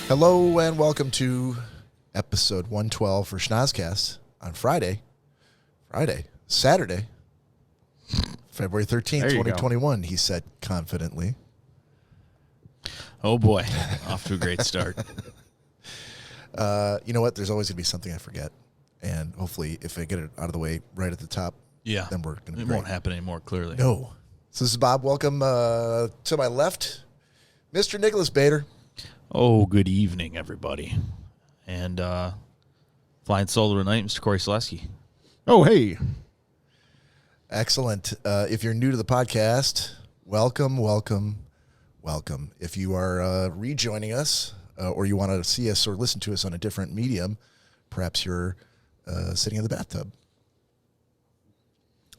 Hello and welcome to episode 112 for Schnozzcast on Saturday, February 13th, 2021, he said confidently. Oh boy, off to a great start. You know what? There's always going to be something I forget. And hopefully if I get it out of the way right at the top, then we're going to be It great. won't happen anymore, clearly. No. So this is Bob. Welcome to my left, Mr. Nicholas Bader. Oh, good evening, everybody. And flying solo tonight, Mr. Cory Schnozzcast. Oh, hey. Excellent. If you're new to the podcast, welcome. If you are rejoining us or you want to see us or listen to us on a different medium, perhaps you're sitting in the bathtub.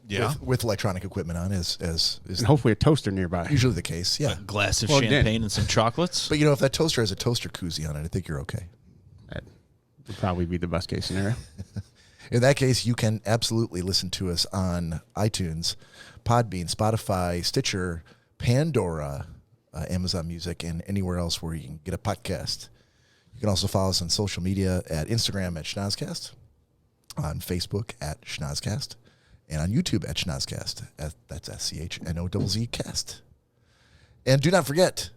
Yeah. With electronic equipment on is And hopefully a toaster nearby. usually the case. Yeah. A glass of Well, champagne and some chocolates. But, you know, if that toaster has a toaster koozie on it, I think you're okay. That would probably be the best case scenario. In that case, you can absolutely listen to us on iTunes, Podbean, Spotify, Stitcher, Pandora, Amazon Music, and anywhere else where you can get a podcast. You can also follow us on social media at Instagram at Schnozzcast, on Facebook at Schnozzcast, and on YouTube at Schnozzcast. That's SCHNOZZ cast. And do not forget,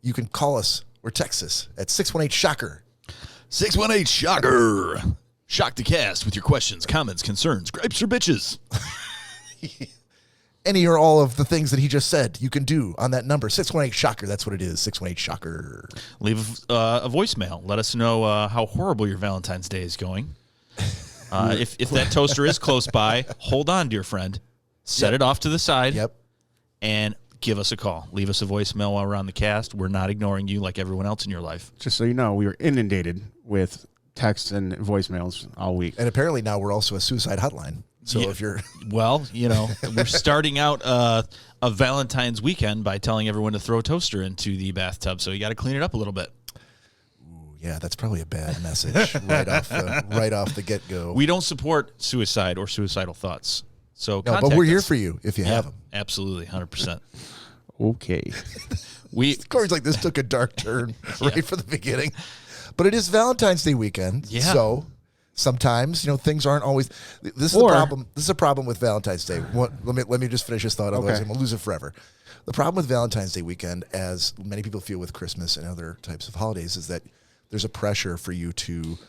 you can call us or text us at 618-SHOCKER. 618-SHOCKER. Shock the cast with your questions, comments, concerns, gripes, or bitches. Any or all of the things that he just said you can do on that number. 618-SHOCKER. That's what it is, 618-SHOCKER. Leave a voicemail. Let us know how horrible your Valentine's Day is going. If that toaster is close by, hold on, dear friend. Set it off to the side. Yep. And give us a call. Leave us a voicemail while we're on the cast. We're not ignoring you like everyone else in your life. Just so you know, we were inundated with texts and voicemails all week. And apparently now we're also a suicide hotline. So if you're... Well, you know, we're starting out a Valentine's weekend by telling everyone to throw a toaster into the bathtub. So you got to clean it up a little bit. Yeah, that's probably a bad message right off the get-go. We don't support suicide or suicidal thoughts. So no, but we're here for you if you have them. Absolutely, 100%. Okay. Cory's like, this took a dark turn right from the beginning. But it is Valentine's Day weekend. Yeah. So sometimes, you know, things aren't always... This is the problem. This is a problem with Valentine's Day. Let me just finish this thought, otherwise I'm going to lose it forever. The problem with Valentine's Day weekend, as many people feel with Christmas and other types of holidays, is that there's a pressure for you to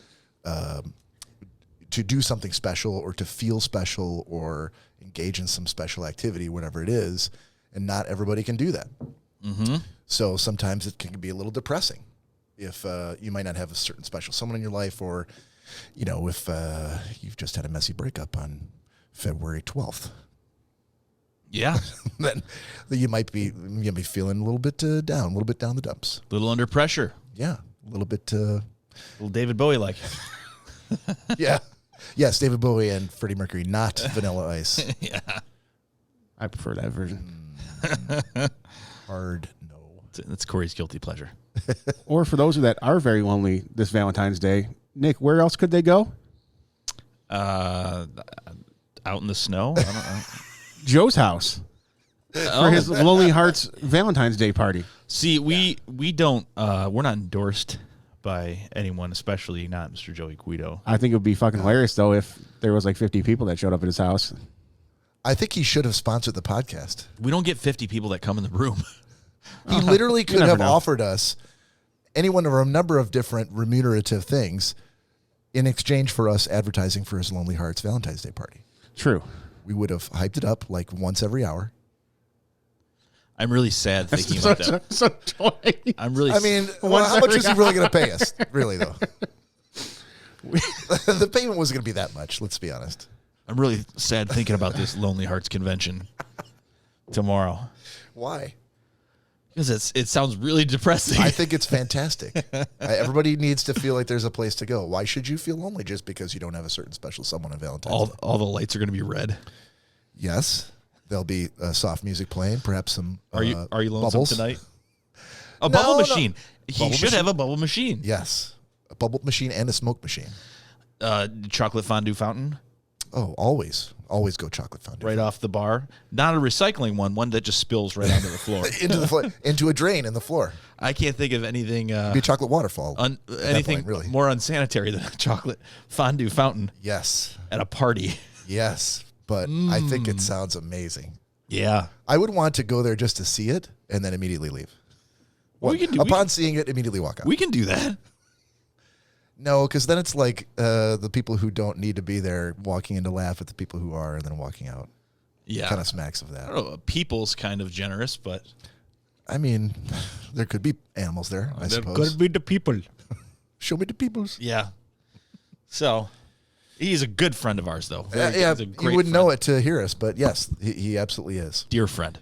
do something special or to feel special or engage in some special activity, whatever it is, and not everybody can do that. Mm-hmm. So sometimes it can be a little depressing if you might not have a certain special someone in your life, or, you know, if you've just had a messy breakup on February 12th. Yeah. then you might be feeling a little bit down, a little bit down the dumps. A little under pressure. Yeah. A little bit. Little David Bowie-like. Yeah. Yes, David Bowie and Freddie Mercury, not Vanilla Ice. Yeah. I prefer that version. Hard no. That's Cory's guilty pleasure. Or for those that are very lonely this Valentine's Day, Nick, where else could they go? Out in the snow? I don't know. Joe's house. For his Lonely Hearts Valentine's Day party. See, we don't, we're not endorsed by anyone, especially not Mr. Joey Guido. I think it would be fucking hilarious, though, if there was like 50 people that showed up at his house. I think he should have sponsored the podcast. We don't get 50 people that come in the room. He literally could have know. offered us any one of a number of different remunerative things in exchange for us advertising for his Lonely Hearts Valentine's Day party. True. We would have hyped it up like once every hour. I'm really sad thinking about that. So joy. I'm really. I mean, how much is he really going to pay us? Really, though. The payment wasn't going to be that much, let's be honest. I'm really sad thinking about this Lonely Hearts convention tomorrow. Why? Because it sounds really depressing. I think it's fantastic. Everybody needs to feel like there's a place to go. Why should you feel lonely just because you don't have a certain special someone on Valentine's Day? All the lights are going to be red. Yes. There'll be soft music playing, perhaps some Are you lonesome bubbles tonight? A bubble machine. He Bubble should machine? have a bubble machine. Yes. A bubble machine and a smoke machine. Chocolate fondue fountain. Oh, always. Always go chocolate fondue. Right off the bar. Not a recycling one that just spills right onto the floor. into a drain in the floor. I can't think of anything Be a chocolate waterfall. anything point, really. more unsanitary than a chocolate fondue fountain. Yes. At a party. Yes. But I think it sounds amazing. Yeah. I would want to go there just to see it and then immediately leave. Upon seeing it, immediately walk out. We can do that. No, because then it's like the people who don't need to be there walking in to laugh at the people who are and then walking out. Yeah. Kind of smacks of that. I don't know. People's kind of generous, but. I mean, there could be animals there, I suppose. There could be the people. Show me the peoples. Yeah. So, he's a good friend of ours, though. Yeah, He's a great you wouldn't friend. know it to hear us, but yes, he absolutely is. Dear friend.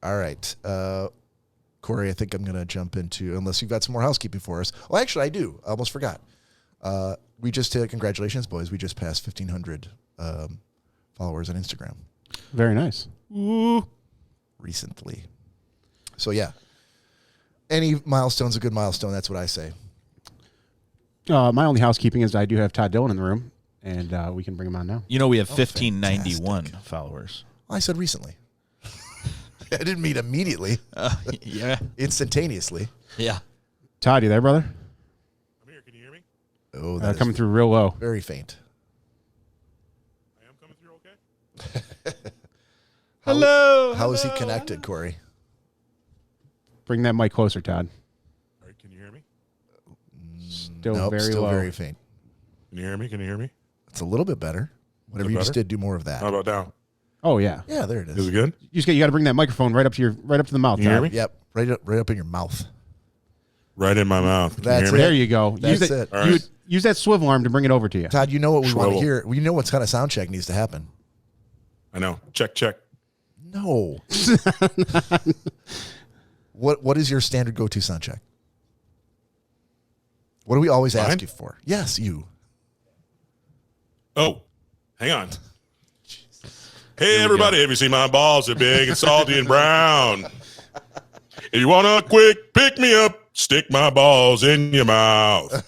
All right. Cory, I think I'm going to jump into, unless you've got some more housekeeping for us. Oh, actually, I do. I almost forgot. We just did, congratulations, boys. We just passed 1,500 followers on Instagram. Very nice. Ooh. Recently. So, yeah. Any milestone's a good milestone. That's what I say. My only housekeeping is I do have Todd Dillon in the room, and we can bring him on now. You know, we have 1,591 followers. I said recently. I didn't mean immediately. Yeah. Instantaneously. Yeah. Todd, you there, brother? I'm here. Can you hear me? Oh, that's Coming through real low. very faint. I am coming through okay? Hello. How is he connected, Cory? Bring that mic closer, Todd. All right, can you hear me? Still Nope, very still low. very faint. Can you hear me? Can you hear me? It's a little bit better. Whatever Is it you just better? did, do more of that. How about now? Oh yeah. Yeah, there it Is is. it good? You got to bring that microphone right up to the mouth. Can you hear Todd. me? Yep, right up in your mouth. Right in my mouth. Can That's you hear me? There you go. That's use it. All right. Use that swivel arm to bring it over to you. Todd, you know what we want to Swivel. hear. We know what kind of sound check needs to happen. I know. Check, check. No. What is your standard go-to sound check? What do we always ask Mine? you for? Yes, you. Oh, hang on. Hey, everybody. Have you seen my balls? They're big and salty and brown. If you want a quick pick me up, stick my balls in your mouth.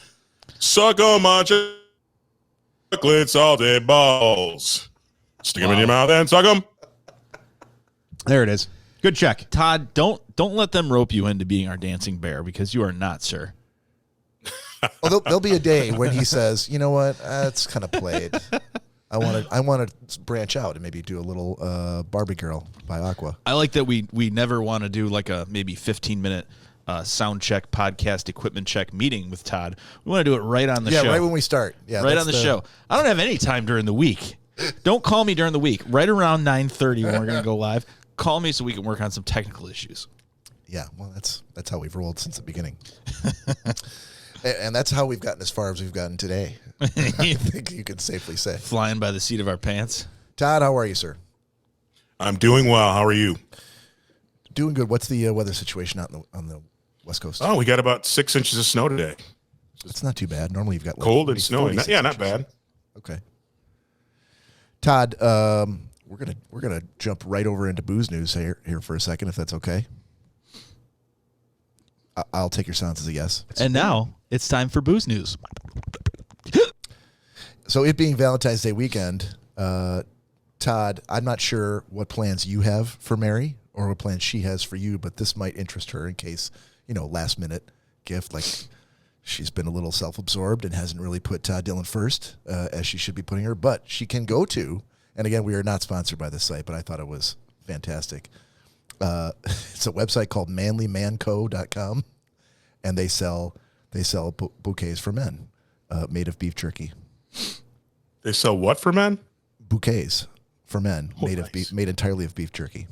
Suck on my chocolate salty balls. Stick them in your mouth and suck them. There it is. Good check. Todd, don't let them rope you into being our dancing bear because you are not, sir. Oh, there'll be a day when he says, "You know what? That's kind of played. I want to branch out and maybe do a little Barbie Girl by Aqua." I like that we never want to do like a maybe 15-minute sound check, podcast equipment check meeting with Todd. We want to do it right on the show. Yeah, right when we start. Yeah, right that's on the show. I don't have any time during the week. Don't call me during the week. Right around 9:30 when we're going to go live. Call me so we can work on some technical issues. Yeah, well, that's how we've rolled since the beginning. And that's how we've gotten as far as we've gotten today. I think you can safely say. Flying by the seat of our pants. Todd, how are you, sir? I'm doing well. How are you? Doing good. What's the weather situation out on the West Coast? Oh, we got about 6 inches of snow today. It's not too bad. Normally you've got like Cold and 40, snowy. 46 Yeah, not inches. bad. Okay. Todd, we're gonna jump right over into booze news here for a second, if that's okay. I'll take your silence as a yes. And now it's time for booze news. So it being Valentine's Day weekend, Todd, I'm not sure what plans you have for Mary or what plans she has for you, but this might interest her in case, last minute gift. Like she's been a little self-absorbed and hasn't really put Todd Dillon first as she should be putting her. But she can go to, and again, we are not sponsored by this site, but I thought it was fantastic. It's a website called manlymanco.com, and they sell bouquets for men made of beef jerky. They sell what for men? Bouquets for men nice. made entirely of beef jerky.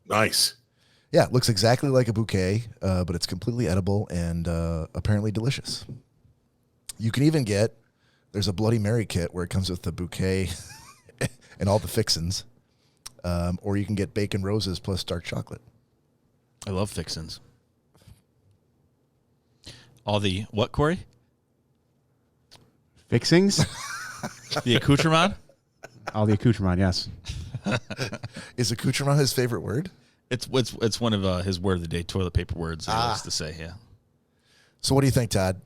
Nice. Yeah, it looks exactly like a bouquet, but it's completely edible and apparently delicious. You can even there's a Bloody Mary kit where it comes with the bouquet and all the fixins. Or you can get bacon roses plus dark chocolate. I love fixins. All the what, Cory? Fixings? The accoutrement? All the accoutrement, yes. Is accoutrement his favorite word? It's one of his word of the day toilet paper words. I likes to say, yeah. So what do you think, Todd?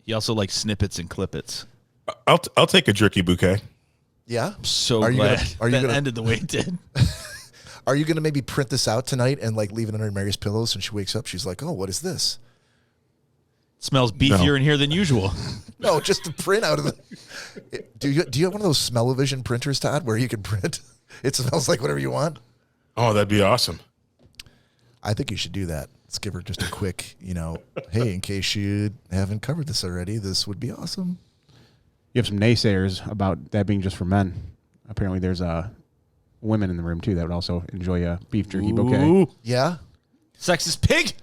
He also likes snippets and clippets. I'll take a jerky bouquet. Yeah. So Are you glad gonna that ended the way it did. Are you gonna maybe print this out tonight and like leave it under Mary's pillows when she wakes up? She's like, "Oh, what is this?" Smells beefier in here than usual. No, just the print out of the. Do you have one of those smell-o-vision printers, Todd, where you can print? It smells like whatever you want. Oh, that'd be awesome. I think you should do that. Let's give her just a quick, hey, in case you haven't covered this already, this would be awesome. You have some naysayers about that being just for men. Apparently, there's women in the room too that would also enjoy a beef jerky bouquet. Yeah. Sexist pig.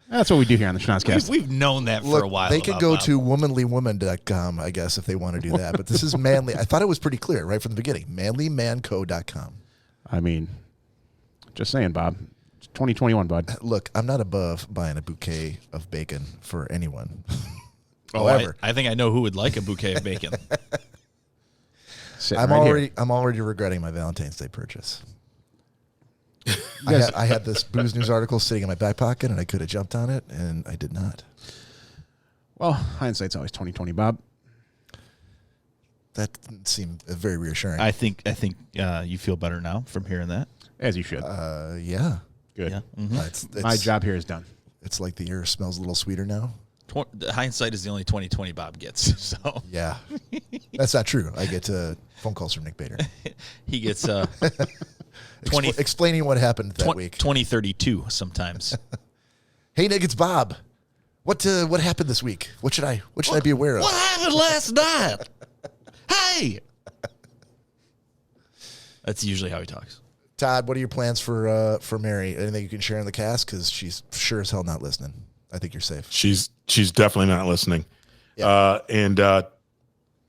That's what we do here on the Schnozzcast. We've known that Look, for a while. they can go to womanlywoman.com, I guess, if they want to do that. But this is manly. I thought it was pretty clear right from the beginning. Manlymanco.com. I mean, just saying, Bob. It's 2021, bud. Look, I'm not above buying a bouquet of bacon for anyone. Oh, However, I think I know who would like a bouquet of bacon. Sitting right here. I'm already regretting my Valentine's Day purchase. I had this Booze News article sitting in my back pocket, and I could have jumped on it, and I did not. Well, hindsight's always 2020, Bob. That seemed very reassuring. I think you feel better now from hearing that. As you should. Yeah. Good. Yeah. Mm-hmm. It's My job here is done. It's like the air smells a little sweeter now. Hindsight is the only 2020 Bob gets. So Yeah. That's not true. I get phone calls from Nick Bader. he gets 20 explaining what happened that week. 2032 sometimes. Hey, Nick, it's Bob. What happened this week? What should I be aware of? What happened last night? Hey. That's usually how he talks. Todd, what are your plans for Mary? Anything you can share in the cast? Because she's sure as hell not listening. I think you're safe. She's definitely not listening. Yeah.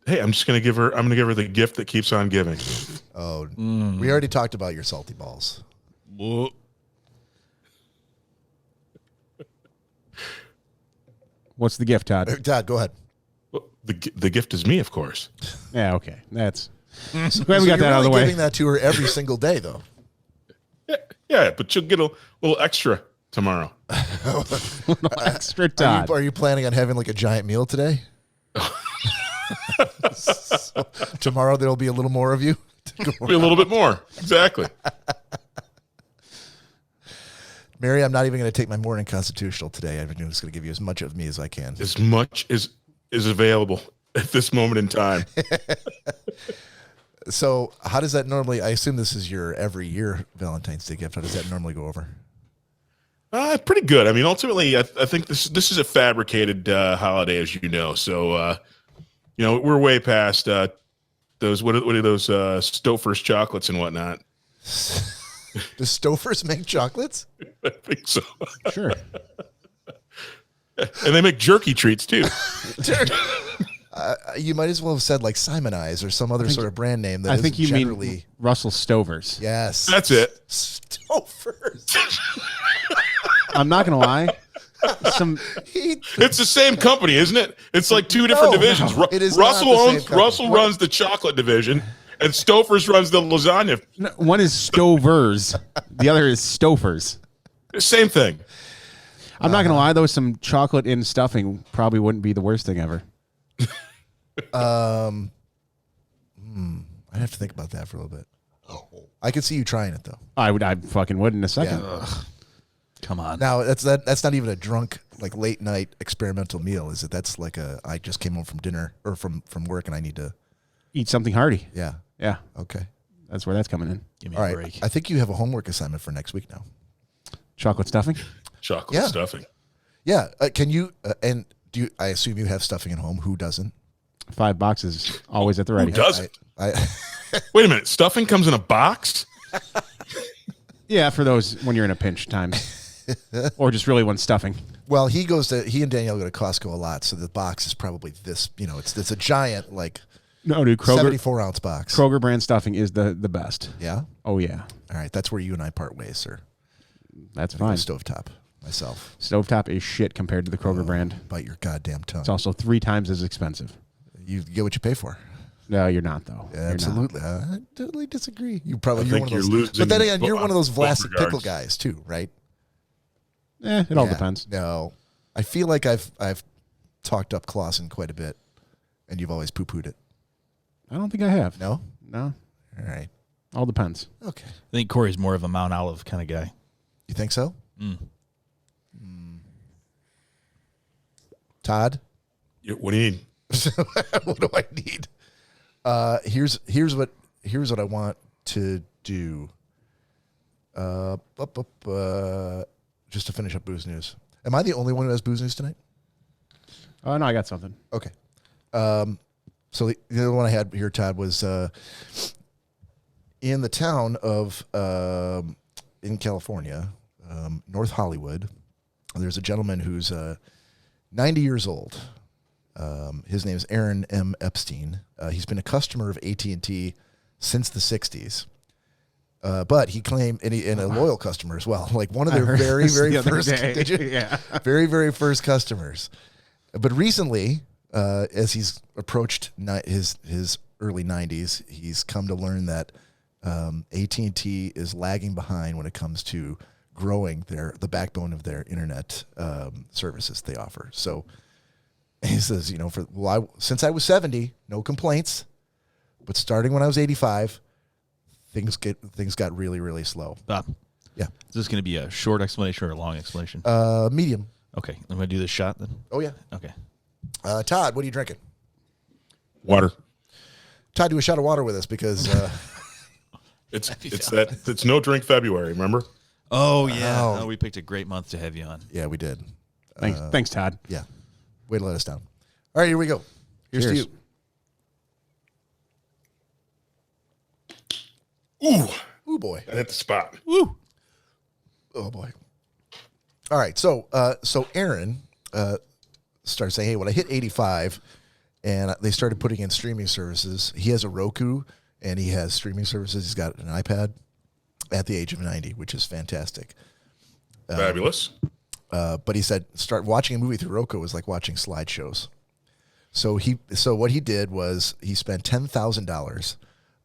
Hey, I'm gonna give her the gift that keeps on giving. Oh, we already talked about your salty balls. Whoa. What's the gift, Todd? Todd, go ahead. Well, the gift is me, of course. Yeah, okay. That's glad So we got that out of the way. Giving that to her every single day, though. Yeah, but you'll get a little extra tomorrow. Extra Todd. Are you planning on having like a giant meal today? So tomorrow there'll be a little more of you. Be a little bit more. Exactly. Mary, I'm not even going to take my morning constitutional today. I'm just going to give you as much of me as I can. As much as is available at this moment in time. So how does that normally, I assume this is your every year Valentine's Day gift. How does that normally go over? Pretty good. I mean, ultimately, I think this is a fabricated holiday, as you know. So, we're way past those. What are those Stouffer's chocolates and whatnot? Does Stouffer's make chocolates? I think so. Sure. And they make jerky treats too. You might as well have said like Simonize or some other sort of brand name. That I think you generally... mean Russell Stover's. Yes. That's it. Stouffer's. I'm not going to lie. It's the same company, isn't it? It's like two different divisions. No, it is Russell not the same owns. company. Russell runs the chocolate division, and Stouffer's runs the lasagna. No, one is Stover's. The other is Stouffer's. Same thing. I'm not going to lie, though. Some chocolate in stuffing probably wouldn't be the worst thing ever. I'd have to think about that for a little bit. I could see you trying it though. I fucking would in a second. Yeah. Come on. Now that's not even a drunk like late night experimental meal, is it? That's like I just came home from dinner or from work and I need to Eat something hearty. Yeah. Yeah. Okay. That's where that's coming in. Give me All a right. break. I think you have a homework assignment for next week now. Chocolate stuffing? Chocolate Yeah. stuffing. Yeah. Can you and do you, I assume you have stuffing at home? Who doesn't? 5 boxes, always at the ready. Who doesn't? I Wait a minute. Stuffing comes in a box? Yeah, for those when you're in a pinch time. Or just really want stuffing. Well, he and Danielle go to Costco a lot, so the box is probably this. It's a giant like No, dude, 74-ounce box. Kroger brand stuffing is the best. Yeah. Oh, yeah. All right, that's where you and I part ways, sir. That's I fine. go stovetop myself. Stovetop is shit compared to the Kroger brand. Bite your goddamn tongue. It's also 3 times as expensive. You get what you pay for. No, you're not, though. Yeah, You're not. absolutely. I totally disagree. You're one think of you're those. losing But then again, you're both- one of those both Vlasic pickle regards. guys too, right? It all Yeah. depends. No, I feel like I've talked up Clausen quite a bit, and you've always poo-pooed it. I don't think I have. No? No. All right. All depends. Okay. I think Cory's more of a Mount Olive kind of guy. You think so? Mm. Todd? What do you need? What do I need? Here's what I want to do. Just to finish up booze news. Am I the only one who has booze news tonight? Oh, no, I got something. Okay. So the other one I had here, Todd, was in the town of in California, North Hollywood. There's a gentleman who's 90 years old. His name is Aaron M. Epstein. He's been a customer of AT&T since the 60s. But he claimed, and a loyal customer as well, like one of their very, very first, very, very first customers. But recently, as he's approached his early 90s, he's come to learn that AT&T is lagging behind when it comes to growing the backbone of their internet services they offer. So he says, since I was 70, no complaints, but starting when I was 85. Things got really, really slow. Bob. Yeah. Is this going to be a short explanation or a long explanation? Medium. Okay. I'm going to do this shot then. Oh, yeah. Okay. Todd, what are you drinking? Water. Todd, do a shot of water with us because... It's no drink February, remember? Oh, yeah. Oh, we picked a great month to have you on. Yeah, we did. Thanks, Todd. Yeah. Way to let us down. All right, here we go. Here's Cheers. to you. Ooh, boy. I hit the spot. Woo. Oh, boy. All right, so Aaron started saying, hey, when I hit 85, and they started putting in streaming services, he has a Roku, and he has streaming services. He's got an iPad at the age of 90, which is fantastic. Fabulous. But he said start watching a movie through Roku was like watching slideshows. So what he did was he spent $10,000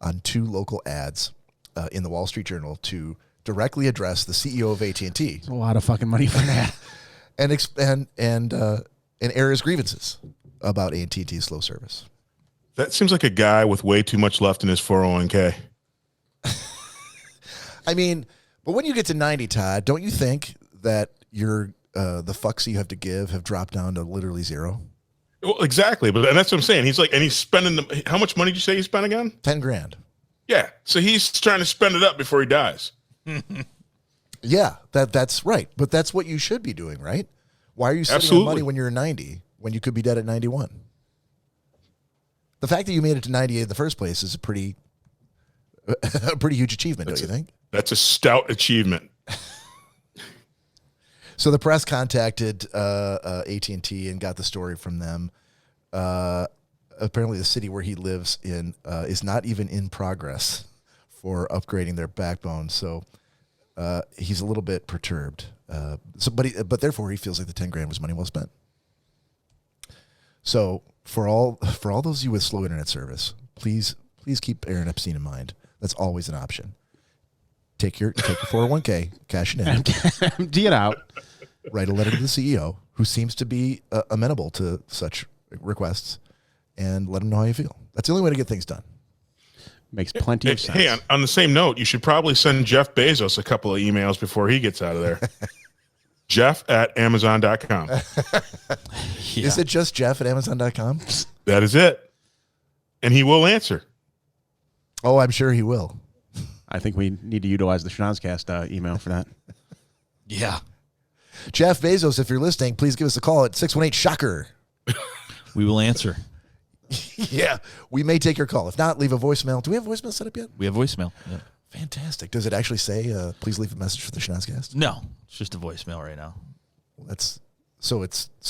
on 2 local ads in the Wall Street Journal to directly address the CEO of AT&T. It's a lot of fucking money for that. and air his grievances about AT&T's slow service. That seems like a guy with way too much left in his 401k. I mean, but when you get to 90, Todd, don't you think that the fucks you have to give have dropped down to literally zero? Well, exactly, and that's what I'm saying. He's spending how much money did you say he spent again? $10,000. Yeah, so he's trying to spend it up before he dies. Yeah, that's right. But that's what you should be doing, right? Why are you spending Absolutely. money when you're 90 when you could be dead at 91? The fact that you made it to 98 in the first place is a pretty huge achievement, don't you think? That's a stout achievement. So the press contacted AT&T and got the story from them. Apparently the city where he lives in is not even in progress for upgrading their backbone. So he's a little bit perturbed. But therefore he feels like the $10,000 was money well spent. So for all those of you with slow internet service, please keep Aaron Epstein in mind. That's always an option. Take your 401k, cash it in, Empty it out. write a letter to the CEO, who seems to be amenable to such requests, and let him know how you feel. That's the only way to get things done. Makes plenty of sense. Hey, on the same note, you should probably send Jeff Bezos a couple of emails before he gets out of there. Jeff@Amazon.com. Yeah. Is it just Jeff at Amazon.com? That is it. And he will answer. Oh, I'm sure he will. I think we need to utilize the Schnozzcast email for that. Yeah. Jeff Bezos, if you're listening, please give us a call at 618-SHOCKER. We will answer. Yeah, we may take your call. If not, leave a voicemail. Do we have a voicemail set up yet? We have voicemail. Yep. Fantastic. Does it actually say, please leave a message for the Schnozzcast? No, it's just a voicemail right now. Well, so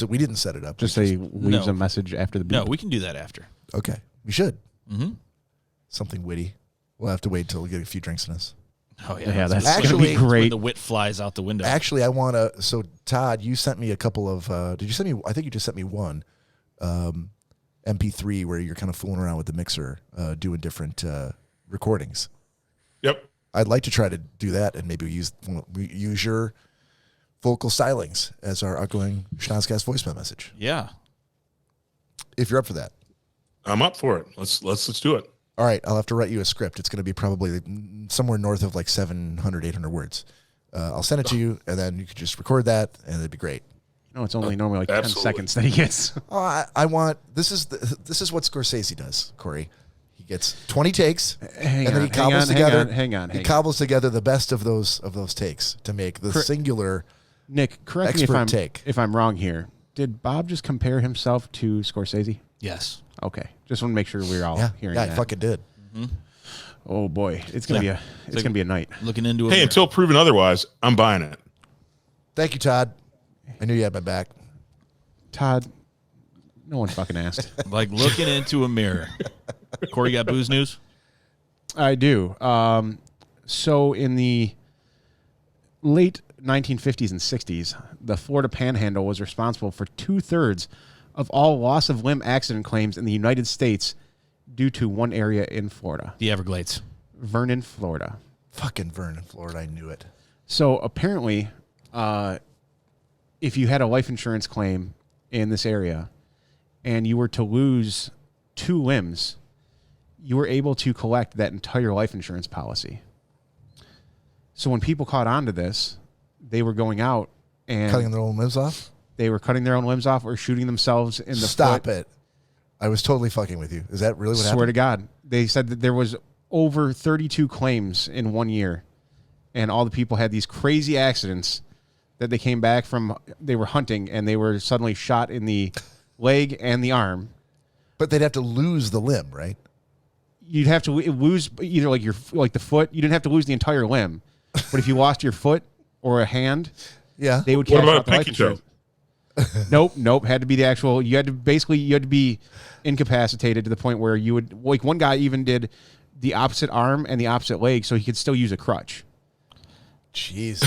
we didn't set it up. Just say leaves a message after the beep. No, we can do that after. Okay, we should. Mm-hmm. Something witty. We'll have to wait until we get a few drinks in us. Oh, yeah. Yeah, that's Actually- going to be When great. the wit flies out the window. Actually, I want to. So, Todd, you sent me a couple of. Did you send me? I think you just sent me one MP3 where you're kind of fooling around with the mixer, doing different recordings. Yep. I'd like to try to do that and maybe use your vocal stylings as our outgoing Schnozzcast voicemail message. Yeah. if you're up for that. I'm up for it. Let's do it. All right, I'll have to write you a script. It's going to be probably somewhere north of like 700, 800 words. I'll send it to you, and then you could just record that, and it'd be great. No, it's only normally like Absolutely. 10 seconds that he gets. Oh, I want this is what Scorsese does, Corey. He gets 20 takes, and then he cobbles together. Hang on. He cobbles together the best of those takes to make the singular. Nick, correct me if I'm wrong here. Did Bob just compare himself to Scorsese? Yes. Okay, just want to make sure we're all hearing that. Yeah, I fucking did. Oh boy, it's gonna be a night. Looking into it. Hey, until proven otherwise, I'm buying it. Thank you, Todd. I knew you had my back. Todd, no one fucking asked. Like looking into a mirror. Corey, got booze news? I do. So in the late 1950s and 60s, the Florida Panhandle was responsible for 2/3 of all loss of limb accident claims in the United States due to one area in Florida. The Everglades. Vernon, Florida. Fucking Vernon, Florida. I knew it. So apparently, if you had a life insurance claim in this area and you were to lose 2 limbs, you were able to collect that entire life insurance policy. So when people caught on to this, they were going out and Cutting their own limbs off? they were cutting their own limbs off or shooting themselves in the Stop foot. it. I was totally fucking with you. Is that really what Swear happened? to God. They said that there was over 32 claims in 1 year, and all the people had these crazy accidents that they came back from. They were hunting, and they were suddenly shot in the leg and the arm. But they'd have to lose the limb, right? You'd have to lose either like the foot. You didn't have to lose the entire limb, but if you lost your foot or a hand, Yeah. they would What cash about out the life pinky toe? insurance. Nope. Had to be the actual. You had to be incapacitated to the point where you would, like, one guy even did the opposite arm and the opposite leg so he could still use a crutch. Jeez.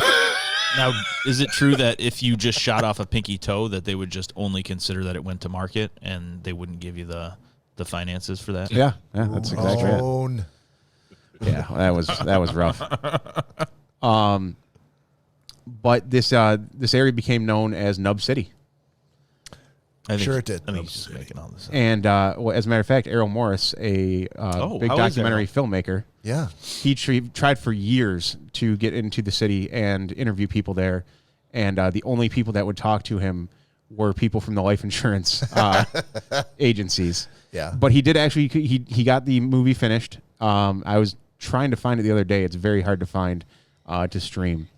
Now, is it true that if you just shot off a pinky toe, that they would just only consider that it went to market and they wouldn't give you the finances for that? Yeah, that's exactly it. Own. Yeah, that was rough. But this area became known as Nub City. I think, Sure it did. I think he's just making all this up. And well, as a matter of fact, Errol Morris, a big how is documentary filmmaker, Yeah. he tried for years to get into the city and interview people there, and the only people that would talk to him were people from the life insurance agencies. Yeah. But he did actually. He got the movie finished. I was trying to find it the other day. It's very hard to find to stream,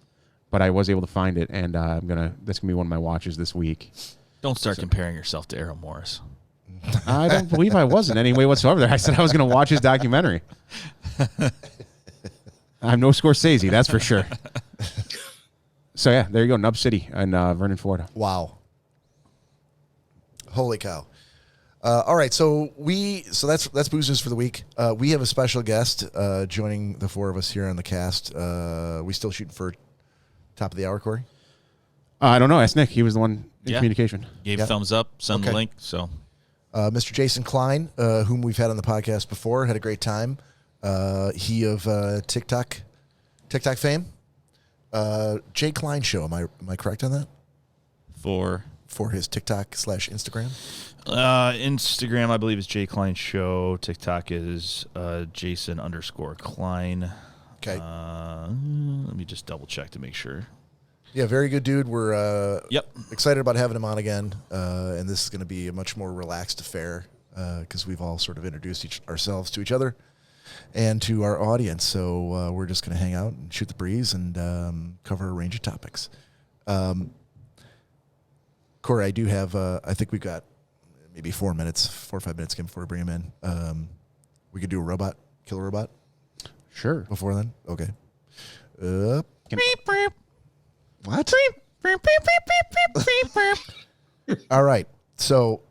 but I was able to find it, and that's gonna be one of my watches this week. Don't start comparing yourself to Errol Morris. I don't believe I was in any way whatsoever. I said I was going to watch his documentary. I'm no Scorsese, that's for sure. So yeah, there you go, Nub City in Vernon, Florida. Wow. Holy cow. All right, so that's Booze News for the week. We have a special guest joining the 4 of us here on the cast. We still shooting for top of the hour, Corey? I don't know. Ask Nick. He was the one in Yeah. communication. Gave Yeah. thumbs up, send Okay. the link. So Mr. Jason Cline, whom we've had on the podcast before, had a great time. He of TikTok fame. Jay Klein Show. Am I correct on that? for For his TikTok/Instagram. Instagram, I believe is Jay Cline Show. TikTok is Jason_Cline. Okay. Let me just double check to make sure. Yeah, very good dude. We're Yep. excited about having him on again, and this is going to be a much more relaxed affair because we've all sort of introduced ourselves to each other and to our audience. So we're just going to hang out and shoot the breeze and cover a range of topics. Corey, I do have. I think we've got maybe 4 or 5 minutes before we bring him in. We could do a kill a robot Sure. before then. Okay. What? All right. So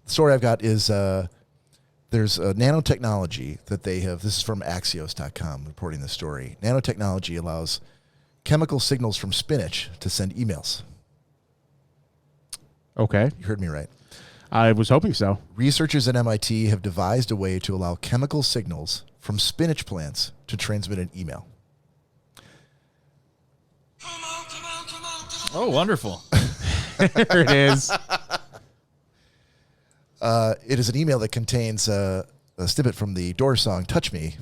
the story I've got is there's a nanotechnology that they have. This is from Axios.com reporting this story. Nanotechnology allows chemical signals from spinach to send emails. Okay. You heard me right. I was hoping so. Researchers at MIT have devised a way to allow chemical signals from spinach plants to transmit an email. Oh, wonderful. There it is. It is an email that contains a snippet from the Doors song "Touch Me."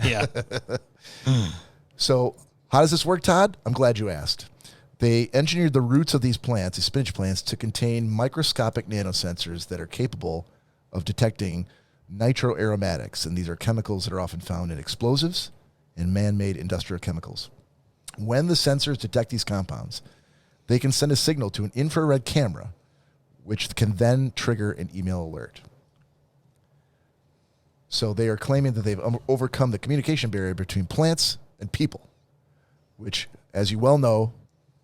Yeah. So, how does this work, Todd? I'm glad you asked. They engineered the roots of these plants, these spinach plants, to contain microscopic nanosensors that are capable of detecting nitroaromatics, and these are chemicals that are often found in explosives and man-made industrial chemicals. When the sensors detect these compounds, they can send a signal to an infrared camera, which can then trigger an email alert. So they are claiming that they've overcome the communication barrier between plants and people, which, as you well know,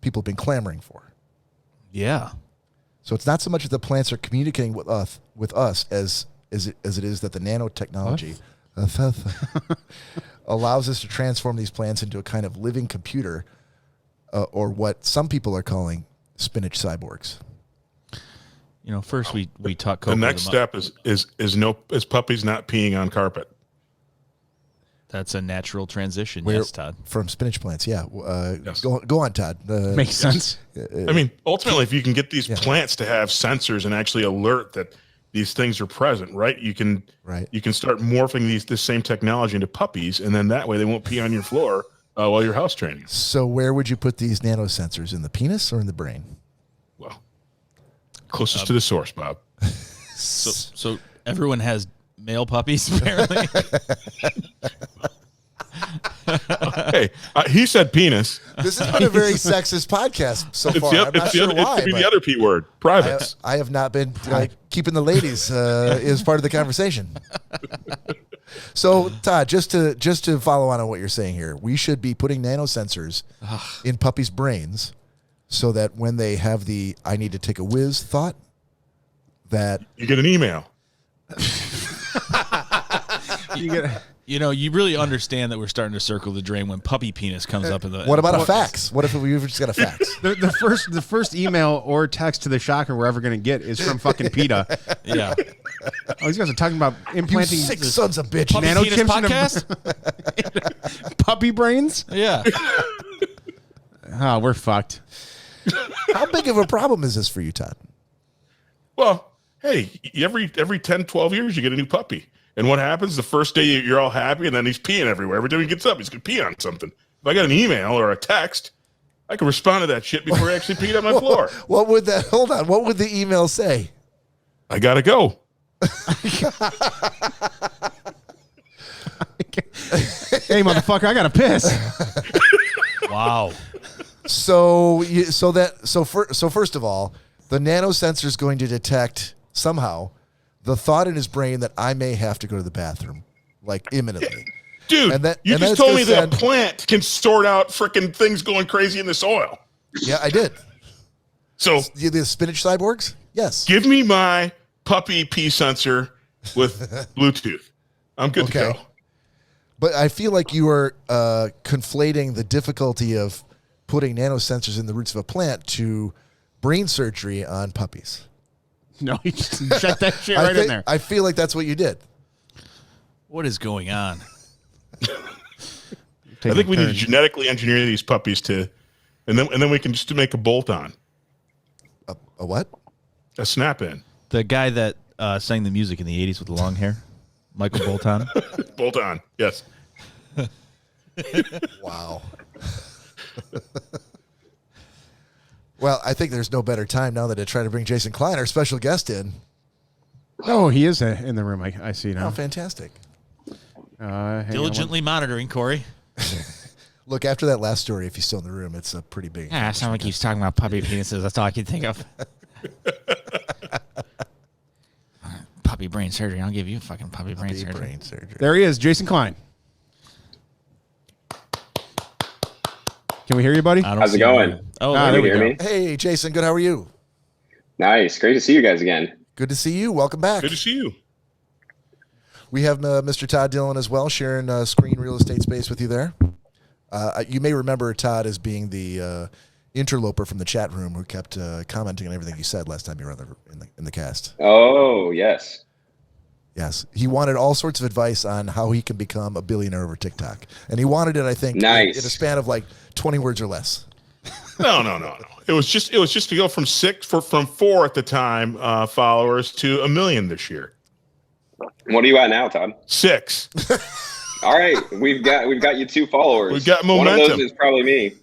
people have been clamoring for. Yeah. So it's not so much that the plants are communicating with us as it is that the nanotechnology allows us to transform these plants into a kind of living computer, or what some people are calling spinach cyborgs. You know, first we taught Coco. The next step is puppies not peeing on carpet. That's a natural transition. Where- Yes, Todd. From spinach plants, yeah. Yes. Go on, Todd. Makes sense. I mean, ultimately, if you can get these plants to have sensors and actually alert that these things are present, right? You can start morphing this same technology into puppies, and then that way they won't pee on your floor while you're house training. So where would you put these nanosensors, in the penis or in the brain? Well, closest to the source, Bob. So everyone has male puppies, apparently. Hey, he said penis. This has been a very sexist podcast so far. I'm not sure why. It could be but the other P word, privates. I have not been keeping the ladies as part of the conversation. So, Todd, just to follow on what you're saying here, we should be putting nanosensors in puppies' brains so that when they have the "I need to take a whiz" thought, that You get an email. You know, you really understand that we're starting to circle the drain when puppy penis comes up in the. What about a fax? What if we've just got a fax? The first email or text to the shocker we're ever going to get is from fucking PETA. Yeah. Oh, these guys are talking about You implanting sick sons of bitches. Puppy penis nanochips podcast? puppy brains. Yeah. Oh, we're fucked. How big of a problem is this for you, Todd? Well, hey, every 10, 12 years you get a new puppy. And what happens? The first day you're all happy, and then he's peeing everywhere. Every time he gets up, he's going to pee on something. If I got an email or a text, I can respond to that shit before he actually peed on my floor. What would that? Hold on. What would the email say? I got to go. Hey, motherfucker, I got to piss. Wow. So first of all, the nanosensor is going to detect somehow the thought in his brain that I may have to go to the bathroom, like imminently. Dude, And you then just it's told gonna me that send- a plant can sort out freaking things going crazy in the soil. Yeah, I did. So The spinach cyborgs? Yes. give me my puppy pee sensor with Bluetooth. I'm good to Okay. go. But I feel like you are conflating the difficulty of putting nanosensors in the roots of a plant to brain surgery on puppies. No, you just shut that shit right in there. I feel like that's what you did. What is going on? I think we need to genetically engineer these puppies and then we can just make a bolt-on, A what? a snap-in. The guy that sang the music in the 80s with the long hair, Michael Bolton. Bolt-on, yes. Wow. Well, I think there's no better time now than to try to bring Jason Cline, our special guest, in. Oh, he is in the room. I see now. Oh, fantastic. Hang on Diligently monitoring, Cory. Look, after that last story, if he's still in the room, it's a pretty big. Yeah, someone keeps talking about puppy penises. That's all I can think of. Puppy brain surgery. I'll give you fucking puppy brain surgery. brain surgery. There he is, Jason Cline. Can we hear you, buddy? I don't How's it see going? him. Oh, Ah, there there we we go. go. Hey, Jason, good. How are you? Nice. Great to see you guys again. Good to see you. Welcome back. Good to see you. We have Mr. Todd Dillon as well, sharing screen real estate space with you there. You may remember Todd as being the interloper from the chat room who kept commenting on everything you said last time you were in the cast. Oh, yes. Yes, he wanted all sorts of advice on how he can become a billionaire over TikTok, and he wanted it, I think, Nice. in a span of like 20 words or less. No. It was just to go from from 4 at the time followers to 1 million this year. What are you at now, Todd? 6. All right, we've got you 2 followers. We've got One of momentum. those is probably me.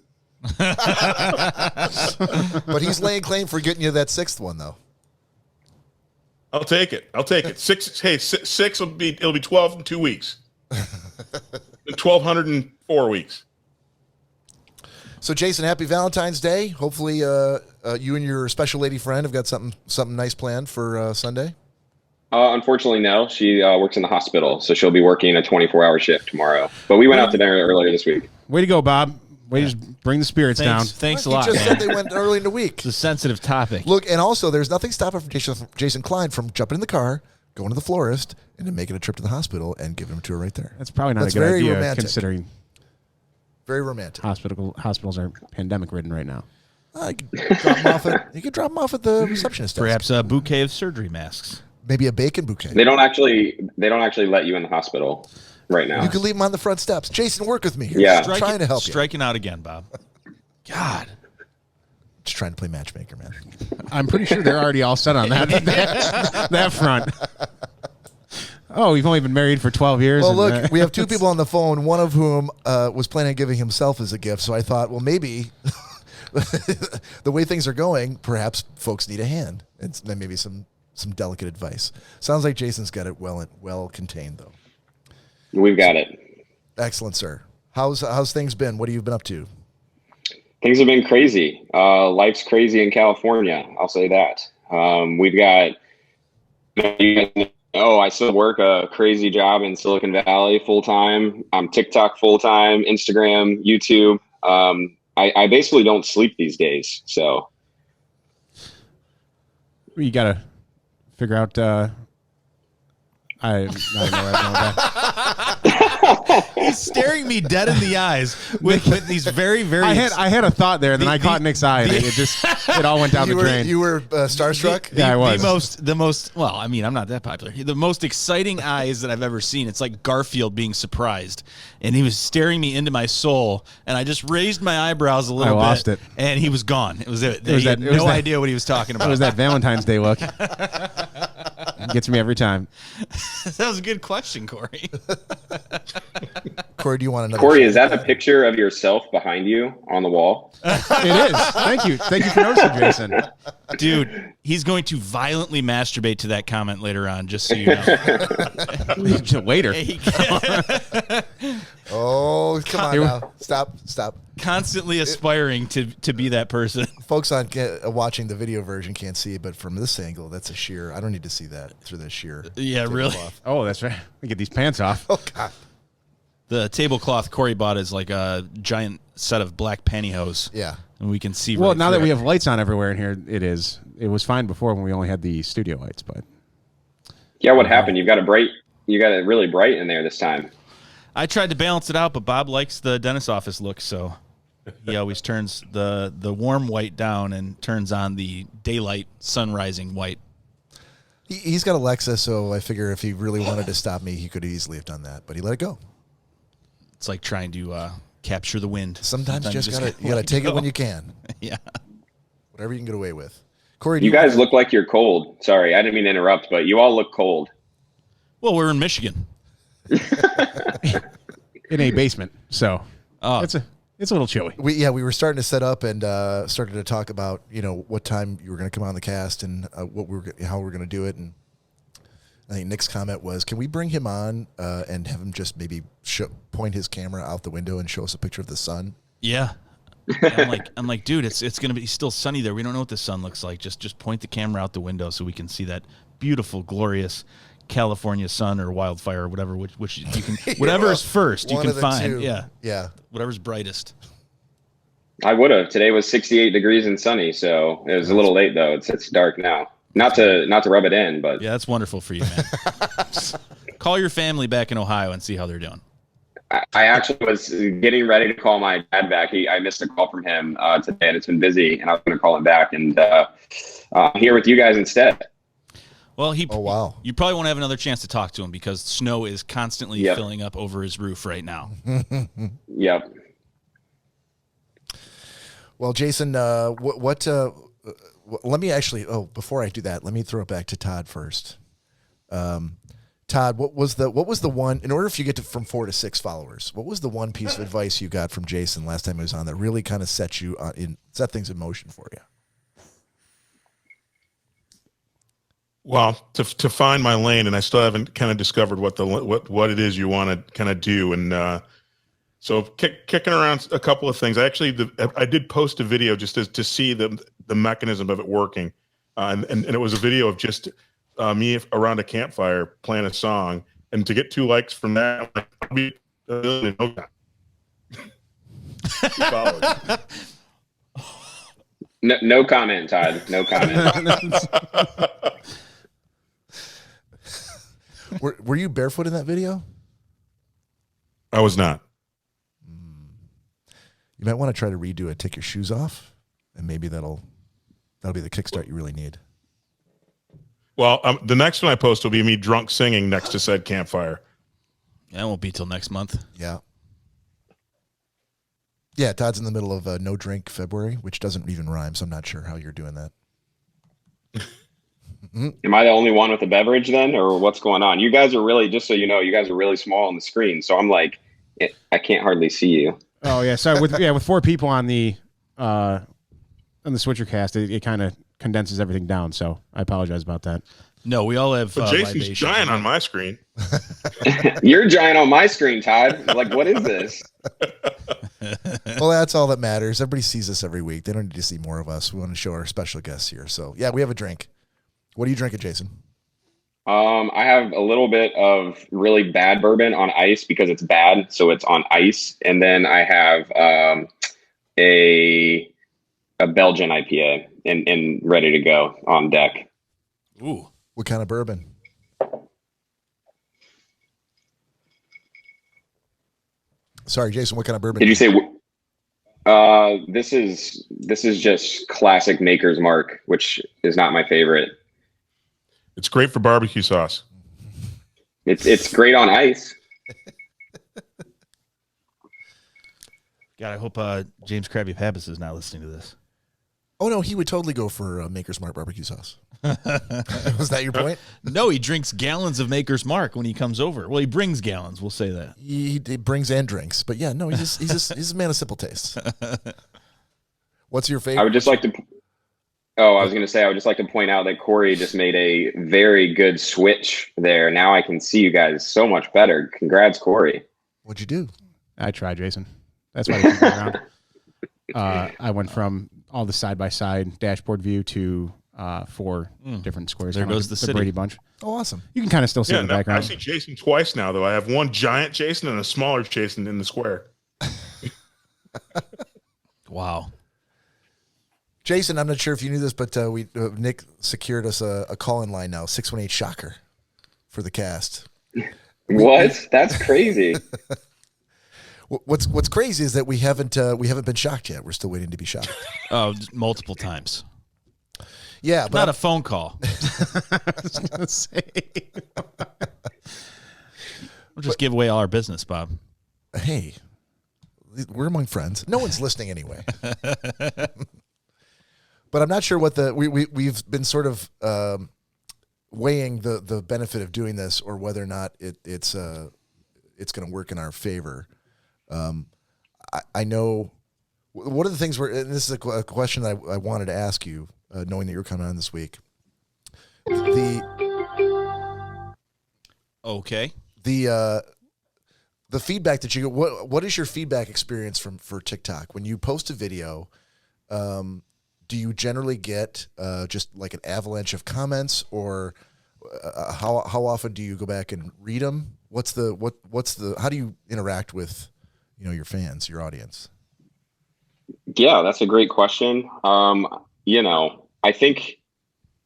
But he's laying claim for getting you that 6th one, though. I'll take it. 6. Hey, 6 will be. It'll be 12 in 2 weeks. 1,204 weeks. So, Jason, happy Valentine's Day. Hopefully, you and your special lady friend have got something nice planned for Sunday. Unfortunately, no. She works in the hospital, so she'll be working a 24-hour shift tomorrow. But we went out to dinner earlier this week. Way to go, Bob. Way to bring the spirits down. Thanks a He lot, just man. said they went early in the week. It's a sensitive topic. Look, and also, there's nothing stopping Jason Cline from jumping in the car, going to the florist, and then making a trip to the hospital and giving him to her right there. That's probably not That's a good very idea, romantic. considering Very romantic. hospitals are pandemic-ridden right now. You could drop him off at the receptionist desk. Perhaps a bouquet of surgery masks. Maybe a bacon bouquet. They don't actually let you in the hospital right now. You can leave him on the front steps. Jason, work with me here. Yeah. I'm trying to help you. Striking out again, Bob. God. Just trying to play matchmaker, man. I'm pretty sure they're already all set on that front. Oh, we've only been married for 12 years. Well, look, we have 2 people on the phone, one of whom was planning on giving himself as a gift. So I thought, well, maybe the way things are going, perhaps folks need a hand. And maybe some delicate advice. Sounds like Jason's got it well contained, though. We've got it. Excellent, sir. How's things been? What have you been up to? Things have been crazy. Life's crazy in California. I'll say that. We've got, I still work a crazy job in Silicon Valley full time. I'm TikTok full time, Instagram, YouTube. I basically don't sleep these days. So you got to figure out. I don't know where I'm going with that. He's staring me dead in the eyes with these very, very. I had a thought there, and then I caught Nick's eye, and it all went down the drain. You were starstruck? Yeah, I was. The most. Well, I mean, I'm not that popular. The most exciting eyes that I've ever seen. It's like Garfield being surprised, and he was staring me into my soul, and I just raised my eyebrows a little bit. I lost it. And he was gone. It was it. It was He had that- it was no that- idea what he was talking about. It was that Valentine's Day look. Gets me every time. That was a good question, Cory. Cory, do you want another? Cory, is that a picture of yourself behind you on the wall? It is. Thank you for noticing, Jason. Dude, he's going to violently masturbate to that comment later on, just so you know. Waiter. Oh, come on now. Stop. Constantly aspiring to be that person. Folks on watching the video version can't see it, but from this angle, that's a sheer. I don't need to see that through this sheer. Yeah, really. tablecloth. Oh, that's right. Let me get these pants off. Oh, God. The tablecloth Cory bought is like a giant set of black pantyhose. Yeah. And we can see Well, right now through that we it. have lights on everywhere in here, it is. It was fine before when we only had the studio lights, but Yeah, what happened? You got it really bright in there this time. I tried to balance it out, but Bob likes the dentist office look, so he always turns the warm white down and turns on the daylight sun rising white. He's got a Lexus, so I figure if he really wanted to stop me, he could easily have done that, but he let it go. It's like trying to capture the wind. Sometimes you just gotta gotta let take it go. when you can. Yeah. Whatever you can get away with. Cory, You guys look like you're cold. Sorry, I didn't mean to interrupt, but you all look cold. Well, we're in Michigan. in a basement, so Oh. it's a little chilly. we were starting to set up and started to talk about what time you were going to come on the cast and how we were going to do it. And I think Nick's comment was, "Can we bring him on and have him just maybe point his camera out the window and show us a picture of the sun?" Yeah. I'm like, dude, it's gonna be still sunny there. We don't know what the sun looks like. Just point the camera out the window so we can see that beautiful, glorious California sun or wildfire or whatever, which you can, whatever is first, you One can of the find. two. Yeah. Whatever's brightest. I would have. Today was 68 degrees and sunny, so it was a little late though. It's dark now. Not to rub it in, but Yeah, that's wonderful for you, man. Call your family back in Ohio and see how they're doing. I actually was getting ready to call my dad back. I missed a call from him today, and it's been busy, and I was going to call him back, and I'm here with you guys instead. Well, Oh, wow. You probably won't have another chance to talk to him because snow is constantly Yep. filling up over his roof right now. Yep. Well, Jason, let me actually. Oh, before I do that, let me throw it back to Todd first. Todd, what was the one? In order for you to get from 4 to 6 followers, what was the one piece of advice you got from Jason last time he was on that really kind of set things in motion for you? Well, to find my lane, and I still haven't kind of discovered what it is you want to kind of do, and so kicking around a couple of things. I did post a video just to see the mechanism of it working, and it was a video of just me around a campfire playing a song, and to get 2 likes from that, I'll be a million in no time. No comment, Todd. No comment. Were you barefoot in that video? I was not. You might want to try to redo it. Take your shoes off, and maybe that'll be the kickstart you really need. Well, the next one I post will be me drunk singing next to said campfire. That won't be till next month. Yeah. Yeah, Todd's in the middle of No Drink February, which doesn't even rhyme, so I'm not sure how you're doing that. Am I the only one with a beverage then, or what's going on? You guys are really, just so you know, you guys are really small on the screen, so I'm like, I can't hardly see you. Oh yeah, so with 4 people on the Switchercast, it kind of condenses everything down. So I apologize about that. No, we all have. But Jason's giant on my screen. You're giant on my screen, Todd. Like, what is this? Well, that's all that matters. Everybody sees us every week. They don't need to see more of us. We want to show our special guests here. So yeah, we have a drink. What are you drinking, Jason? I have a little bit of really bad bourbon on ice because it's bad, so it's on ice. And then I have a Belgian IPA and ready to go on deck. Ooh, what kind of bourbon? Sorry, Jason. What kind of bourbon? Did you say? This is just classic Maker's Mark, which is not my favorite. It's great for barbecue sauce. It's great on ice. God, I hope James Krabby Pappas is not listening to this. Oh no, he would totally go for Maker's Mark barbecue sauce. Was that your point? No, he drinks gallons of Maker's Mark when he comes over. Well, he brings gallons. We'll say that. He brings and drinks, but yeah, no, he's a man of simple tastes. What's your favorite? I would just like to. Oh, I was going to say, I would just like to point out that Cory just made a very good switch there. Now I can see you guys so much better. Congrats, Cory. What'd you do? I tried, Jason. That's why I keep around. I went from all the side-by-side dashboard view to 4 different squares. There goes the city. Brady Bunch. Oh, awesome. You can kind of still see in the background. I see Jason twice now, though. I have one giant Jason and a smaller Jason in the square. Wow. Jason, I'm not sure if you knew this, but Nick secured us a call-in line now, 618-SHOCKER for the cast. What? That's crazy. What's crazy is that we haven't been shocked yet. We're still waiting to be shocked. Oh, multiple times. Yeah, but not a phone call. I was going to say. We'll just give away all our business, Bob. Hey, we're among friends. No one's listening anyway. But I'm not sure what we've been sort of weighing the benefit of doing this or whether or not it's going to work in our favor. I know one of the things and this is a question that I wanted to ask you, knowing that you're coming on this week. The feedback that you get, what is your feedback experience for TikTok when you post a video? Do you generally get just like an avalanche of comments, or how often do you go back and read them? How do you interact with your fans, your audience? Yeah, that's a great question. I think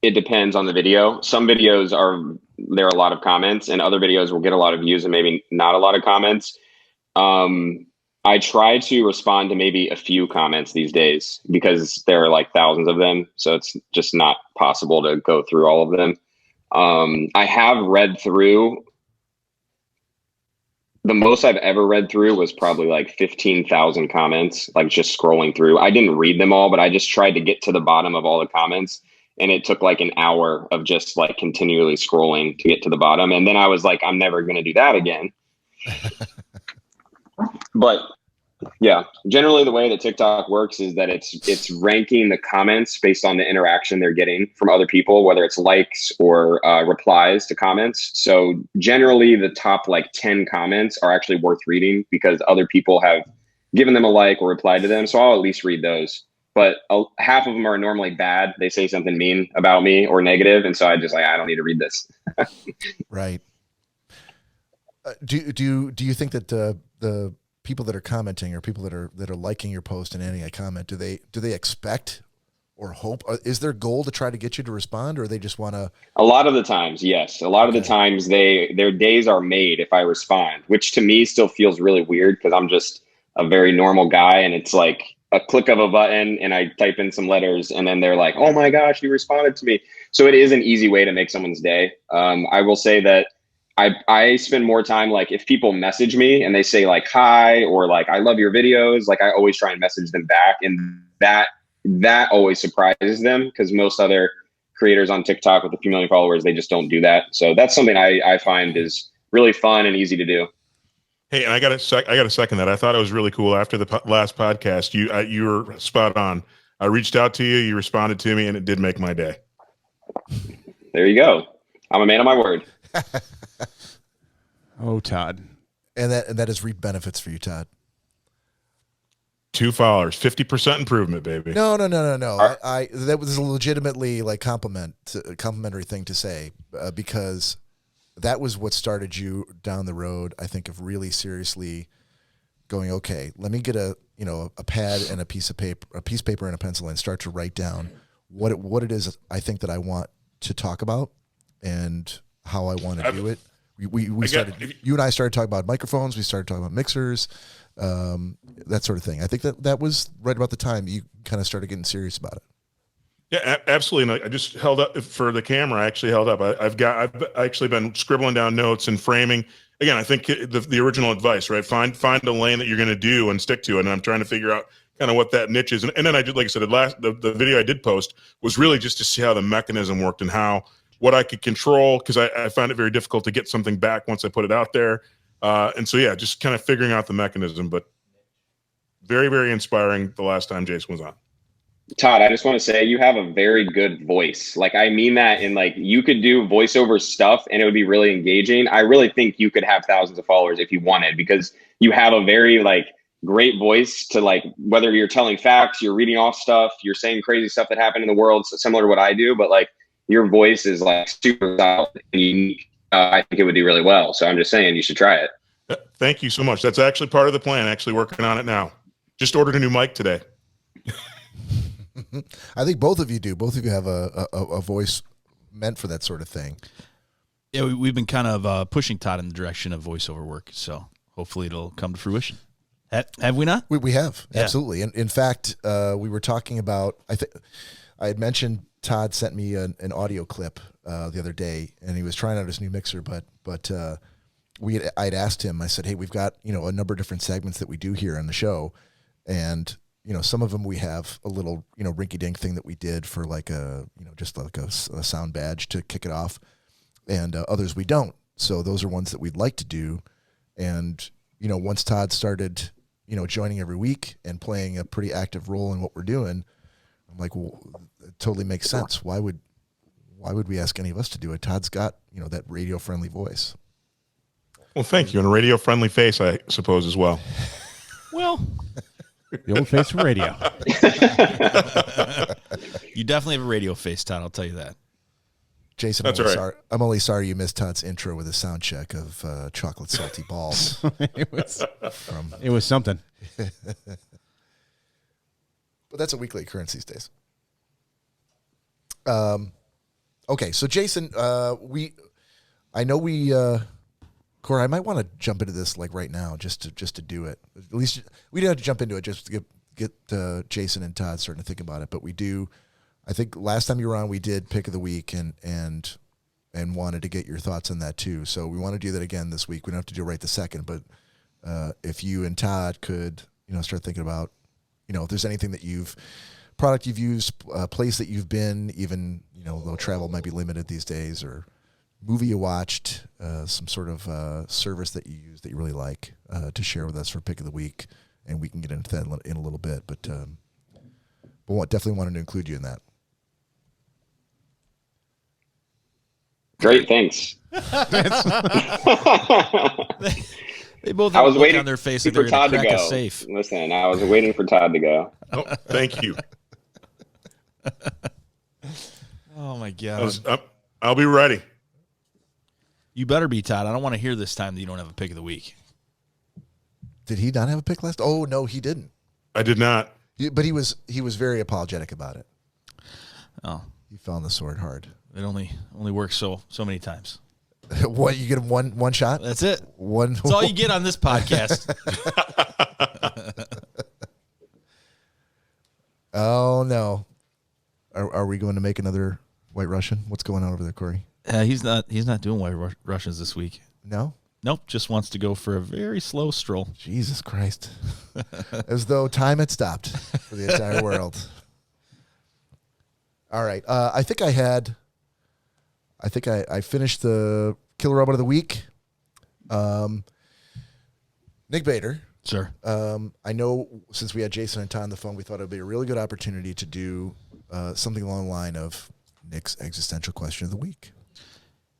it depends on the video. Some videos there are a lot of comments, and other videos will get a lot of views and maybe not a lot of comments. I try to respond to maybe a few comments these days because there are like thousands of them. So it's just not possible to go through all of them. I have read through the most I've ever read through was probably like 15,000 comments, like just scrolling through. I didn't read them all, but I just tried to get to the bottom of all the comments. And it took like an hour of just like continually scrolling to get to the bottom. And then I was like, I'm never going to do that again. But yeah, generally the way that TikTok works is that it's ranking the comments based on the interaction they're getting from other people, whether it's likes or replies to comments. So generally the top like 10 comments are actually worth reading because other people have given them a like or replied to them. So I'll at least read those. But half of them are normally bad. They say something mean about me or negative. And so I just like, I don't need to read this. Right. Do you think that the people that are commenting or people that are liking your post and adding a comment, do they expect or hope? Is their goal to try to get you to respond, or they just want to? A lot of the times, yes. A lot of the times their days are made if I respond, which to me still feels really weird because I'm just a very normal guy, and it's like a click of a button and I type in some letters and then they're like, oh my gosh, you responded to me. So it is an easy way to make someone's day. I will say that I spend more time, like if people message me and they say like, hi, or like, I love your videos. Like I always try and message them back. And that always surprises them because most other creators on TikTok with a few million followers, they just don't do that. So that's something I find is really fun and easy to do. Hey, and I got to second that. I thought it was really cool. After the last podcast, you were spot on. I reached out to you, you responded to me, and it did make my day. There you go. I'm a man of my word. Oh, Todd. And that has reaped benefits for you, Todd. 2 followers, 50% improvement, baby. No. I that was legitimately like complimentary thing to say because that was what started you down the road, I think, of really seriously going, okay, let me get a pad and a piece of paper and a pencil and start to write down what it is I think that I want to talk about and how I want to do it. We started, you and I started talking about microphones. We started talking about mixers, that sort of thing. I think that was right about the time you kind of started getting serious about it. Yeah, absolutely. And I just held up for the camera. I actually held up. I've actually been scribbling down notes and framing. Again, I think the original advice, right? Find a lane that you're going to do and stick to it. And I'm trying to figure out kind of what that niche is. And then I did, like I said, the video I did post was really just to see how the mechanism worked and what I could control, because I found it very difficult to get something back once I put it out there. And so, yeah, just kind of figuring out the mechanism. But very, very inspiring the last time Jason was on. Todd, I just want to say you have a very good voice. Like, I mean that in like, you could do voiceover stuff and it would be really engaging. I really think you could have thousands of followers if you wanted, because you have a very like great voice to like, whether you're telling facts, you're reading off stuff, you're saying crazy stuff that happened in the world, so similar to what I do, but like your voice is like super solid and unique. I think it would do really well. So I'm just saying you should try it. Thank you so much. That's actually part of the plan, actually working on it now. Just ordered a new mic today. I think both of you do. Both of you have a voice meant for that sort of thing. Yeah, we've been kind of pushing Todd in the direction of voiceover work, so hopefully it'll come to fruition. Have we not? We have, yeah. Absolutely. And in fact, we were talking about, I had mentioned Todd sent me an audio clip the other day, and he was trying out his new mixer, but I'd asked him, I said, hey, we've got, a number of different segments that we do here on the show, and some of them we have a little, rinky-dink thing that we did for like just like a sound badge to kick it off, and others we don't. So those are ones that we'd like to do. And, once Todd started, joining every week and playing a pretty active role in what we're doing, I'm like, well, it totally makes sense. Why would we ask any of us to do it? Todd's got, that radio-friendly voice. Well, thank you. And a radio-friendly face, I suppose, as well. Well... The old face from radio. You definitely have a radio face, Todd. I'll tell you that. Jason, I'm only sorry you missed Todd's intro with a sound check of chocolate salty balls. It was something. But that's a weekly occurrence these days. Okay, so Jason, Cory, I might want to jump into this like right now, just to do it. At least we don't have to jump into it, just to get Jason and Todd starting to think about it. But we do. I think last time you were on, we did pick of the week, and and wanted to get your thoughts on that too. So we want to do that again this week. We don't have to do it right this second, but if you and Todd could, start thinking about, if there's anything that product you've used, place that you've been, even, though travel might be limited these days, or movie you watched, some sort of service that you use that you really like, to share with us for pick of the week, and we can get into that in a little bit. But definitely wanted to include you in that. Great, thanks. They both have a look on their face like they're going to crack a safe. Listen, I was waiting for Todd to go. Oh, thank you. Oh my God. I'll be ready. You better be, Todd. I don't want to hear this time that you don't have a pick of the week. Did he not have a pick last? Oh no, he didn't. I did not. But he was very apologetic about it. Oh, he fell on the sword hard. It only works so many times. What, you get him one shot? That's it. One. That's all you get on this podcast. Oh no. Are we going to make another White Russian? What's going on over there, Cory? He's not doing White Russians this week. No? Nope, just wants to go for a very slow stroll. Jesus Christ. As though time had stopped for the entire world. All right. I think I finished the Killer Robot of the Week. Nick Bader. Sure. I know since we had Jason and Todd on the phone, we thought it would be a really good opportunity to do something along the line of Nick's existential question of the week.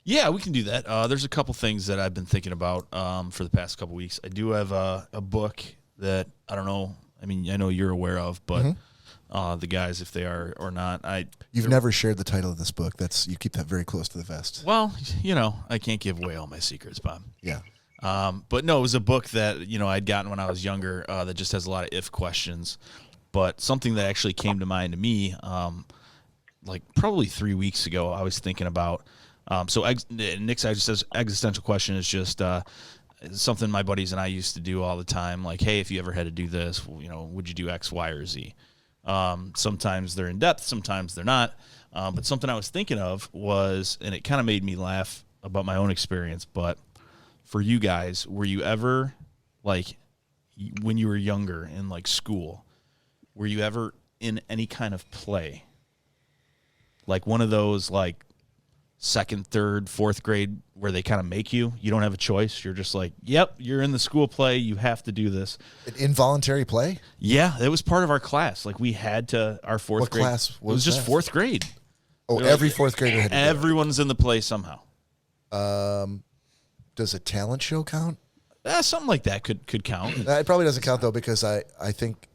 Yeah, we can do that. There's a couple things that I've been thinking about for the past couple weeks. I do have a book that I don't know. I mean, I know you're aware of, but the guys, if they are or not, you've never shared the title of this book. You keep that very close to the vest. Well, I can't give away all my secrets, Bob. Yeah. But no, it was a book that I'd gotten when I was younger that just has a lot of if questions. But something that actually came to mind to me, like probably 3 weeks ago, I was thinking about. So Nick's existential question is just something my buddies and I used to do all the time. Like, hey, if you ever had to do this, would you do X, Y, or Z? Sometimes they're in depth, sometimes they're not. But something I was thinking of was, and it kind of made me laugh about my own experience, but for you guys, were you ever, like, when you were younger in, like, school, were you ever in any kind of play? Like one of those, like, 2nd, 3rd, 4th grade where they kind of make you don't have a choice. You're just like, yep, you're in the school play. You have to do this. An involuntary play? Yeah, it was part of our class. Like we had to, our 4th what grade. Class was it was just that? 4th grade. Oh, every 4th grader had to do it. Everyone's in the play somehow. Does a talent show count? Something like that could count. It probably doesn't count though, because I think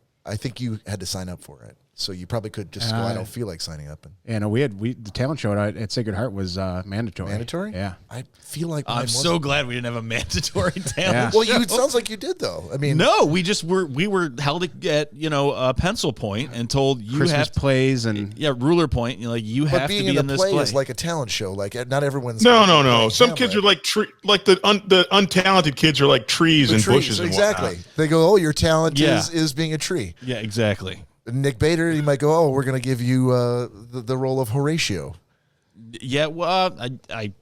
you had to sign up for it. So you probably could just go, I don't feel like signing up. Yeah, no, the talent show at Sacred Heart was mandatory. Mandatory? Yeah. I feel like I'm so glad we didn't have a mandatory talent. Well, it sounds like you did though. I mean, no, we were held at a pencil point and told you Christmas have plays and ruler point. You have to be in this play. play. Is like a talent show. Like not everyone's. No. Some kids are like the untalented kids are like trees and bushes. Exactly. And they go, oh, your talent is being a tree. Yeah, exactly. Nick Bader, you might go, oh, we're going to give you the role of Horatio. Yeah, well, I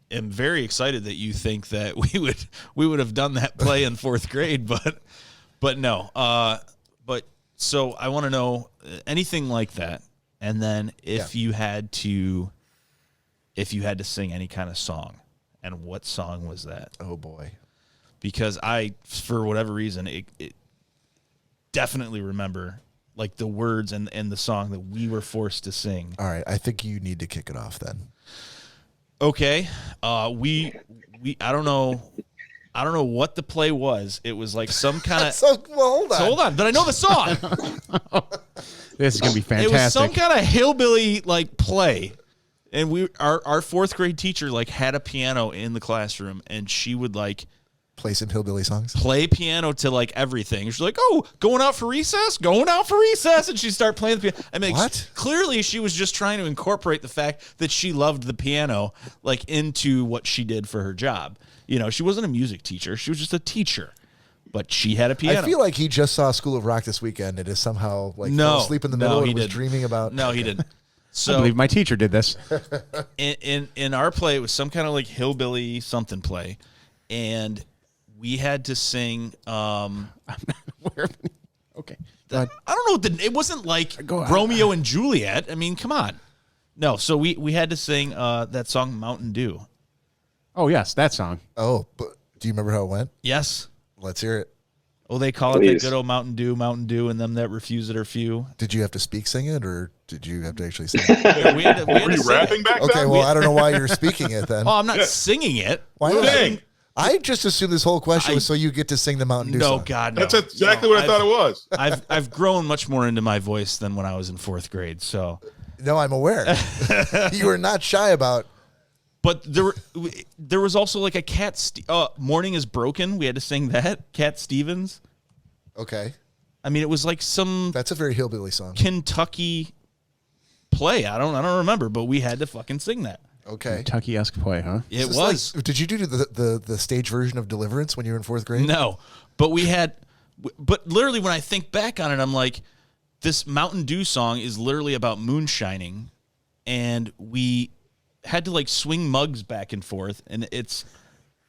am very excited that you think that we would have done that play in 4th grade, but no. But so I want to know anything like that, and then if you had to sing any kind of song, and what song was that? Oh boy, because I, for whatever reason, it definitely remember. Like the words and the song that we were forced to sing. All right, I think you need to kick it off then. Okay, we I don't know what the play was. It was like some kind of. Hold on. Hold on, but I know the song. This is gonna be fantastic. It was some kind of hillbilly like play, and our 4th grade teacher like had a piano in the classroom, and she would like. Play some hillbilly songs. Play piano to like everything. She's like, "Oh, going out for recess," and she'd start playing the piano. I mean, what? Clearly, she was just trying to incorporate the fact that she loved the piano, like into what she did for her job. She wasn't a music teacher; she was just a teacher. But she had a piano. I feel like he just saw School of Rock this weekend and is somehow like fell asleep in the middle and was dreaming about. No, he didn't. So I believe my teacher did this. in our play, it was some kind of like hillbilly something play, and we had to sing. I'm not aware of any. Okay. I don't know. It wasn't like Romeo and Juliet. I mean, come on. No, so we had to sing that song Mountain Dew. Oh, yes, that song. Oh, but do you remember how it went? Yes. Let's hear it. Oh, they call it Please. that good old Mountain Dew, and them that refuse it are few. Did you have to speak sing it, or did you have to actually sing it? Yeah, we had to Were you sing it. rapping back Okay, then? well, I don't know why you're speaking it then. Oh, I'm not singing it. Why not? Dang. I just assumed this whole question was so you get to sing the Mountain Dew No, song. God, no. That's exactly what I thought it was. I've grown much more into my voice than when I was in 4th grade. So, No, I'm aware. You were not shy about. but there was also like a Morning is Broken. We had to sing that. Cat Stevens. Okay, I mean, it was like some that's a very hillbilly song. Kentucky play. I don't remember, but we had to fucking sing that. Okay, Kentucky-esque play, huh? It Is this was. like- did you do the stage version of Deliverance when you were in 4th grade? No, but but literally when I think back on it, I'm like, this Mountain Dew song is literally about moonshining, and we had to like swing mugs back and forth, and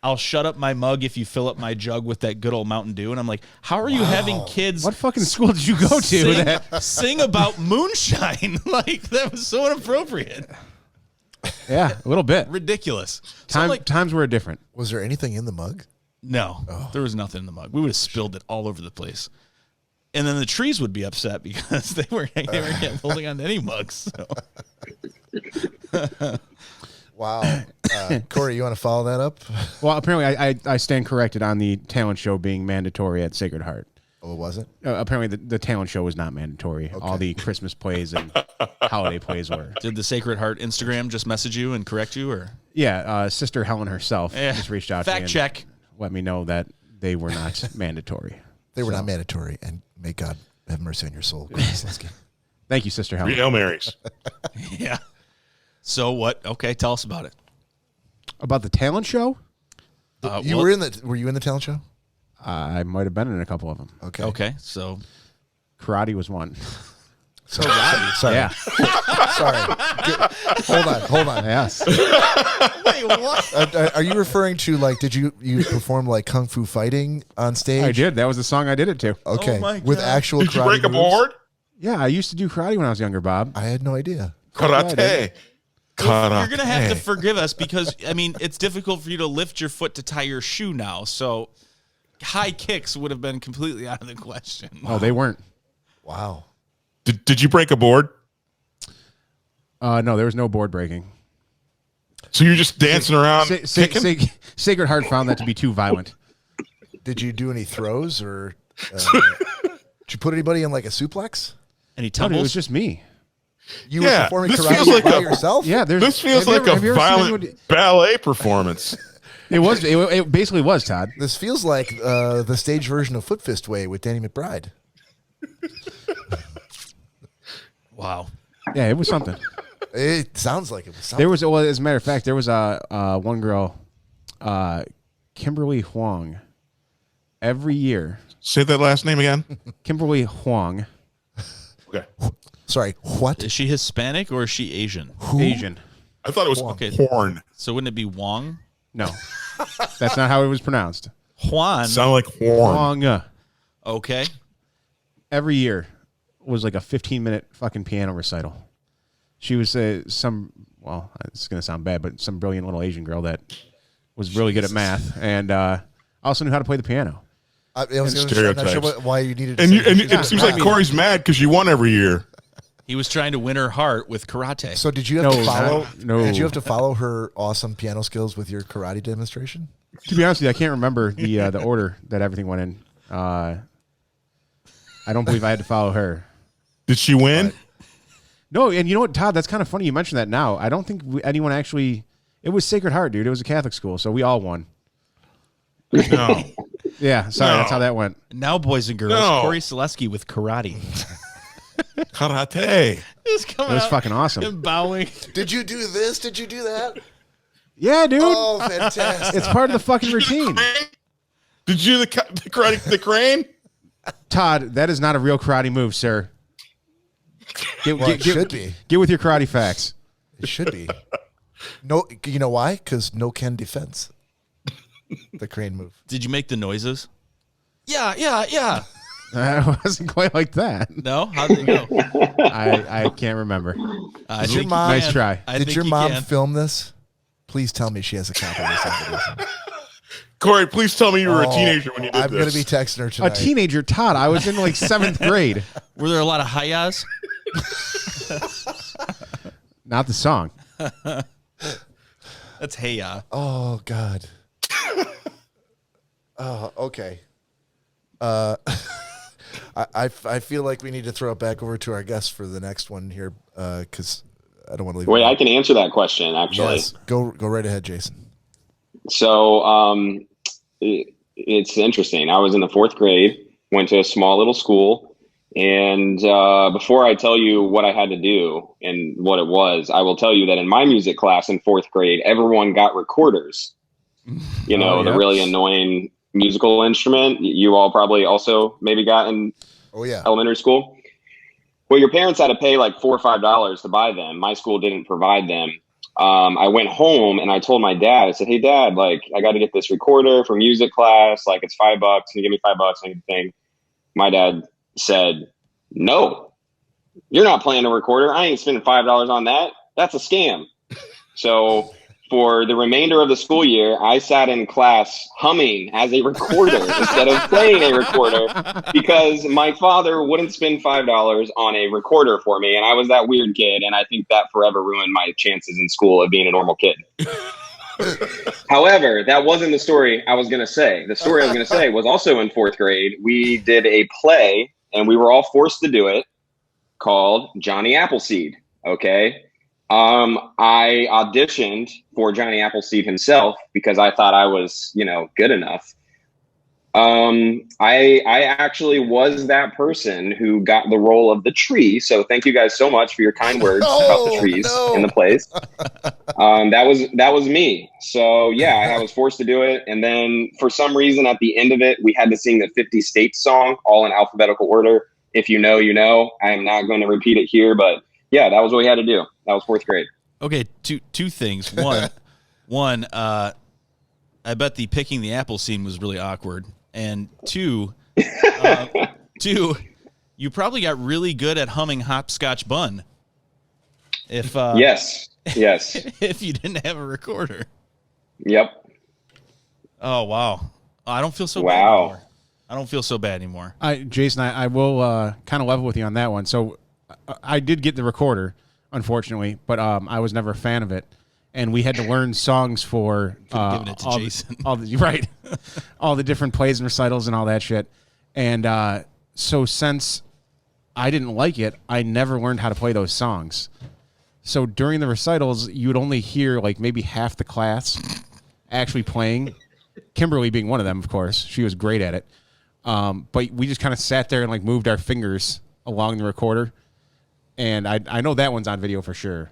I'll shut up my mug if you fill up my jug with that good old Mountain Dew. And I'm like, how are you having kids What fucking school did you go to? sing about moonshine? Like, that was so inappropriate. Yeah, a little bit. Ridiculous. So I'm like, Times were different. Was there anything in the mug? no, there was nothing in the mug. We would have spilled it all over the place. And then the trees would be upset because they weren't holding on to any mugs. So. Wow. Cory, you want to follow that up? Well, apparently I stand corrected on the talent show being mandatory at Sacred Heart. Oh, it wasn't? Apparently the talent show was not mandatory. All the Christmas plays and holiday plays were. Did the Sacred Heart Instagram just message you and correct you, or Yeah, Sister Helen herself just reached out to me fact and check? let me know that they were not mandatory. They were not mandatory, and may God have mercy on your soul, Cory Slinsky. Thank you, Sister Helen. Hail Marys. Yeah. So what? Okay, tell us about it. About the talent show? Were you in the talent show? I might have been in a couple of them. Okay. Okay, so Karate was one. Sorry. Yeah. Sorry. Hold on. Yes. wait, what? Are you referring to like? Did you perform like kung fu fighting on stage? I did. That was the song I did it to. Okay. Oh my With God. actual Did you karate break a moves? board? Yeah, I used to do karate when I was younger, Bob. I had no idea. Karate. Karate. You're gonna have to forgive us because I mean it's difficult for you to lift your foot to tie your shoe now. So high kicks would have been completely out of the question. Oh, they weren't. Wow. Did you break a board? No, there was no board breaking. So you're just dancing around kicking? Sacred Heart found that to be too violent. Did you do any throws or did you put anybody in like a suplex? Any No, tumbles? it was just me. You were Yeah, performing this karate feels like by a- yourself? Yeah, This feels have you like ever- have you a ever seen violent anybody- ballet performance. It was. It basically was, Todd. This feels like the stage version of Foot Fist Way with Danny McBride. Wow. Yeah, it was something. It sounds like it was something. There was, well, as a matter of fact, there was one girl, Kimberly Huang. Every year, Say that last name again. Kimberly Huang, Okay. Sorry, what? Is she Hispanic or is she Asian? Asian. I thought it was Okay. porn. So wouldn't it be Wong? No, that's not how it was pronounced. Juan. Sound like horn. Huang. Okay. Every year was like a 15-minute fucking piano recital. She was well, it's going to sound bad, but some brilliant little Asian girl that was really good at math and also knew how to play the piano. I was I'm not Stereotypes. sure why you needed to And, say you, and that. it seems like Cory's mad because you won every year. He was trying to win her heart with karate. So did you have to No, follow? no. Did you have to follow her awesome piano skills with your karate demonstration? To be honest with you, I can't remember the order that everything went in. I don't believe I had to follow her. Did she win? No, and you know what, Todd? That's kind of funny you mentioned that now. I don't think anyone actually... It was Sacred Heart, dude. It was a Catholic school, so we all won. No. Yeah, sorry, No. that's how that went. Now, boys and girls, No. Cory Selesky with karate. Karate. Just coming It was out fucking awesome. and bowing. Did you do this? Did you do that? Yeah, dude. Oh, fantastic! It's part of the fucking routine. Did you do the karate, the crane? Todd, that is not a real karate move, sir. It should be. Get with your karate facts. It should be. No, you know why? Because no can defense. The crane move. Did you make the noises? Yeah, yeah, yeah. It wasn't quite like that. No? How did it go? I can't remember. Did your mom, Nice try. Did your mom film this? Please tell me she has a copy of this. Corey, please tell me you were a teenager when you did I'm this. going to be texting her tonight. A teenager, Todd. I was in like 7th grade. Were there a lot of hi-yas? Not the song. That's hey-ya. Oh, God. Oh, okay. I feel like we need to throw it back over to our guests for the next one here because I don't want to leave. Wait, I can answer that question, actually. Yes, go right ahead, Jason. So it's interesting. I was in the 4th grade, went to a small little school, and before I tell you what I had to do and what it was, I will tell you that in my music class in 4th grade, everyone got recorders. You know, the really annoying musical instrument you all probably also maybe got in elementary school. Well, your parents had to pay like $4 or $5 to buy them. My school didn't provide them. I went home and I told my dad, I said, hey, Dad, like, I got to get this recorder for music class. Like, it's $5. Can you give me $5 and everything? My dad said, no, you're not playing a recorder. I ain't spending $5 on that. That's a scam. So for the remainder of the school year, I sat in class humming as a recorder instead of playing a recorder because my father wouldn't spend $5 on a recorder for me. And I was that weird kid. And I think that forever ruined my chances in school of being a normal kid. However, that wasn't the story I was going to say. The story I was going to say was also in 4th grade. We did a play and we were all forced to do it called Johnny Appleseed. Okay. I auditioned for Johnny Appleseed himself because I thought I was, good enough. I actually was that person who got the role of the tree. So thank you guys so much for your kind words about the trees in the plays. That was me. So yeah, I was forced to do it. And then for some reason at the end of it, we had to sing the 50 States song all in alphabetical order. If you know, you know. I am not going to repeat it here, but yeah, that was what we had to do. That was 4th grade. Okay, two things. One, I bet the picking the apple scene was really awkward. And two, you probably got really good at humming Hopscotch Bun. If yes, if you didn't have a recorder. Yep. Oh wow, I don't feel so bad anymore. I don't feel so bad anymore. Jason, I will kind of level with you on that one. So I did get the recorder, unfortunately, but I was never a fan of it. And we had to learn songs for giving it to Jason. all the different plays and recitals and all that shit. And so since I didn't like it, I never learned how to play those songs. So during the recitals, you would only hear like maybe half the class actually playing. Kimberly being one of them, of course. She was great at it. But we just kind of sat there and like moved our fingers along the recorder. And I know that one's on video for sure.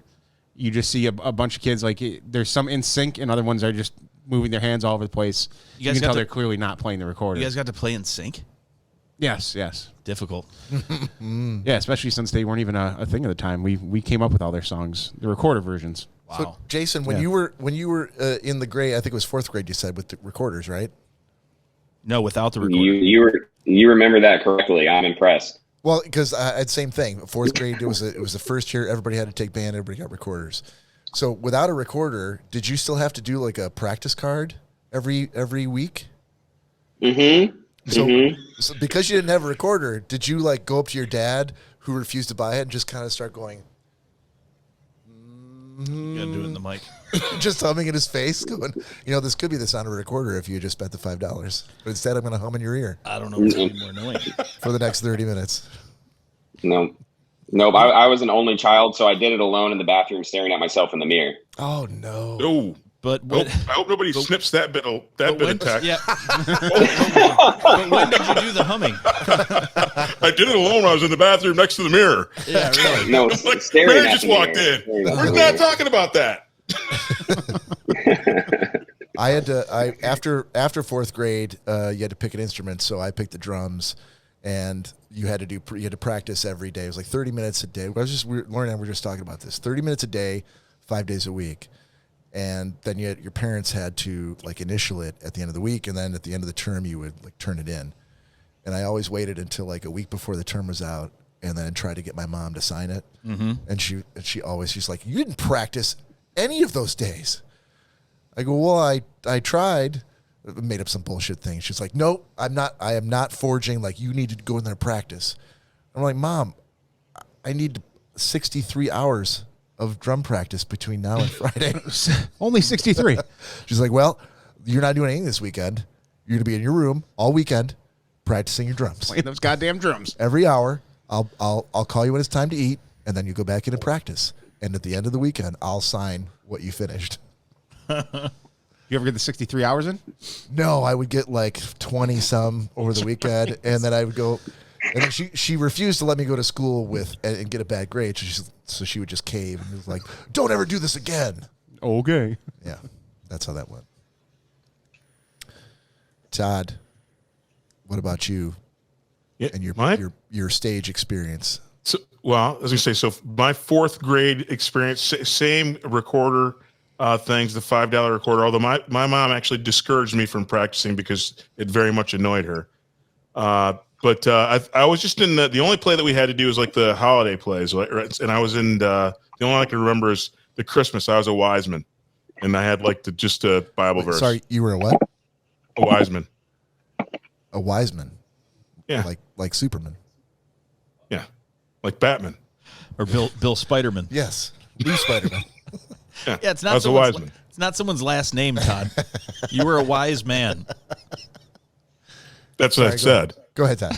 You just see a bunch of kids, like there's some in sync and other ones are just moving their hands all over the place. You can tell they're clearly not playing the recorder. You guys got to play in sync? Yes. Difficult. Yeah, especially since they weren't even a thing at the time. We came up with all their songs, the recorder versions. Wow. So, Jason, when you were in the grade, I think it was 4th grade, you said, with the recorders, right? No, without the recorder. You remember that correctly. I'm impressed. Well, because I had same thing. 4th grade, it was the first year. Everybody had to take band. Everybody got recorders. So without a recorder, did you still have to do like a practice card every week? Mm-hmm. So because you didn't have a recorder, did you like go up to your dad who refused to buy it and just kind of start going? You gotta do it in the mic. Just humming in his face, going, this could be the sound of a recorder if you just spent the $5. But instead, I'm going to hum in your ear. I don't know what's any more annoying. For the next 30 minutes. Nope. I was an only child, so I did it alone in the bathroom, staring at myself in the mirror. Oh no! No, but I hope nobody snips that bit of tech. Yeah. But when did you do the humming? I did it alone when I was in the bathroom next to the mirror. Yeah, really. No, Like, staring Mary at just the walked mirror. in. We're not talking about that. I had to. After 4th grade, you had to pick an instrument, so I picked the drums, and you had to practice every day. It was like 30 minutes a day. Lauren and I were just talking about this. 30 minutes a day, 5 days a week. And then your parents had to like initial it at the end of the week, and then at the end of the term you would like turn it in. And I always waited until like a week before the term was out, and then tried to get my mom to sign it. Mm-hmm. And she's like, "You didn't practice any of those days." I go, "Well, I tried." Made up some bullshit thing. She's like, "No, I'm not. I am not forging. Like, you need to go in there and practice." I'm like, "Mom, I need 63 hours of drum practice between now and Friday." Only 63. She's like, "Well, you're not doing anything this weekend. You're gonna be in your room all weekend practicing your drums. Playing those goddamn drums. Every hour, I'll call you when it's time to eat, and then you go back in and practice. And at the end of the weekend, I'll sign what you finished." You ever get the 63 hours in? No, I would get like 20 some over the weekend, and then I would go. And then she refused to let me go to school and get a bad grade, so she would just cave and was like, "Don't ever do this again." Okay. Yeah, that's how that went. Todd, what about you and your stage experience? So, well, I was gonna say, so my fourth grade experience, same recorder things, the $5 recorder. Although my mom actually discouraged me from practicing because it very much annoyed her. But I was just in the only play that we had to do was like the holiday plays, right? And I was in the only one I can remember is the Christmas. I was a wise man, and I had like just a Bible verse. Sorry, you were a what? A wise man. A wise man. Yeah, like Superman. Yeah, like Batman or Bill Spiderman. Yes, new Spider-Man. Yeah, it's not. I was a wise man. It's not someone's last name, Todd. You were a wise man. That's what I said. Go ahead, Todd.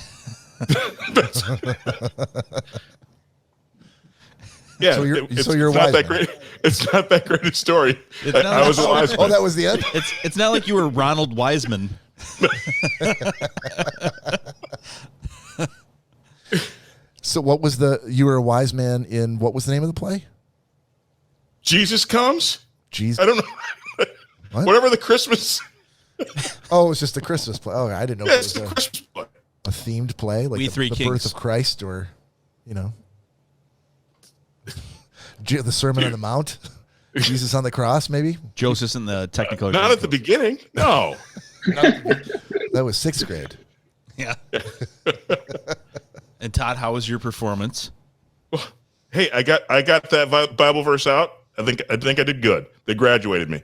Yeah, so you're it's a not wise that man. great. It's not that great a story. I was a wise man. Oh, that was the end? It's not like you were Ronald Wiseman. So what was you were a wise man in, what was the name of the play? Jesus Comes? Jesus. I don't know. What? Whatever the Christmas. Oh, it was just a Christmas play. Oh, I didn't know Yeah, it it's was the Christmas play. a themed play, like We Three the Kings. birth of Christ, or, the Sermon on the Mount. Jesus on the cross, maybe? Joseph in the technical. Not at the beginning. No. That was 6th grade. Yeah. And Todd, how was your performance? Hey, I got that Bible verse out. I think I did good. They graduated me.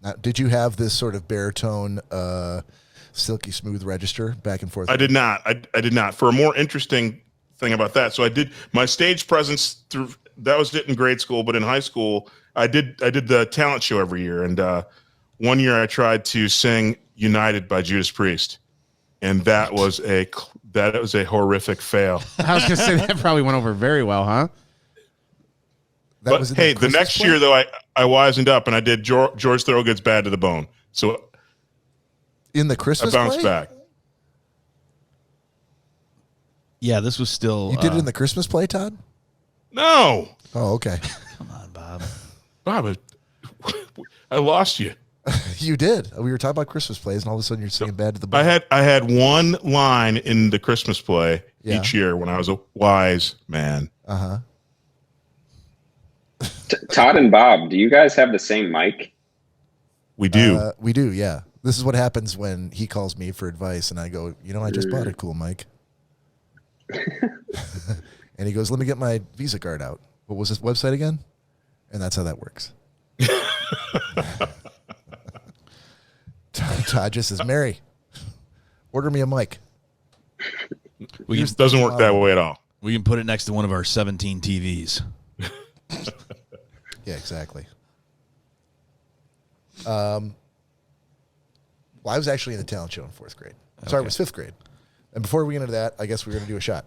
Now, did you have this sort of baritone, silky smooth register back and forth? I did not. I did not. For a more interesting thing about that, so I did my stage presence through. That was it in grade school, but in high school, I did the talent show every year, and one year I tried to sing "United" by Judas Priest, and that was a horrific fail. I was going to say that probably went over very well, huh? The next year though, I wisened up and I did George Thorogood's "Bad to the Bone." So in the Christmas I bounced play? back. Yeah, this was still. You did it in the Christmas play, Todd? No. Oh, okay. Come on, Bob. Bob, I lost you. You did. We were talking about Christmas plays, and all of a sudden you're singing "Bad to the Bone." I had one line in the Christmas play Yeah. each year when I was a wise man. Uh-huh. Todd and Bob, do you guys have the same mic? We do. We do, yeah. This is what happens when he calls me for advice, and I go, I just bought a cool mic. And he goes, "Let me get my Visa card out." What was this website again? And that's how that works. Todd just says, "Mary, order me a mic." It doesn't work that way at all. We can put it next to one of our 17 TVs. Yeah, exactly. Well, I was actually in the talent show in 4th grade. Sorry, it was 5th grade. And before we get into that, I guess we're going to do a shot.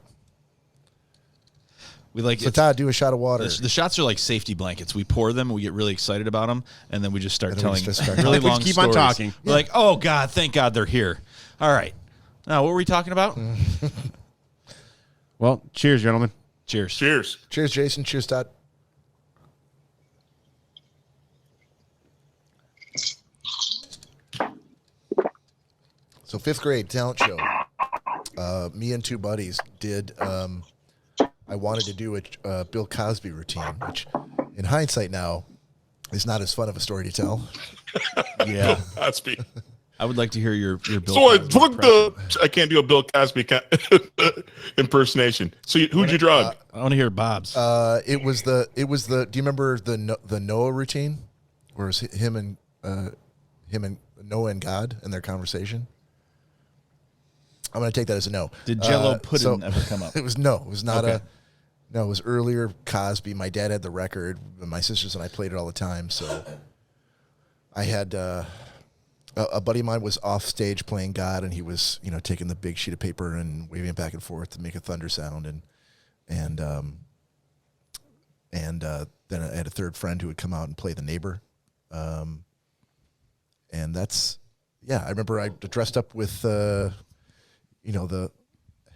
We like So Todd, do a shot of water. the shots are like safety blankets. We pour them, we get really excited about them, and then we just start And then we telling just start really talking. long Keep on stories. talking. We're like, "Oh God, thank God they're here." All right. Now, what were we talking about? Well, cheers, gentlemen. Cheers. Cheers. Cheers, Jason. Cheers, Todd. So 5th grade talent show. me and two buddies did. I wanted to do a Bill Cosby routine, which, in hindsight now, is not as fun of a story to tell. Yeah. Cosby. I would like to hear your Bill So I Cosby drugged impression. I can't do a Bill Cosby impersonation. So who'd you drug? I want to hear Bob's. It was the. Do you remember the Noah routine, where it was him and Noah and God and their conversation? I'm going to take that as a no. Did Jello pudding ever come up? It was no. It was not Okay. No, it was earlier Cosby. My dad had the record. My sisters and I played it all the time. So I had a buddy of mine was off stage playing God, and he was taking the big sheet of paper and waving it back and forth to make a thunder sound, and then I had a third friend who would come out and play the neighbor, and that's I remember I dressed up with the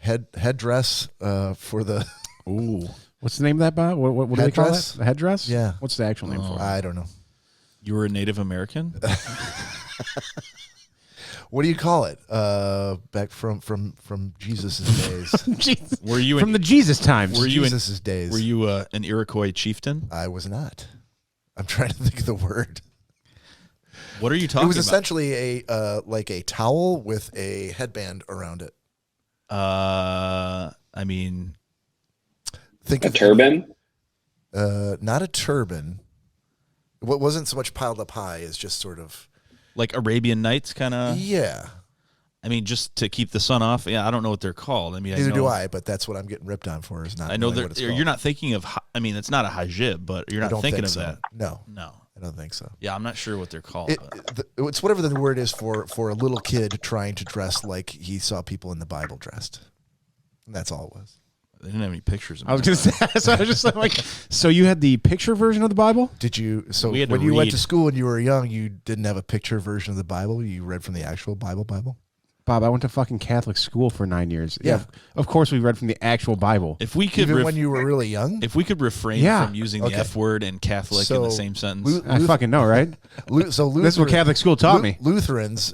headdress for the. Ooh. What's the name of that, Bob? What do they call Headdress? that? The headdress? Yeah. What's the actual name for it? I don't know. You were a Native American? What do you call it? Back from Jesus' days. Jesus. Were you From the Jesus times. Were you in- Jesus' days. Were you an Iroquois chieftain? I was not. I'm trying to think of the word. What are you talking It was about? essentially like a towel with a headband around it. I mean, Think A of turban? not a turban. What wasn't so much piled up high as just sort of like Arabian Nights kind of. yeah. I mean, just to keep the sun off. Yeah, I don't know what they're called. I mean, Neither I know, do I, but that's what I'm getting ripped on for. Is not. I know knowing that what it's called. you're not thinking of. I mean, it's not a hijab, but you're I not don't thinking think of so. that. No, No. I don't think so. Yeah, I'm not sure what they're called. but It's whatever the word is for a little kid trying to dress like he saw people in the Bible dressed. And that's all it was. they didn't have any pictures of I was going to say, so I was just like, so you had the picture version of the Bible? Did you? So We had to when you went read. to school and you were young, you didn't have a picture version of the Bible. You read from the actual Bible. Bob, I went to fucking Catholic school for 9 years. Yeah. Of course we read from the actual Bible. If we could, Even when you were really young. if we could refrain Yeah. from using the Okay. F word and Catholic in the So, same sentence, I fucking know, right? So This is what Catholic school taught me. Lutherans,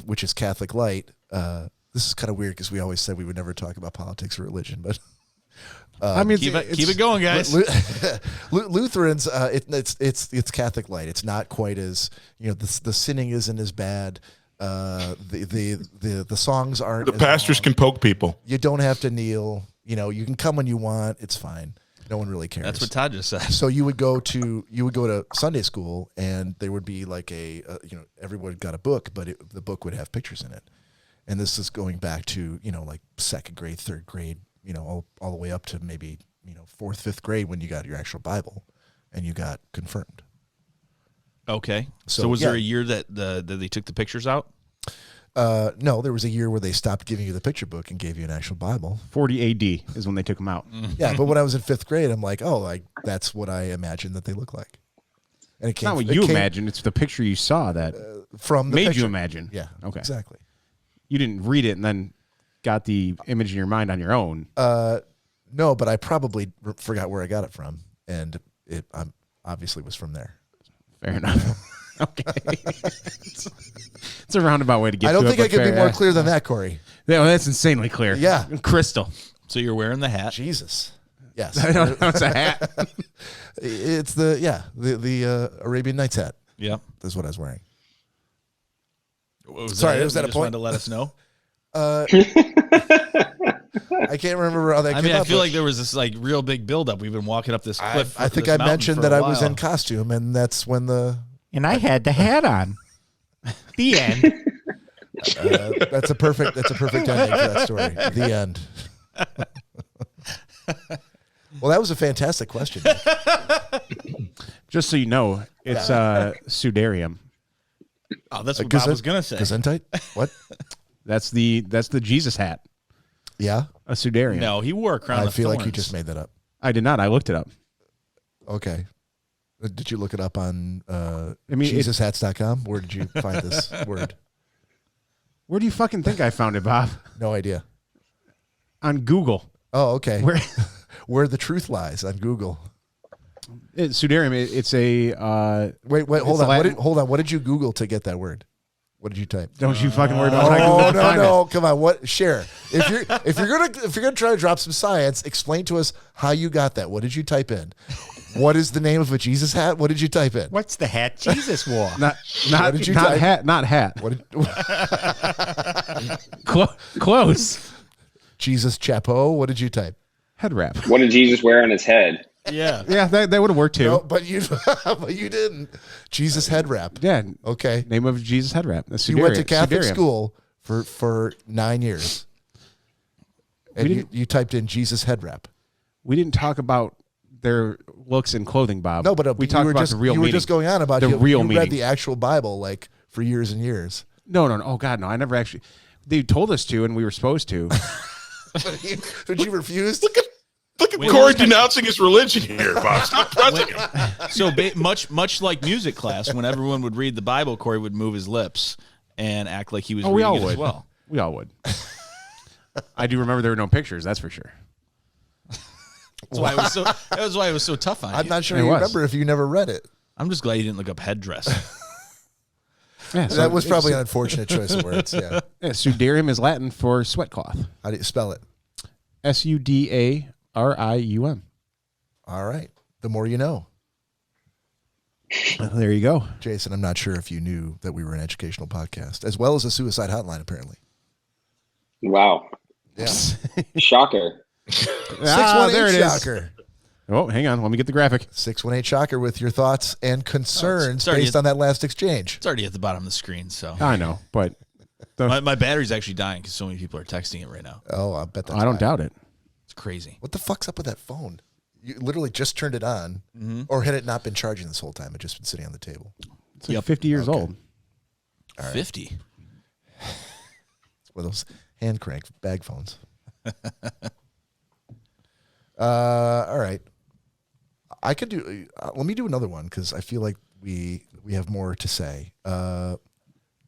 which is Catholic light. This is kind of weird because we always said we would never talk about politics or religion, but I mean, keep it going, guys. Lutherans, it's Catholic light. It's not quite as the sinning isn't as bad. The songs aren't. The as pastors long. can poke people. You don't have to kneel. You can come when you want. It's fine. No one really cares. That's what Todd just said. So you would go to Sunday school, and there would be like everyone got a book, but the book would have pictures in it. And this is going back to like second grade, third grade, all the way up to maybe fourth, fifth grade when you got your actual Bible, and you got confirmed. Okay. So, So was there yeah. a year that they took the pictures out? No, there was a year where they stopped giving you the picture book and gave you an actual Bible. 40 AD is when they took them out. Yeah, but when I was in fifth grade, I'm like, that's what I imagined that they look like. And it It's not what you imagine. It's the picture you saw that from the made picture. you imagine. Yeah. Okay. Exactly. You didn't read it and then got the image in your mind on your own. No, but I probably forgot where I got it from, and it obviously was from there. Fair enough. Okay. It's a roundabout way to get I don't to think it, I but could be fair, more yeah. clear than that, Cory. Yeah, well, that's insanely clear. Yeah. Crystal. So you're wearing the hat. Jesus. Yes. I don't know. It's a hat. It's the Arabian Nights hat. Yeah. That's what I was wearing. Was Sorry, it? was that You a just point? wanted to let us know? I can't remember how that I came mean, I up, feel but like there was this like real big buildup. We've been walking up this cliff. I think this I mountain mentioned for that a I was while. in costume, and that's when And I had the hat on. The end. that's a perfect ending for that story. The end. Well, that was a fantastic question. Just so you know, it's Sudarium. Oh, that's what Bob was gonna say. Gesundheit? What? That's the Jesus hat. Yeah, A Sudarium. No, he wore a crown I of feel like you thorns. just made that up. I did not. I looked it up. Okay. Did you look it up on mean, JesusHats.com? Where did you find this word? Where do you fucking think I found it, Bob? No idea. On Google. Oh, okay. Where Where the truth lies on Google. Sudarium, it's a Wait, hold the on. Latin- Hold on. What did you Google to get that word? What did you type? Don't you fucking worry about Oh how no! Come on, what? Share. If you're gonna try to drop some science, explain to us how you got that. What did you type in? What is the name of a Jesus hat? What did you type in? What's the hat Jesus wore? Not did you not type? hat, not hat. What did, Close. Jesus chapeau? What did you type? Head wrap. What did Jesus wear on his head? Yeah. Yeah, that would have worked too. No, but you didn't. Jesus head wrap. Yeah. Okay. Name of Jesus head wrap. You went to Catholic school for 9 years. And you typed in Jesus head wrap. We didn't talk about their looks and clothing, Bob. No, but we talked about the real You were meaning. just going on about the real you meaning. read the actual Bible like for years and years. No. Oh God, no. I never actually. They told us to, and we were supposed to. But you refused? Look at Cory denouncing his religion here, Bob. Stop pressing him. So much like music class, when everyone would read the Bible, Cory would move his lips and act like he was we reading all it would. as well. We all would. I do remember there were no pictures. That's for sure. That was why it was so tough on you. I'm not sure It you was. remember if you never read it. I'm just glad you didn't look up headdress. Yeah, so That was probably an unfortunate choice of words. Yeah. Sudarium is Latin for sweat cloth. How do you spell it? Sudarium. All right. The more you know. There you go. Jason, I'm not sure if you knew that we were an educational podcast, as well as a suicide hotline, apparently. Wow. Yeah. Shocker. 618 there it is. Shocker. Oh, hang on. Let me get the graphic. 618 Shocker with your thoughts and concerns it's already based on that last exchange. It's already at the bottom of the screen, so I know, but my battery's actually dying because so many people are texting it right now. Oh, I bet that's I don't why. doubt it. It's crazy. What the fuck's up with that phone? You literally just turned it on, or had it not been charging this whole time? It just been sitting on the table. It's like 50 years old. 50. It's one of those hand crank bag phones. All right. I could do. Let me do another one because I feel like we have more to say.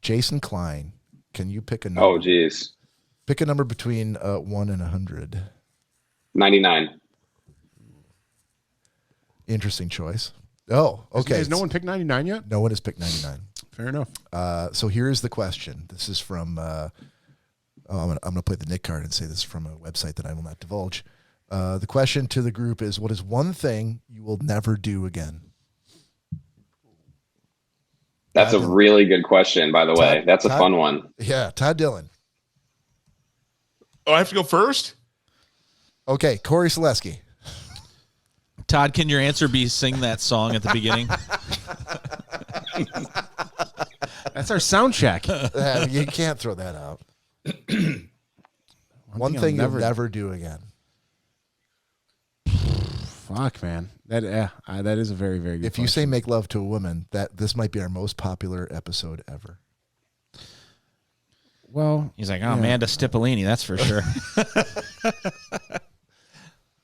Jason Cline, can you pick a number? Oh, geez. Pick a number between 1 and 100. 99. Interesting choice. Oh, okay. Has no one picked 99 yet? No one has picked 99. Fair enough. So here's the question. This is from. I'm going to play the Nick card and say this is from a website that I will not divulge. The question to the group is: what is one thing you will never do again? That's a really good question, by the way. That's a Todd? fun one. Yeah, Todd Dillon. Oh, I have to go first? Okay, Cory Selesky. Todd, can your answer be sing that song at the beginning? That's our sound check. You can't throw that out. One thing you'll never do again. Fuck, man. That is a very, very good If you say make love to a woman, this might be our most popular episode ever. Well, He's like, oh, Amanda Stipolini, that's for sure.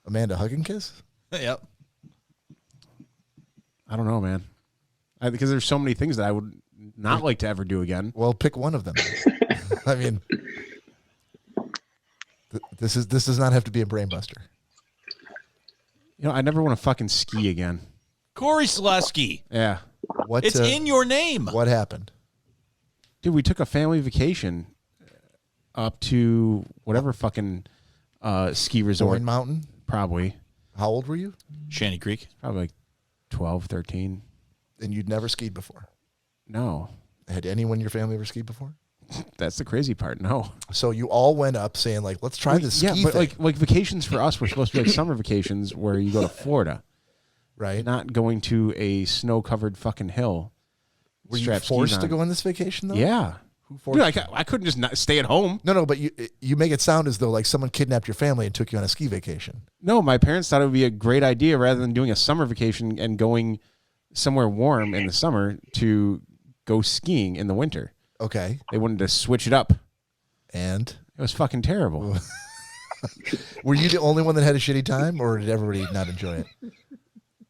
Amanda Hug and Kiss? Yep. I don't know, man. Because there's so many things that I would not like to ever do again. Well, pick one of them. I mean, this does not have to be a brain buster. You know, I never want to fucking ski again. Cory Selesky. Yeah. It's in your name. What happened? Dude, we took a family vacation up to whatever fucking ski resort. Boyne Mountain? Probably. How old were you? Shanty Creek. Probably like 12, 13. And you'd never skied before? No. Had anyone in your family ever skied before? That's the crazy part. No. So you all went up saying, like, let's try this ski but thing. like vacations for us were supposed to be like summer vacations where you go to Florida. Right. Not going to a snow-covered fucking hill. Were you strap skis forced to on. go on this vacation, though? Yeah. Who forced Dude, I couldn't just not stay at home. No, but you make it sound as though like someone kidnapped your family and took you on a ski vacation. No, my parents thought it would be a great idea rather than doing a summer vacation and going somewhere warm in the summer to go skiing in the winter. Okay. They wanted to switch it up. And It was fucking terrible. were you the only one that had a shitty time, or did everybody not enjoy it?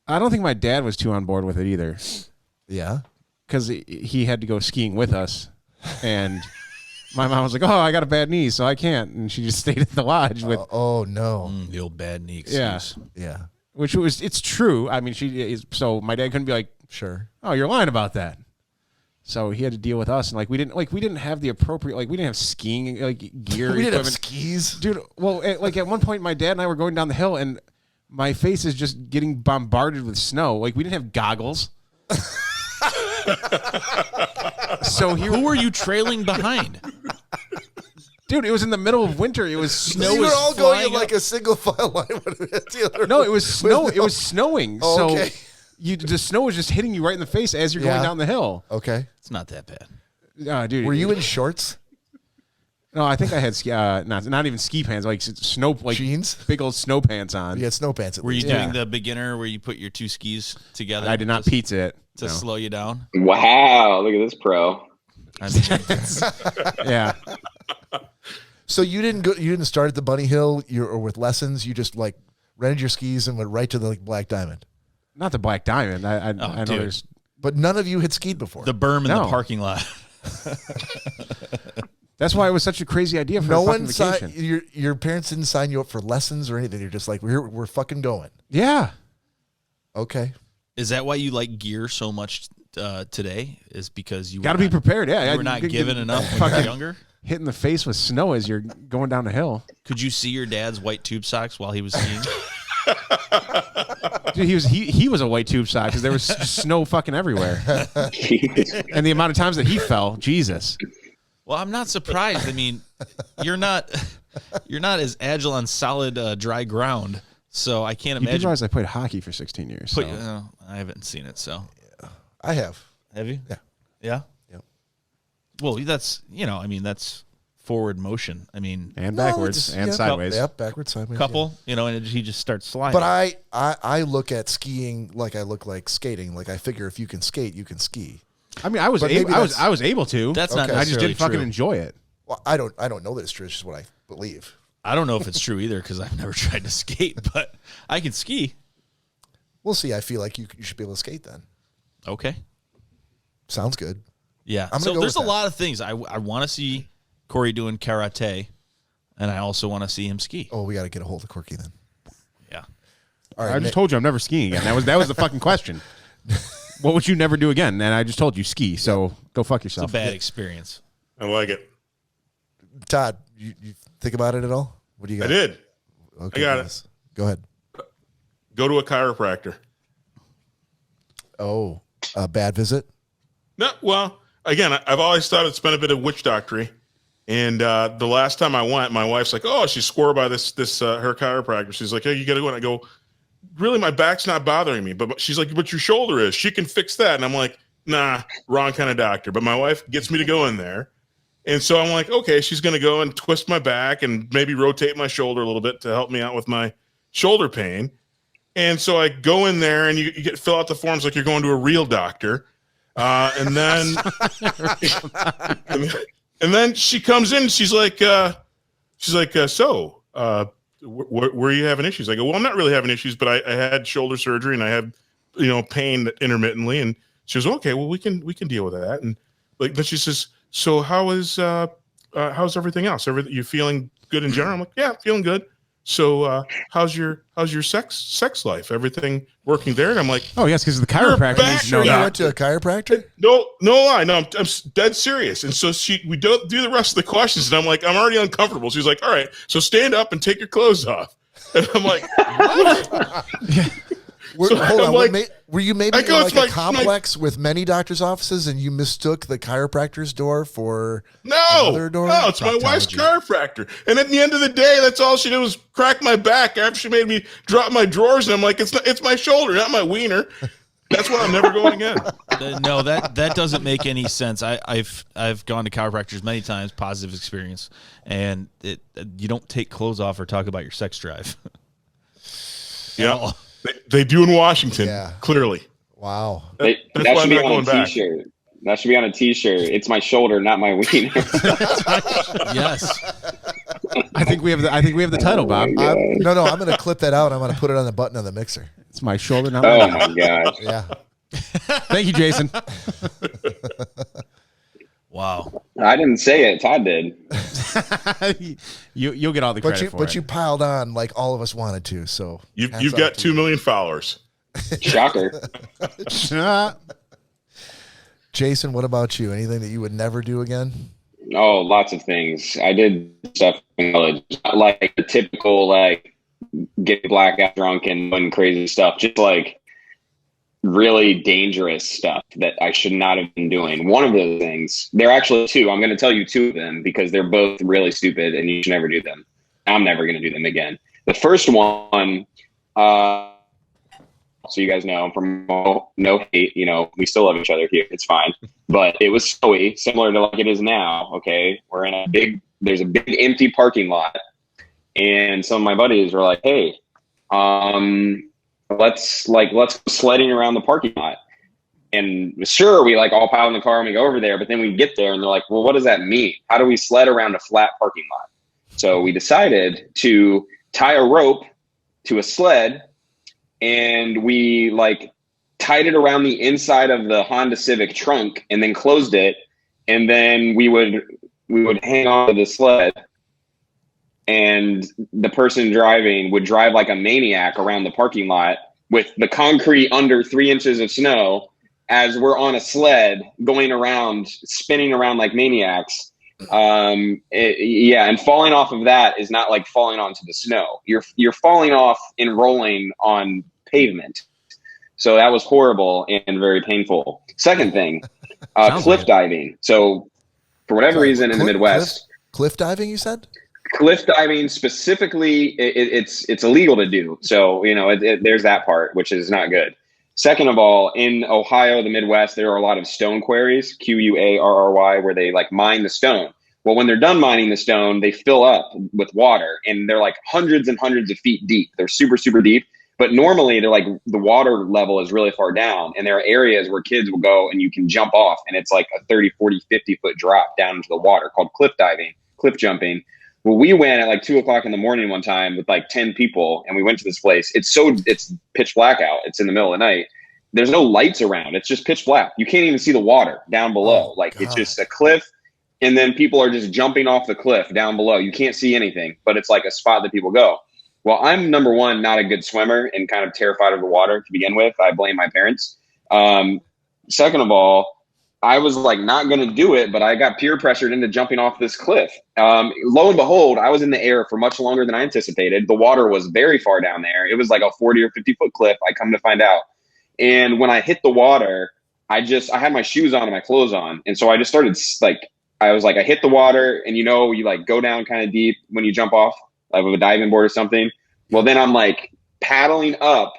I don't think my dad was too on board with it either Yeah. because he had to go skiing with us. And my mom was like, oh, I got a bad knee, so I can't. And she just stayed at the lodge with, Oh no. The old bad knee excuse. yeah, Yeah. which it's true. I mean, so my dad couldn't be like, Sure. oh, you're lying about that. So he had to deal with us, and we didn't have the appropriate, we didn't have skiing gear. We didn't have equipment. skis. Dude. Well, at one point, my dad and I were going down the hill, and my face is just getting bombarded with snow. We didn't have goggles. So who were you trailing behind? Dude, it was in the middle of winter. It was snow. You were all going in up. a single file line. No, it was snow. It was snowing. Oh, okay. So the snow was just hitting you right in the face as you're going down the hill. Okay. It's not that bad. Dude, Were you in shorts? No, I think I had not even ski pants, snow, jeans, big old snow pants on. You had snow pants. Were you doing the beginner where you put your two skis together? I did not pizza it to slow you down. Wow, look at this pro. I mean, yeah. So you didn't go. You didn't start at the Bunny Hill, or with lessons. You just rented your skis and went right to the Black Diamond. Not the Black Diamond. I know dude. there's. But none of you had skied before. the berm in the parking lot. That's why it was such a crazy idea for no a fucking one vacation. your parents didn't sign you up for lessons or anything. You're just like, we're fucking going. Yeah. Okay. Is that why you like gear so much today? Is because you Got to be prepared. Yeah. You were not given enough when you were younger? Hit in the face with snow as you're going down the hill. Could you see your dad's white tube socks while he was skiing? Dude, he was a white tube sock because there was snow fucking everywhere. And the amount of times that he fell, Jesus. Well, I'm not surprised. I mean, you're not as agile on solid dry ground, so I can't You imagine. do realize I played hockey for 16 years. So. I haven't seen it, so. I have. Have you? Yeah. Yeah? Yep. Well, that's, that's forward motion. I mean, And backwards and sideways. Yep, backwards, sideways. couple, and he just starts sliding. But I look at skiing like I look like skating. Like I figure if you can skate, you can ski. I mean, I was able to. That's not I just necessarily didn't fucking true. enjoy it. Well, I don't know that it's true. It's just what I believe. I don't know if it's true either because I've never tried to skate, but I can ski. We'll see. I feel like you should be able to skate then. Okay. Sounds good. Yeah. I'm gonna So go there's a with that. lot of things. I want to see Cory doing karate, and I also want to see him ski. Oh, we got to get a hold of Corky then. Yeah. All right. I just told you I'm never skiing again. That was the fucking question. What would you never do again? And I just told you ski. So go fuck It's yourself. a bad experience. I like it. Todd, you think about it at all? What do you got? I did. Okay, I got goodness. Go ahead. Go to a chiropractor. Oh, a bad visit? No, well, again, I've always thought it's been a bit of witch doctory. And the last time I went, my wife's like, "Oh, she swore by this her chiropractor." She's like, "Hey, you got to go." And I go, "Really, my back's not bothering me." But she's like, "But your shoulder is. She can fix that." And I'm like, "Nah, wrong kind of doctor." But my wife gets me to go in there. And so I'm like, okay, she's going to go and twist my back and maybe rotate my shoulder a little bit to help me out with my shoulder pain. And so I go in there and you get fill out the forms like you're going to a real doctor. And then and then she comes in and she's like, so where are you having issues? I go, well, I'm not really having issues, but I had shoulder surgery and I have, pain intermittently. And she goes, okay, well, we can deal with that. And then she says, so how's everything else? You feeling good in general? I'm like, yeah, feeling good. So how's your sex life? Everything working there? And I'm like, Oh yes, because the chiropractor needs to know You that. went to a chiropractor? no lie. No, I'm dead serious. And so we don't do the rest of the questions. And I'm like, I'm already uncomfortable. She's like, all right, so stand up and take your clothes off. And I'm like, what? So Hold I'm on. like- Were you maybe I in go like to a complex with many doctor's offices and you mistook the chiropractor's door for another door? No, it's my wife's chiropractor. And at the end of the day, that's all she did was crack my back after she made me drop my drawers. And I'm like, it's my shoulder, not my wiener. That's why I'm never going again. No, that doesn't make any sense. I've gone to chiropractors many times, positive experience, and you don't take clothes off or talk about your sex drive. Yeah, they do in Washington. Yeah. Clearly. Wow. That's That why should I'm be not on going a back. t-shirt. That should be on a t-shirt. It's my shoulder, not my wiener. Yes. I think we have the title, Bob. God. No, I'm going to clip that out. I'm going to put it on the button on the mixer. It's my shoulder, not Oh my my gosh. Yeah. Thank you, Jason. Wow. I didn't say it. Todd did. You'll get all the credit for But it. you piled on like all of us wanted to. So You've hats got off to 2 you. million followers. Shocker. Jason, what about you? Anything that you would never do again? Oh, lots of things. I did stuff in college, not like the typical like get blackout drunk and doing crazy stuff. Just like really dangerous stuff that I should not have been doing. One of those things, there are actually two. I'm going to tell you two of them because they're both really stupid and you should never do them. I'm never going to do them again. The first one, so you guys know, I'm from no hate, you know, we still love each other here. It's fine. But it was snowy, similar to like it is now. Okay. We're in there's a big empty parking lot. And some of my buddies were like, hey, let's go sledding around the parking lot. And sure, we like all pile in the car and we go over there, but then we get there and they're like, well, what does that mean? How do we sled around a flat parking lot? So we decided to tie a rope to a sled and we like tied it around the inside of the Honda Civic trunk and then closed it. And then we would hang on to the sled and the person driving would drive like a maniac around the parking lot with the concrete under 3 inches of snow as we're on a sled going around, spinning around like maniacs. And falling off of that is not like falling onto the snow. You're falling off and rolling on pavement. So that was horrible and very painful. Second thing, cliff diving. So for whatever reason in the Midwest, cliff diving, you said? Cliff diving specifically, it's illegal to do. So, you know, there's that part, which is not good. Second of all, in Ohio, the Midwest, there are a lot of stone quarries, Quarry, where they like mine the stone. Well, when they're done mining the stone, they fill up with water and they're like hundreds and hundreds of feet deep. They're super, super deep. But normally they're like the water level is really far down. And there are areas where kids will go and you can jump off. And it's like a 30, 40, 50 foot drop down into the water called cliff diving, cliff jumping. Well, we went at like 2 o'clock in the morning one time with like 10 people and we went to this place. It's pitch black out. It's in the middle of the night. There's no lights around. It's just pitch black. You can't even see the water down below. It's just a cliff. And then people are just jumping off the cliff down below. You can't see anything, but it's like a spot that people go. Well, I'm number one, not a good swimmer and kind of terrified of the water to begin with. I blame my parents. Second of all, I was like not going to do it, but I got peer pressured into jumping off this cliff. Lo and behold, I was in the air for much longer than I anticipated. The water was very far down there. It was like a 40 or 50 foot cliff. I come to find out. And when I hit the water, I had my shoes on and my clothes on. And so I just started I hit the water and, you know, you like go down kind of deep when you jump off of a diving board or something. Well, then I'm like paddling up,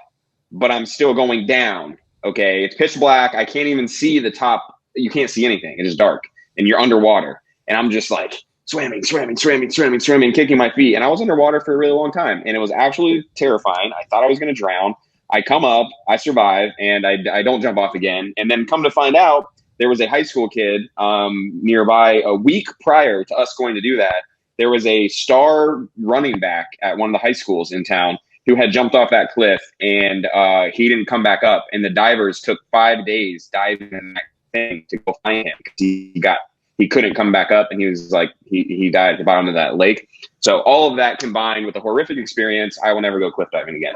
but I'm still going down. Okay. It's pitch black. I can't even see the top. You can't see anything. It is dark and you're underwater. And I'm just like swimming, kicking my feet. And I was underwater for a really long time. And it was absolutely terrifying. I thought I was going to drown. I come up, I survive, and I don't jump off again. And then come to find out, there was a high school kid nearby a week prior to us going to do that. There was a star running back at one of the high schools in town who had jumped off that cliff, and he didn't come back up. And the divers took 5 days diving in that thing to go find him because he couldn't come back up, and he was like he died at the bottom of that lake. So all of that combined with a horrific experience, I will never go cliff diving again.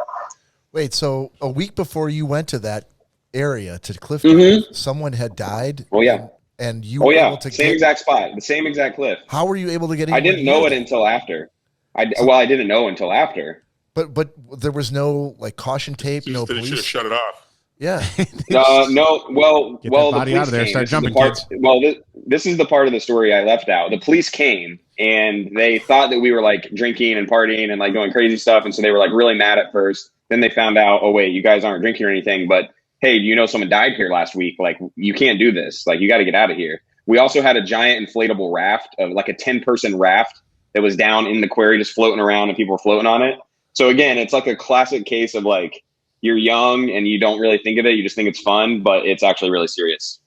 Wait, so a week before you went to that area to cliff dive, someone had died? Oh, yeah. And you were able to same exact spot, the same exact cliff. How were you able to get in? I didn't know it until after. I didn't know until after. But there was no like caution tape, no They police. should have shut it off. Yeah. No. Well, Get the body police out of there. came. Start This is the jumping, part- kids. Well, this is the part of the story I left out. The police came and they thought that we were like drinking and partying and like doing crazy stuff, and so they were like really mad at first. Then they found out, oh wait, you guys aren't drinking or anything, but hey, do you know someone died here last week? Like, you can't do this. Like, you got to get out of here. We also had a giant inflatable raft of like a 10-person raft that was down in the quarry, just floating around, and people were floating on it. So again, it's like a classic case of like, you're young and you don't really think of it. You just think it's fun, but it's actually really serious.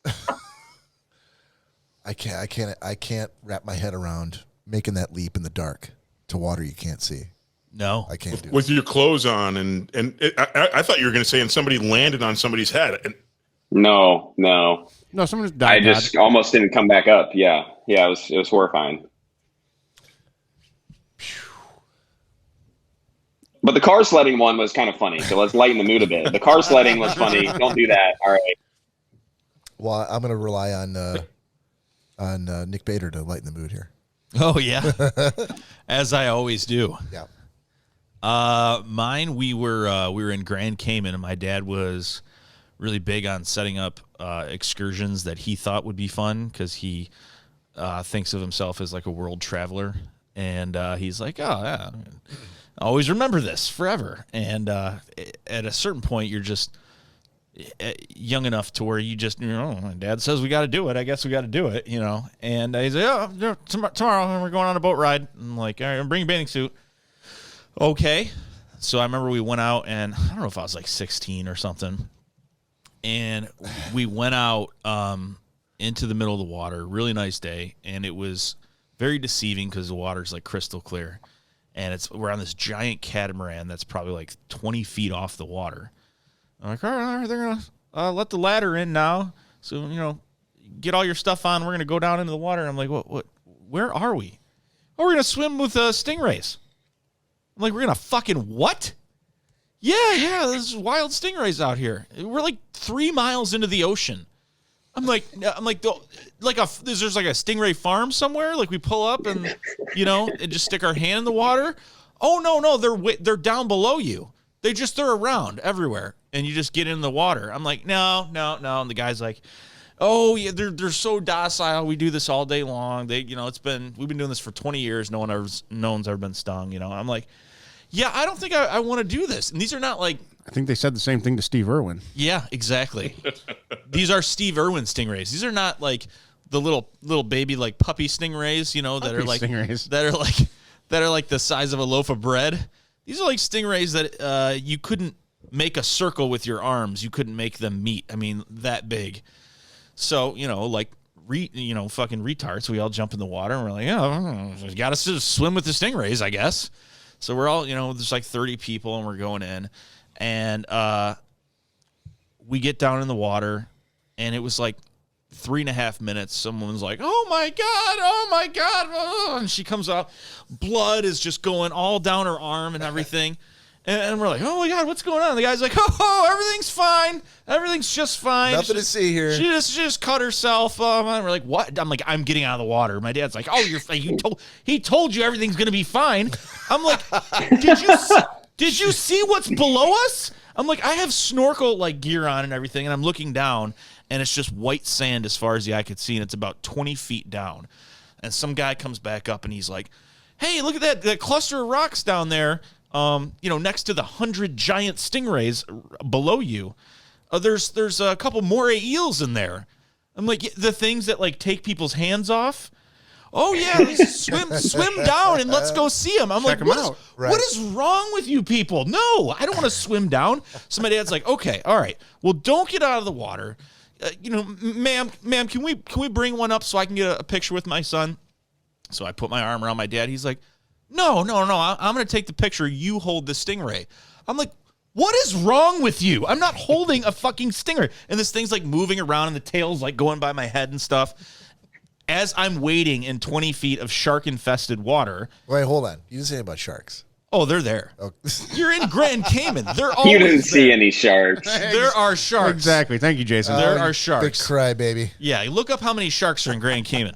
I can't wrap my head around making that leap in the dark to water you can't see. No, I can't do it. With your clothes on, I thought you were going to say, and somebody landed on somebody's head. And No. Someone just died. I just almost didn't come back up. Yeah. It was horrifying. But the car sledding one was kind of funny. So let's lighten the mood a bit. The car sledding was funny. Don't do that. All right. Well, I'm going to rely on Nick Bader to lighten the mood here. Oh yeah, as I always do. Yeah. Mine, we were in Grand Cayman, and my dad was really big on setting up excursions that he thought would be fun because he thinks of himself as like a world traveler, and he's like, oh yeah, always remember this forever. And at a certain point, you're just young enough to where you just, my dad says we got to do it. I guess we got to do it, And he's like, oh, tomorrow we're going on a boat ride. I'm like, all right, I'm bringing a bathing suit. Okay. So I remember we went out, and I don't know if I was like 16 or something. And we went out into the middle of the water, really nice day. And it was very deceiving because the water's like crystal clear. And we're on this giant catamaran that's probably like 20 feet off the water. I'm like, all right, they're going to let the ladder in now. So, get all your stuff on. We're going to go down into the water. I'm like, what? Where are we? Oh, we're going to swim with stingrays. I'm like, we're going to fucking what? Yeah, there's wild stingrays out here. We're like 3 miles into the ocean. I'm like, there's like a stingray farm somewhere. Like we pull up and, and just stick our hand in the water. Oh, no, they're down below you. They're around everywhere, and you just get in the water. I'm like, no. And the guy's like, oh yeah, they're so docile. We do this all day long. We've been doing this for 20 years. No one's ever been stung. I'm like, yeah, I don't think I want to do this. And these are not like, I think they said the same thing to Steve Irwin. Yeah, exactly. These are Steve Irwin stingrays. These are not like the little baby like puppy stingrays, that are like stingrays. that are like the size of a loaf of bread. These are like stingrays that you couldn't make a circle with your arms. You couldn't make them meet. I mean, that big. So, fucking retards. We all jump in the water and we're like, oh, we got to swim with the stingrays, I guess. So we're all, there's like 30 people and we're going in. And we get down in the water, and it was like 3.5 minutes. Someone's like, oh my God. Oh. And she comes out. Blood is just going all down her arm and everything. And we're like, oh my God, what's going on? The guy's like, oh, everything's fine. Everything's just fine. Nothing to see here. She just cut herself. And we're like, what? I'm like, I'm getting out of the water. My dad's like, oh, he told you everything's going to be fine. I'm like, did you see what's below us? I'm like, I have snorkel like gear on and everything, and I'm looking down, and it's just white sand as far as the eye could see, and it's about 20 feet down. And some guy comes back up, and he's like, hey, look at that cluster of rocks down there, next to the 100 giant stingrays below you. There's a couple moray eels in there. I'm like, the things that like take people's hands off. Oh yeah, swim down and let's go see them. I'm Check like, them out. What is wrong with you people? No, I don't want to swim down. So my dad's like, okay, all right, well, don't get out of the water. Ma'am, can we bring one up so I can get a picture with my son? So I put my arm around my dad. He's like, no, I'm going to take the picture. You hold the stingray. I'm like, what is wrong with you? I'm not holding a fucking stingray. And this thing's like moving around and the tail's like going by my head and stuff. As I'm wading in 20 feet of shark-infested water. Wait, hold on. You didn't say anything about sharks. Oh, they're there. Oh. You're in Grand Cayman. They're always You didn't see there. any sharks. There are sharks. Exactly. Thank you, Jason. There are sharks. Big cry, baby. Yeah, look up how many sharks are in Grand Cayman.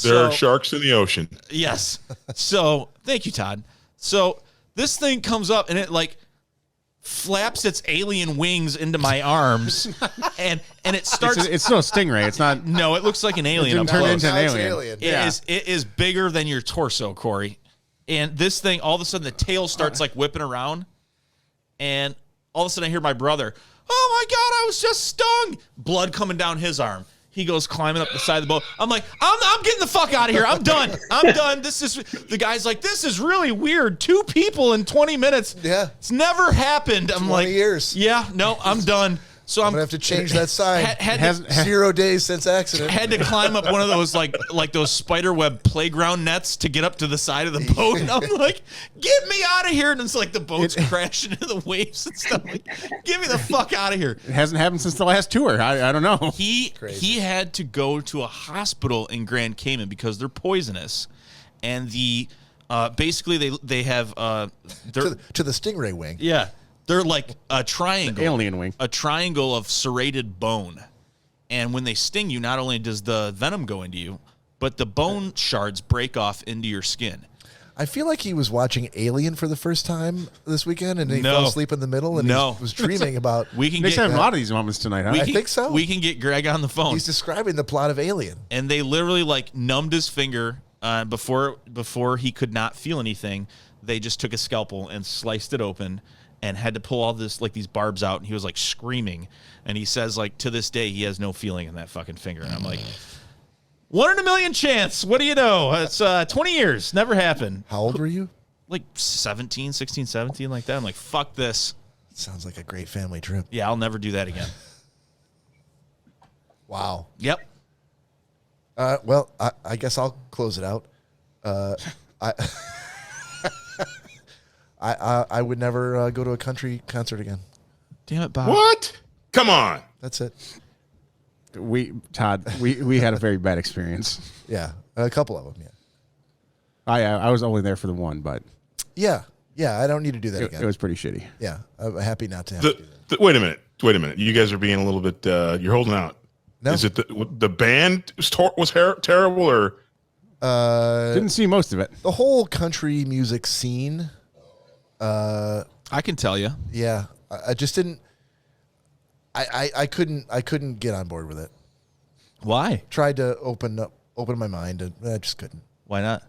There are sharks in the ocean. Yes. So, thank you, Todd. So, this thing comes up and it like flaps its alien wings into my arms, and it starts. It's no stingray. It's not. No, it looks like an alien. It didn't turn up into close. an Now it's alien. alien. It is bigger than your torso, Cory. And this thing, all of a sudden, the tail starts like whipping around, and all of a sudden, I hear my brother. Oh my God! I was just stung. Blood coming down his arm. He goes climbing up the side of the boat. I'm like, I'm getting the fuck out of here. I'm done. The guy's like, this is really weird. 2 people in 20 minutes. Yeah. It's never happened. I'm 20 like, years. Yeah, no, I'm done. So I'm going to have to change that sign. Had 0 days since accident. had to climb up one of those like those spider web playground nets to get up to the side of the boat. And I'm like, get me out of here. And it's like the boat's crashing into the waves and stuff. Like, get me the fuck out of here. It hasn't happened since the last tour. I don't know. He had to go to a hospital in Grand Cayman because they're poisonous. And the basically they have to the stingray wing. yeah. They're like a triangle. The alien wing. A triangle of serrated bone. And when they sting you, not only does the venom go into you, but the bone shards break off into your skin. I feel like he was watching Alien for the first time this weekend, and he No. fell asleep in the middle, and he was dreaming about. We can Nick's get having a lot of these moments tonight, huh? I think so. We can get Greg on the phone. He's describing the plot of Alien. And they literally like numbed his finger before he could not feel anything. They just took a scalpel and sliced it open and had to pull all this like these barbs out, and he was like screaming. And he says like to this day he has no feeling in that fucking finger. And I'm like, 1 in a million chance. What do you know? It's 20 years. Never happened. How old were you? Like 16, 17, like that. I'm like, fuck this. Sounds like a great family trip. Yeah, I'll never do that again. Wow. Yep. Well, I guess I'll close it out. I would never go to a country concert again. Damn it, Bob. What? Come on. That's it. Todd, we had a very bad experience. Yeah, a couple of them. Yeah. I was only there for the one, but Yeah. I don't need to do that again. it was pretty shitty. Yeah, I'm happy not to have to do that. Wait a minute. You guys are being a little bit. You're holding out. No. Is it the band was terrible or? Didn't see most of it. The whole country music scene. I can tell you. Yeah, I just didn't. I couldn't get on board with it. Why? Tried to open my mind, and I just couldn't. Why not?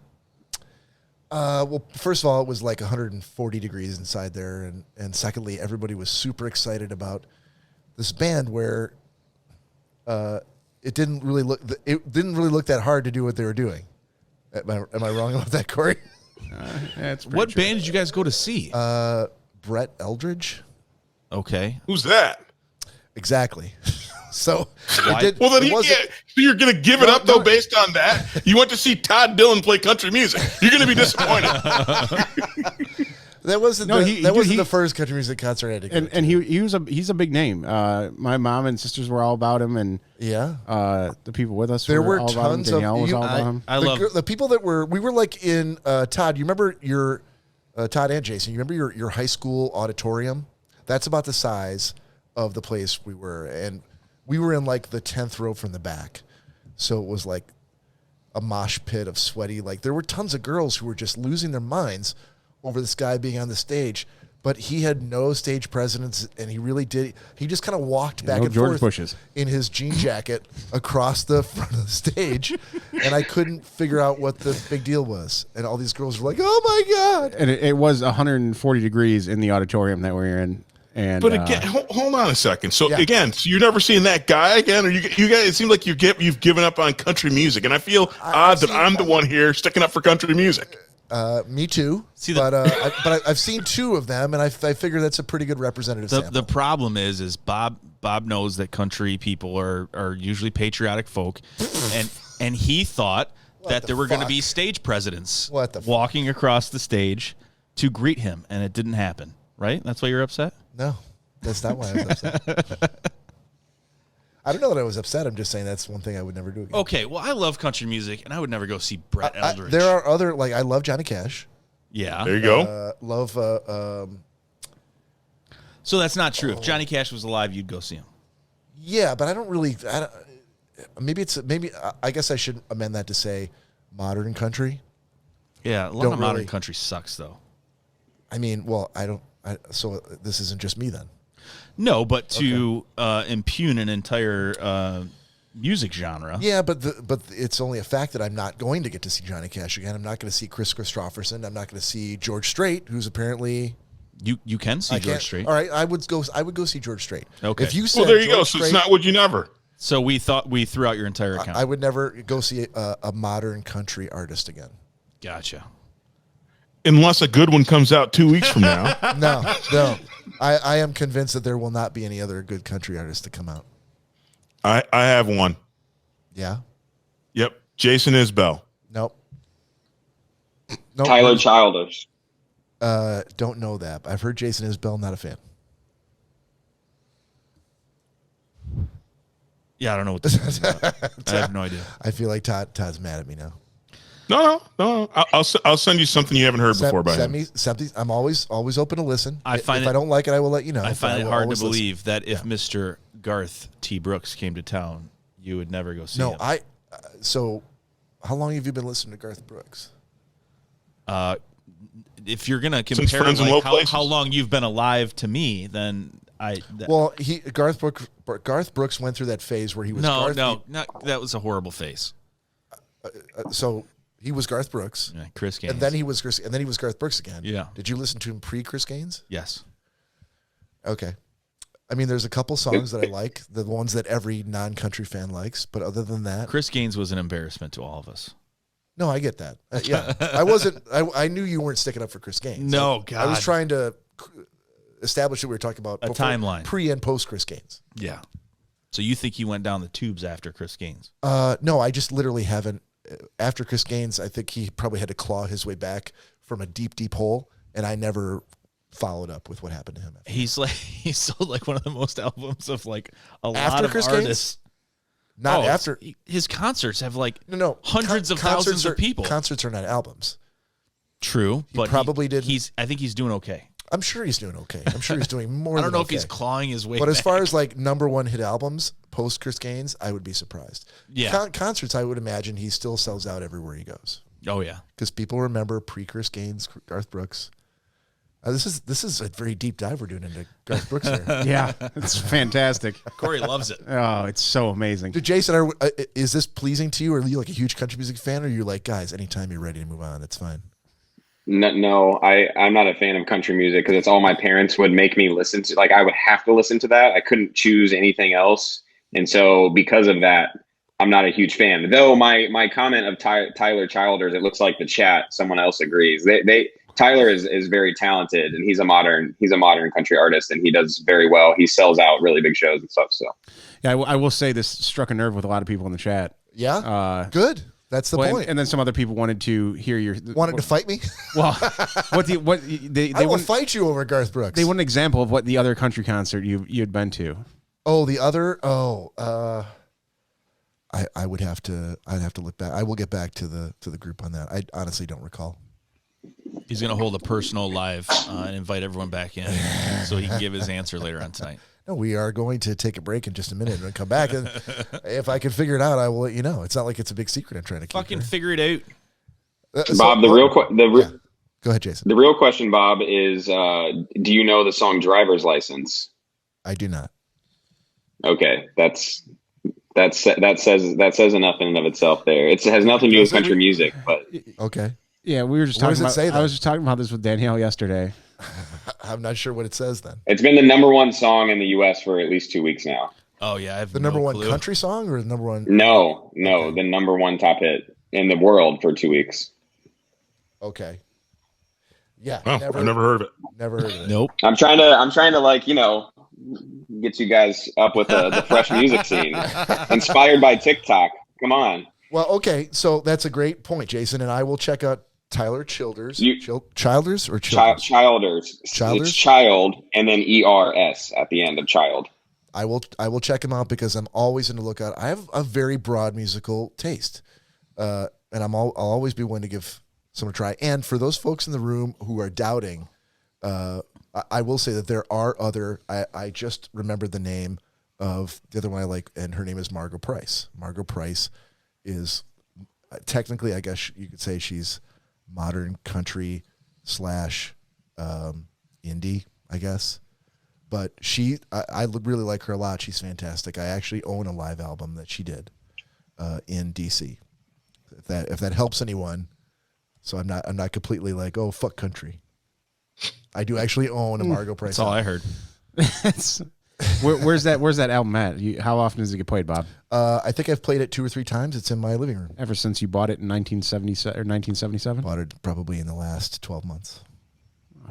Well, first of all, it was like 140 degrees inside there, and secondly, everybody was super excited about this band where it didn't really look that hard to do what they were doing. Am I wrong about that, Cory? What band did you guys go to see? Brett Eldridge. Okay. Who's that? Exactly. So Why? Well, then so you're going to give it up though based on that. You went to see Todd Dillon play country music. You're going to be disappointed. That wasn't the first country music concert I had to go to. And he's a big name. My mom and sisters were all about him, and the people with us there were all about him. tons Danielle of was all about him. I love the people that we were like in Todd. You remember your Todd and Jason? You remember your high school auditorium? That's about the size of the place we were, and we were in like the 10th row from the back, so it was like a mosh pit of sweaty. Like there were tons of girls who were just losing their minds over this guy being on the stage, but he had no stage presence, and he really did. He just kind of walked back and George forth Bushes. in his jean jacket across the front of the stage, and I couldn't figure out what the big deal was. And all these girls were like, "Oh my god!" And it was 140 degrees in the auditorium that we were in. And, but again, hold on a second. So Yeah. again, so you're never seeing that guy again, or you guys? It seems like you've given up on country music, and I feel odd that I'm the one here sticking up for country music. Me too. But I've seen two of them, and I figure that's a pretty good representative sample. the problem is Bob knows that country people are usually patriotic folk, and he thought that there were going to be stage presidents walking across the stage to greet him, and it didn't happen. Right? That's why you're upset? No, that's not why I was upset. I don't know that I was upset. I'm just saying that's one thing I would never do again. Okay, well, I love country music, and I would never go see Brett Eldridge. There are other, like, I love Johnny Cash. Yeah. There you go. Love. So that's not true. If Johnny Cash was alive, you'd go see him. Yeah, but I don't really. Maybe I guess I should amend that to say modern country. Yeah, a lot of modern country sucks, though. I mean, well, so this isn't just me then. No, but to impugn an entire music genre. Yeah, but it's only a fact that I'm not going to get to see Johnny Cash again. I'm not going to see Chris Christopherson. I'm not going to see George Strait, who's apparently you can see George Strait. All right, I would go see George Strait. Okay. If you said Well, there you George go. So Strait, it's not would you never. So we thought we threw out your entire account. I would never go see a modern country artist again. Gotcha. Unless a good one comes out 2 weeks from now. No. I am convinced that there will not be any other good country artists to come out. I have one. Yeah? Yep. Jason Isbell. Nope. Tyler Childish. Don't know that. I've heard Jason Isbell, not a fan. Yeah, I don't know what this is about. I have no idea. I feel like Todd's mad at me now. No. I'll send you something you haven't heard before. Send me something. I'm always open to listen. If I don't like it, I will let you know. I find it will hard to always listen. believe that if Mr. Garth T. Brooks came to town, you would never go see No, him. So, how long have you been listening to Garth Brooks? If you're gonna Since compare Friends in Low like Places. how long you've been alive to me, then Well, Garth Brooks went through that phase where he was no, Garth. that was a horrible phase. So he was Garth Brooks, Yeah, Chris Gaines. and then he was Garth Brooks again. Yeah. Did you listen to him pre Chris Gaines? Yes. Okay. I mean, there's a couple songs that I like, the ones that every non-country fan likes, but other than that, Chris Gaines was an embarrassment to all of us. no, I get that. Yeah, I wasn't. I knew you weren't sticking up for Chris Gaines. No, I was God. trying to establish that we were talking about A timeline. pre and post Chris Gaines. Yeah. So you think he went down the tubes after Chris Gaines? No, I just literally haven't. After Chris Gaines, I think he probably had to claw his way back from a deep, deep hole, and I never followed up with what happened to him. He sold like one of the most albums of like a lot After of Chris Gaines? artists. Not Oh, after. his concerts have like No, hundreds of concerts thousands of people. Concerts are not albums. True, but probably didn't- I think he's doing okay. I'm sure he's doing okay. I'm sure he's doing more. I don't than know if he's okay. clawing his way. But as back. far as like number one hit albums post Chris Gaines, I would be surprised. Yeah. Concerts, I would imagine he still sells out everywhere he goes oh yeah, because people remember pre Chris Gaines, Garth Brooks. This is a very deep dive we're doing into Garth Brooks here. Yeah, it's fantastic. Corey loves it. Oh, it's so amazing. Dude, Jason, is this pleasing to you? Or are you like a huge country music fan? Or are you like, guys, anytime you're ready to move on, it's fine? No, I'm not a fan of country music because it's all my parents would make me listen to. Like I would have to listen to that. I couldn't choose anything else. And so because of that, I'm not a huge fan. Though my comment of Tyler Childers, it looks like the chat, someone else agrees. Tyler is very talented and he's a modern country artist and he does very well. He sells out really big shows and stuff. So Yeah, I will say this struck a nerve with a lot of people in the chat. Yeah, good. That's the Well, point. and then some other people wanted to hear your Wanted to fight me? Well, they I will wouldn't fight you over Garth Brooks. they want an example of what the other country concert you'd been to. Oh, the other. I'd have to look back. I will get back to the group on that. I honestly don't recall. He's gonna hold a personal live and invite everyone back in so he can give his answer later on tonight. No, we are going to take a break in just a minute and come back. And if I can figure it out, I will let you know. It's not like it's a big secret I'm trying to keep. Fucking here. figure it out. Bob, Go ahead, Jason. the real question, Bob, is do you know the song "Driver's License"? I do not. Okay, that says enough in and of itself. There, it has nothing to do with country music, but Okay. Yeah, we were just What talking does it about. say I was just talking about this with Danielle yesterday. I'm not sure what it says then. it's been the number one song in the U.S. for at least 2 weeks now. Oh yeah, I have The no number one clue. country song or the number one? No, the number one top hit in the world for 2 weeks. Okay. Yeah. Oh, I've never heard of it. Never heard of it. Nope. I'm trying to like get you guys up with the fresh music scene, inspired by TikTok. Come on. Well, okay. So that's a great point, Jason. And I will check out Tyler Childers. Childers or Childers? Childers. Childers? It's child and then ERS at the end of child. I will check him out because I'm always on the lookout. I have a very broad musical taste, and I'll always be willing to give someone a try. And for those folks in the room who are doubting, I will say that there are other. I just remembered the name of the other one I like, and her name is Margot Price. Margot Price is technically, I guess you could say she's modern country / indie, I guess. But I really like her a lot. She's fantastic. I actually own a live album that she did in DC. If that helps anyone, so I'm not completely like, oh, fuck country. I do actually own a Margot Price. That's all I heard. Where's that album at? How often does it get played, Bob? I think I've played it 2 or 3 times. It's in my living room. Ever since you bought it in 1977 or 1977? Bought it probably in the last 12 months.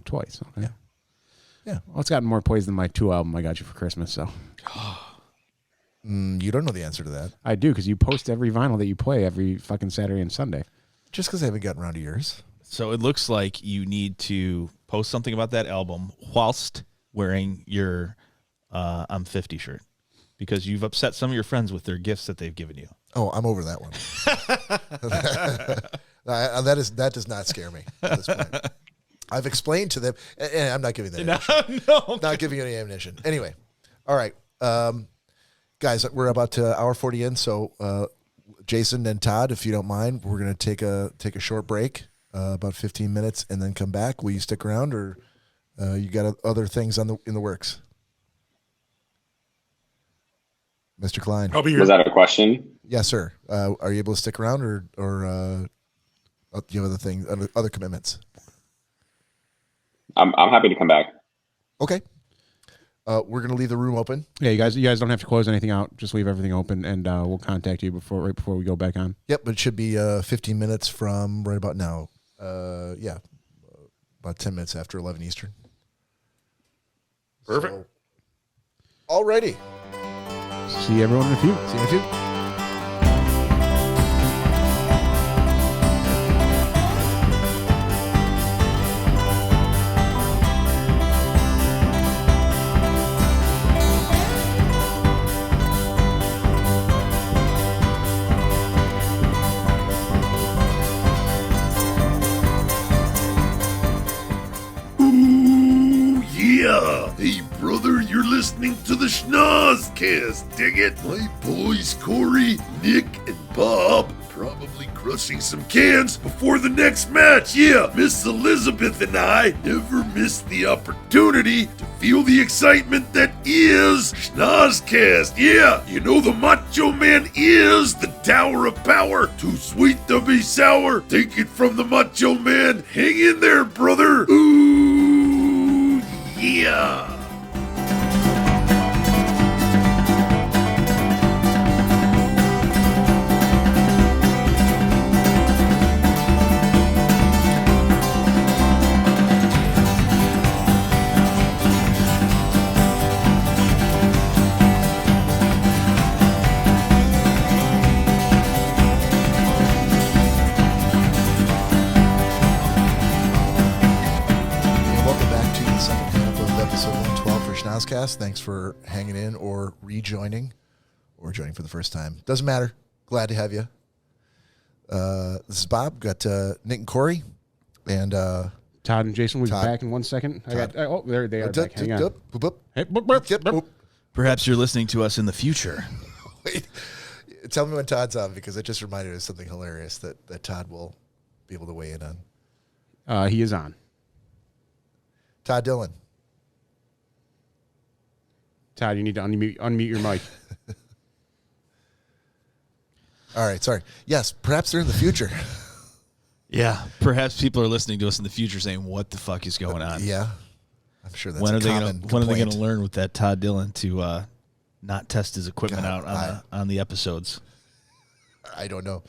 Twice. Okay. Yeah. Well, it's gotten more plays than my 2 album I got you for Christmas. So You don't know the answer to that. I do, because you post every vinyl that you play every fucking Saturday and Sunday. Just because I haven't gotten around to yours. So it looks like you need to post something about that album whilst wearing your I'm 50 shirt, because you've upset some of your friends with their gifts that they've given you. Oh, I'm over that one. That does not scare me at this point. I've explained to them, and I'm not giving that. No. Not giving you any ammunition. Anyway, all right. Guys, we're about to hour 40 in, so Jason and Todd, if you don't mind, we're going to take a short break, about 15 minutes, and then come back. Will you stick around, or you got other things in the works? Mr. Cline. I'll be here. Was that a question? Yes, sir. Are you able to stick around, or do you have other commitments? I'm happy to come back. Okay. We're going to leave the room open. Yeah, you guys don't have to close anything out. Just leave everything open, and we'll contact you right before we go back on. Yep, but it should be 15 minutes from right about now. About 10 minutes after 11 Eastern. Perfect. So, alrighty. See everyone in a few. See you in a few. Hey, brother, you're listening to the Schnozzcast, dig it? My boys Cory, Nick, and Bob probably crushing some cans before the next match. Yeah, Miss Elizabeth and I never miss the opportunity to feel the excitement that is Schnozzcast. Yeah, you know the Macho Man is the Tower of Power. Too sweet to be sour. Take it from the Macho Man. Hang in there, brother. Ooh, yeah. Schnozzcast. Thanks for hanging in or rejoining or joining for the first time. Doesn't matter. Glad to have you. This is Bob. Got Nick and Cory. And Todd and Jason will be Todd. back in 1 second. There they are back. Hang on. Hey, Perhaps you're listening to us in the future. Wait. Tell me when Todd's on, because it just reminded me of something hilarious that Todd will be able to weigh in on. He is on. Todd Dillon. Todd, you need to unmute your mic. All right, sorry. Yes, perhaps they're in the future. Yeah, perhaps people are listening to us in the future saying, "What the fuck is going on?" Yeah, I'm sure that's when a are they common gonna When are they complaint. going to learn with that Todd Dillon to not test his equipment out on the episodes? I don't know.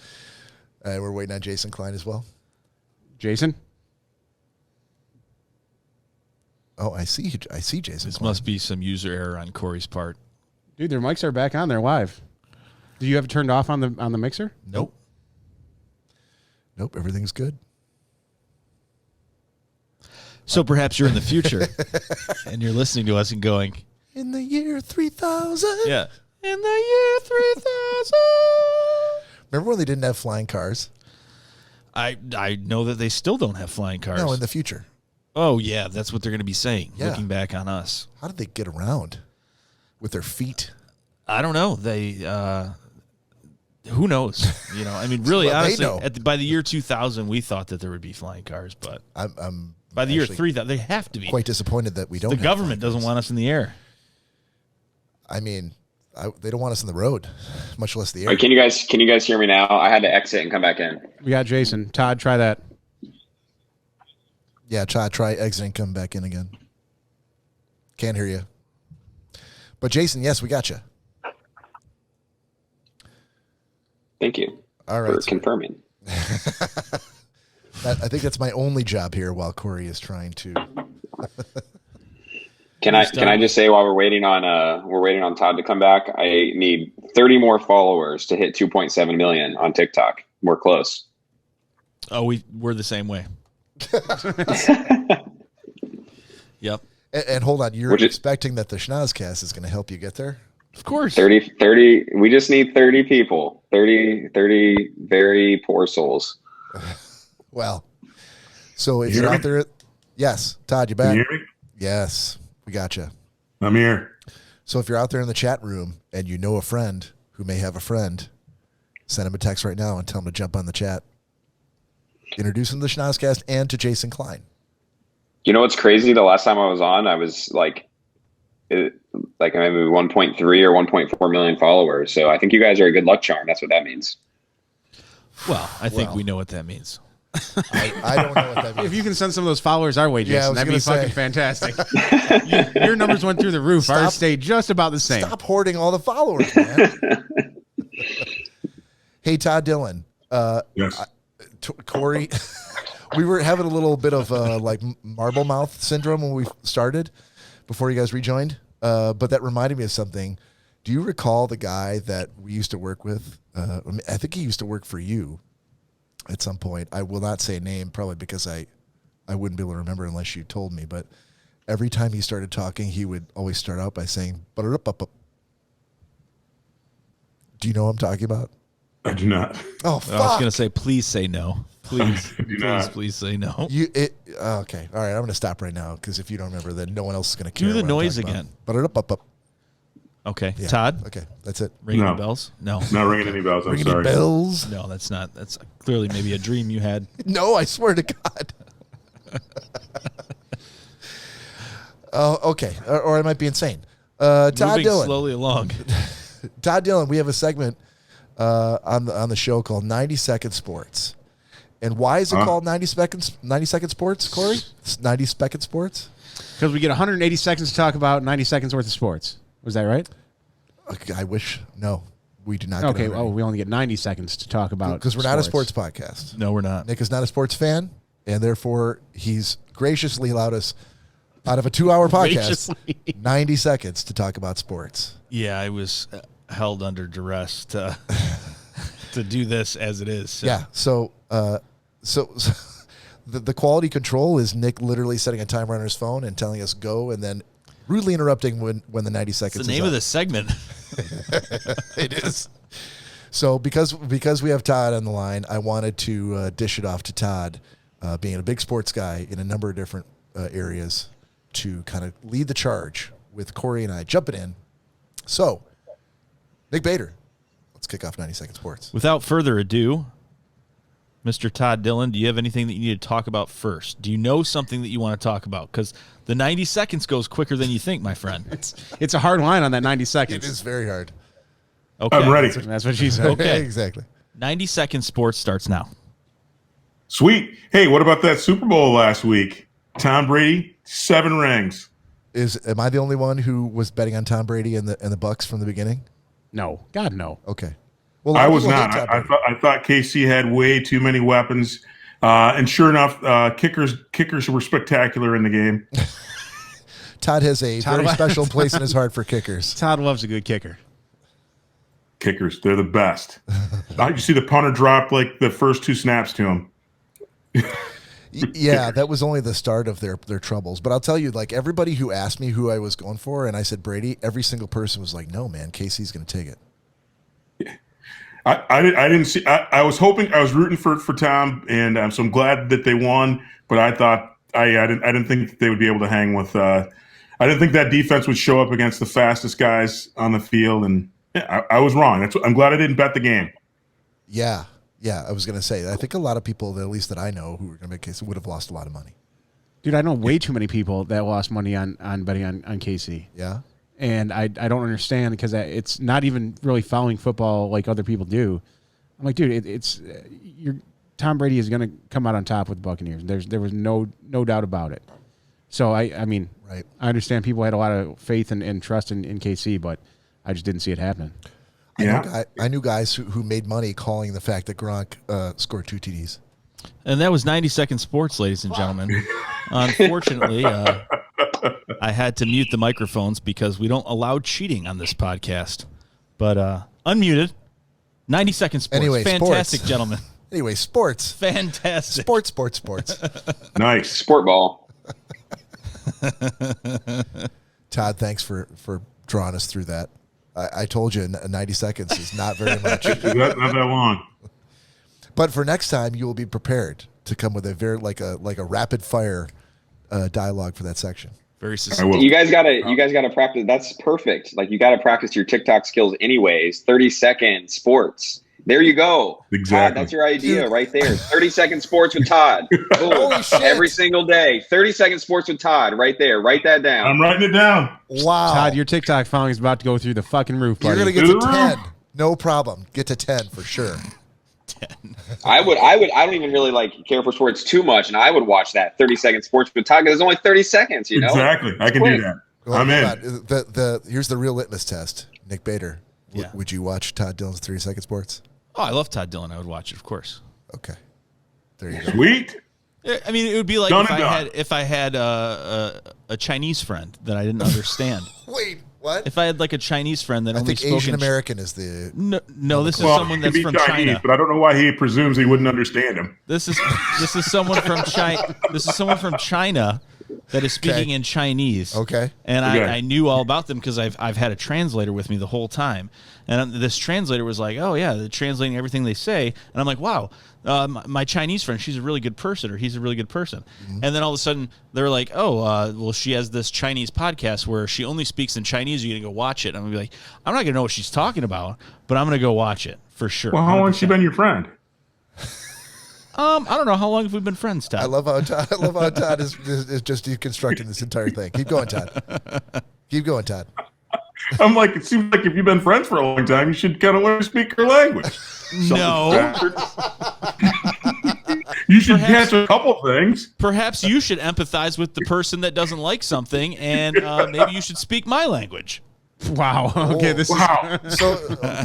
We're waiting on Jason Cline as well. Jason? Oh, I see Jason This Cline. must be some user error on Cory's part. Dude, their mics are back on. They're live. Do you have it turned off on the mixer? Nope. Everything's good. So perhaps you're in the future and you're listening to us and going, In the year 3000. "Yeah, in the year 3000." Remember when they didn't have flying cars? I know that they still don't have flying cars. No, in the future. Oh yeah, that's what they're going to be saying. Yeah. Looking back on us, How did they get around with their feet? I don't know. They, who knows? You know, I mean, really, Well, they honestly, know. by the year 2000, we thought that there would be flying cars, but I'm by the year actually 3000, they have to be. quite disappointed that we don't. The have government flying doesn't cars. want us in the air. I mean, they don't want us in the road, much less the air. All right, can you guys hear me now? I had to exit and come back in. We got Jason. Todd, try that. Yeah, try exiting, come back in again. Can't hear you. But Jason, yes, we got you. Thank you All for right. confirming. I think that's my only job here while Cory is trying to. Can I just say while we're waiting on Todd to come back, I need 30 more followers to hit 2.7 million on TikTok. We're close. Oh, we're the same way. Yep. And hold on, you're Which is- expecting that the Schnozzcast is going to help you get there? Of course. 30, we just need 30 people. 30 very poor souls. Well, so if You you're hear out there, yes, Todd, you back? Can you hear me? Yes, we got you. I'm here. So if you're out there in the chat room and you know a friend who may have a friend, send him a text right now and tell him to jump on the chat. Introduce him to the Schnozzcast and to Jason Cline. You know what's crazy? The last time I was on, I was like maybe 1.3 or 1.4 million followers. So I think you guys are a good luck charm. That's what that means. Well, I think we know what that means. I don't know what that means. If you can send some of those followers our way, Jason, that'd be fucking fantastic. Your numbers went through the roof. Ours stayed just about the same. Stop hoarding all the followers, man. Hey, Todd Dillon. Yes. Cory, we were having a little bit of like marble mouth syndrome when we started before you guys rejoined. But that reminded me of something. Do you recall the guy that we used to work with? I think he used to work for you at some point. I will not say a name, probably because I wouldn't be able to remember unless you told me. But every time he started talking, he would always start out by saying, "Ba-da-da-ba-ba." Do you know what I'm talking about? I do not. Oh, fuck. I was going to say, please say no. Please, please say no. Okay. All right. I'm going to stop right now because if you don't remember, then no one else is going to care. Do the what I'm noise talking again. About. Okay. Yeah. Todd? Okay. That's it. Ringing No. the bells? No. Not ringing any bells. I'm Ringing sorry. bells? No, that's not. That's clearly maybe a dream you had. No, I swear to God. Oh, okay. Or I might be insane. Todd Moving Dillon. slowly along. Todd Dillon, we have a segment on the show called 90 Second Sports. And why is it called 90 Second Sports, Cory? 90 Second Sports? Because we get 180 seconds to talk about 90 seconds worth of sports. Was that right? Okay, I wish. No, we do not. Okay, well, we only get 90 seconds to talk about because we're not a sports podcast. No, we're not. Nick is not a sports fan, and therefore he's graciously allowed us, out of a 2-hour podcast, 90 seconds to talk about sports. Yeah, I was held under duress to do this as it is. So. Yeah, so the quality control is Nick literally setting a timer on his phone and telling us go, and then rudely interrupting when the 90 seconds It's the name of the segment. It is. So because we have Todd on the line, I wanted to dish it off to Todd, being a big sports guy in a number of different areas, to kind of lead the charge with Cory and I jumping in. So, Nick Bader, let's kick off 90 Second Sports. Without further ado, Mr. Todd Dillon, do you have anything that you need to talk about first? Do you know something that you want to talk about? Because the 90 seconds goes quicker than you think, my friend. It's a hard line on that 90 seconds. It is very hard. Okay. I'm ready. That's what she said. Okay. Exactly. 90 Second Sports starts now. Sweet. Hey, what about that Super Bowl last week? Tom Brady, 7 rings. Am I the only one who was betting on Tom Brady and the Bucks from the beginning? No. God, no. Okay. Well, I was people hate not. Tom I Brady. thought KC had way too many weapons. And sure enough, kickers were spectacular in the game. Todd has a Todd very special place in his heart for kickers. Todd loves a good kicker. Kickers, they're the best. You see the punter drop like the first 2 snaps to him. Yeah, that was only the start of their troubles. But I'll tell you, like, everybody who asked me who I was going for, and I said Brady, every single person was like, no, man, KC's going to take it. I didn't see. I was hoping. I was rooting for Tom, and so I'm glad that they won. But I thought I didn't think that they would be able to hang with. I didn't think that defense would show up against the fastest guys on the field, and yeah, I was wrong. I'm glad I didn't bet the game. Yeah, I was going to say, I think a lot of people, at least that I know, who were going to make KC would have lost a lot of money. Dude, I know way too many people that lost money on betting on KC. Yeah? And I don't understand because it's not even really following football like other people do. I'm like, dude, Tom Brady is going to come out on top with the Buccaneers. There was no doubt about it. So, I mean, Right. I understand people had a lot of faith and trust in KC, but I just didn't see it happening. I knew guys who made money calling the fact that Gronk scored 2 TDs. And that was 90 Second Sports, ladies and gentlemen. Unfortunately, I had to mute the microphones because we don't allow cheating on this podcast. But unmuted, 90 Second Sports. Anyway, fantastic, sports. gentlemen. Anyway, sports. Fantastic. Sports. Nice. Sport ball. Todd, thanks for drawing us through that. I told you 90 seconds is not very much. Not that long. But for next time, you will be prepared to come with a very like a rapid fire dialogue for that section. Very I succinct. will. You guys gotta practice. That's perfect. Like you gotta practice your TikTok skills anyways. 30-second sports. There you go. Exactly. Todd, that's your idea right there. 30-second sports with Todd. Boom. Holy shit. Every single day. 30-second sports with Todd right there. Write that down. I'm writing it down. Wow. Todd, your TikTok following is about to go through the fucking roof, buddy. You're going to get to 10. No problem. Get to 10 for sure. I don't even really like care for sports too much, and I would watch that 30-second sports with Todd because it's only 30 seconds, you know? Exactly. I can do that. Well, I'm hold in. on. Here's the real litmus test. Nick Bader, Yeah. would you watch Todd Dillon's 30-second sports? Oh, I love Todd Dillon. I would watch it, of course. Okay. There you go. Sweet. I mean, it would be like Done if and I done. had a Chinese friend that I didn't understand. Wait, what? If I had like a Chinese friend that I only think spoke Asian in American is the... No, this is Well, someone he that's can be from Chinese, China. but I don't know why he presumes he wouldn't understand him. This is someone from China. This is someone from China that is speaking Okay. in Chinese. Okay. And Okay. I knew all about them because I've had a translator with me the whole time. And this translator was like, "Oh yeah, they're translating everything they say." And I'm like, "Wow, my Chinese friend, she's a really good person, or he's a really good person." Mm-hmm. And then all of a sudden they're like, "Oh, well, she has this Chinese podcast where she only speaks in Chinese. You're gonna go watch it." And I'm gonna be like, "I'm not gonna know what she's talking about, but I'm gonna go watch it for sure." Well, how long has she 100%. been your friend? I don't know. How long have we been friends, Todd? I love how Todd is just deconstructing this entire thing. Keep going, Todd. Keep going, Todd. I'm like, it seems like if you've been friends for a long time, you should kind of learn to speak her language. No. You should Perhaps- catch a couple things. Perhaps you should empathize with the person that doesn't like something, and maybe you should speak my language. Wow. Okay, this Wow. So,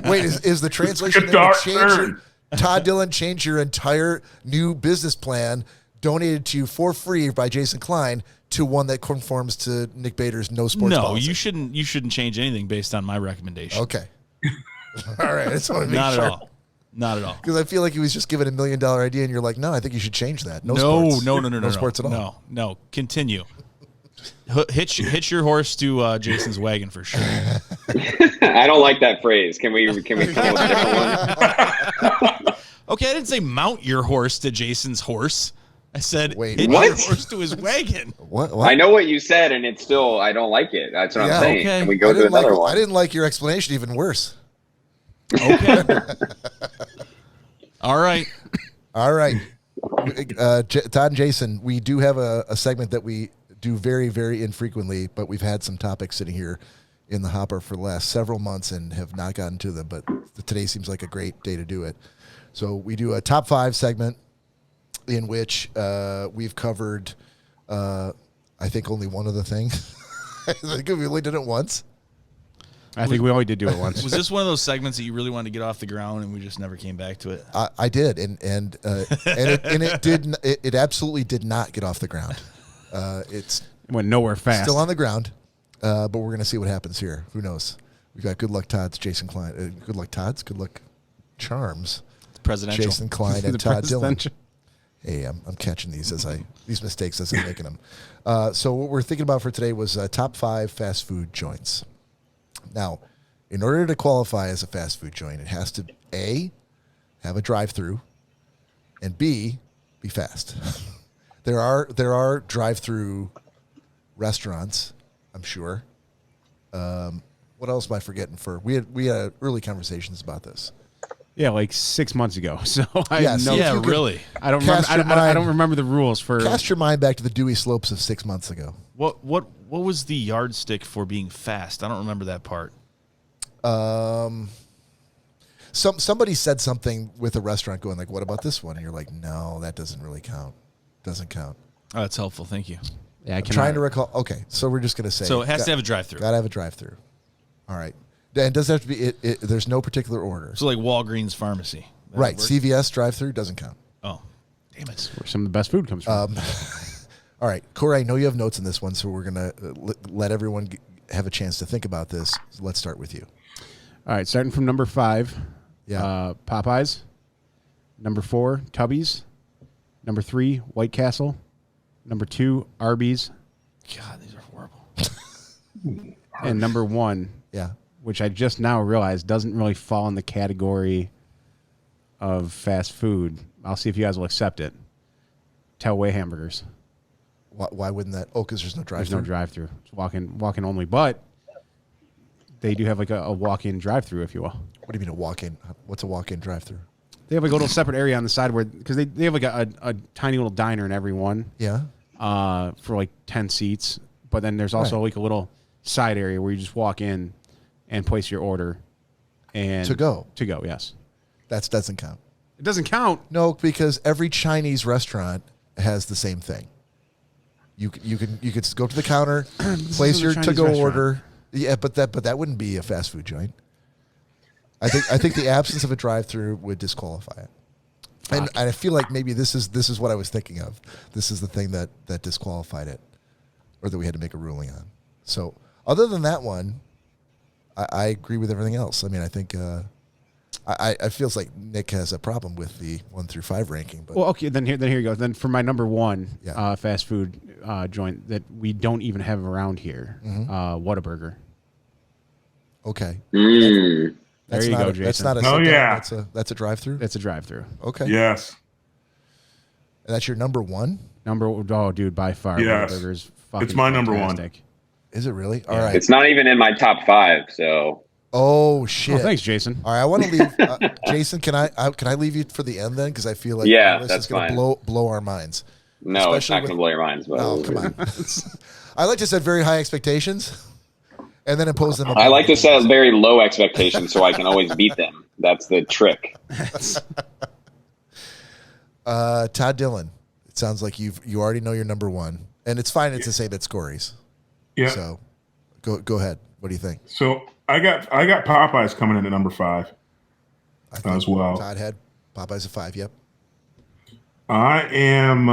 wait, is the translation Good there dark to change your, turn. Todd Dillon changed your entire new business plan donated to you for free by Jason Cline to one that conforms to Nick Bader's no sports No, policy? you shouldn't change anything based on my recommendation. Okay. All right. I just want to make Not sure. at all. Not at all. Because I feel like he was just given $1 million idea, and you're like, no, I think you should change that. No, No, sports. no, No sports at all. No. Continue. Hitch your horse to Jason's wagon for sure. I don't like that phrase. Can we come up with a different one? Okay, I didn't say mount your horse to Jason's horse. I said Wait, hitch what? your horse to his wagon. What? I know what you said, and it's still I don't like it. That's what Yeah, I'm saying. okay. Can we I go to didn't another like, one? I didn't like your explanation even worse. Okay. All right. All right. Todd and Jason, we do have a segment that we do very, very infrequently, but we've had some topics sitting here in the hopper for the last several months and have not gotten to them, but today seems like a great day to do it. So we do a top 5 segment in which we've covered, I think, only one other thing. I think we only did it once. I think we only did do it once. Was this one of those segments that you really wanted to get off the ground and we just never came back to it? I did, and it absolutely did not get off the ground. It's It went nowhere fast. still on the ground, but we're gonna see what happens here. Who knows? We've got Good Luck Todd's Jason Cline. Good Luck Todd's. Good Luck Charms. Presidential. Jason Cline The and Todd Dillon. presidential. Hey, I'm catching these mistakes as I'm making them. So what we're thinking about for today was top 5 fast food joints. Now, in order to qualify as a fast food joint, it has to A, have a drive-through, and B, be fast. There are drive-through restaurants, I'm sure. What else am I forgetting? We had early conversations about this. Yeah, like 6 months ago. So I Yeah, have so no. if Yeah, you could really. I don't remember. cast your I mind- don't remember the rules for. Cast your mind back to the dewy slopes of 6 months ago. What was the yardstick for being fast? I don't remember that part. Somebody said something with a restaurant going like, "What about this one?" And you're like, "No, that doesn't really count. Doesn't count." Oh, that's helpful. Thank you. Yeah, I I'm trying to recall. Okay, so we're just gonna say So it has to have a drive-through. Got to have a drive-through. All right, and does have to be. There's no particular order. So like Walgreens pharmacy. That Right, work? CVS drive-through doesn't count. Oh, damn it. where some of the best food comes from. All right, Cory, I know you have notes in this one, so we're gonna let everyone have a chance to think about this. So let's start with you. All right, starting from number 5. Yeah. Popeyes. Number 4, Tubby's. Number 3, White Castle. Number 2, Arby's. God, these are horrible. And number 1, Yeah. which I just now realized doesn't really fall in the category of fast food. I'll see if you guys will accept it. Tellway hamburgers. Why wouldn't that? Oh, because there's no drive-through. There's no drive-through. It's walk-in only. But they do have like a walk-in drive-through, if you will. What do you mean a walk-in? What's a walk-in drive-through? They have like a little separate area on the side where, because they have like a tiny little diner in every one. Yeah. For like 10 seats. But then there's also like a little side area where you just walk in and place your order. And To go, yes. that doesn't count. It doesn't count. No, because every Chinese restaurant has the same thing. You can go to the counter, place your to-go order. Yeah, but that wouldn't be a fast food joint. I think the absence of a drive-through would disqualify it. And I feel like maybe this is what I was thinking of. This is the thing that disqualified it, or that we had to make a ruling on. So other than that one, I agree with everything else. I mean, I think I feels like Nick has a problem with the 1 through 5 ranking. But Well, okay, then here you go. Then for my number one Yeah. fast food joint that we don't even have around here, Whataburger. okay, Mm. that's There you not go, a, that's Jason. not a Oh, sit-down, yeah. that's a drive-through. That's a drive-through. Okay, Yes. and that's your number one. Dude, by far, Yes. Whataburger's fucking It's my number one. fantastic. Is it really? All right. It's not even in my top 5. So Oh shit. Oh, thanks, Jason. All right, I want to leave. Jason, can I leave you for the end then? Because I feel like Yeah, this that's is going to fine. blow our minds. no, it's Especially not going with- to blow your minds. But Oh, come on. I like to set very high expectations and then impose them. I like to set very low expectations so I can always beat them. That's the trick. Todd Dillon. It sounds like you already know your number one, and it's fine to say that's Cory's. Yeah. So, go ahead. What do you think? So I got Popeyes coming in at number 5 I think as well. Todd had Popeyes a 5. Yep. I am,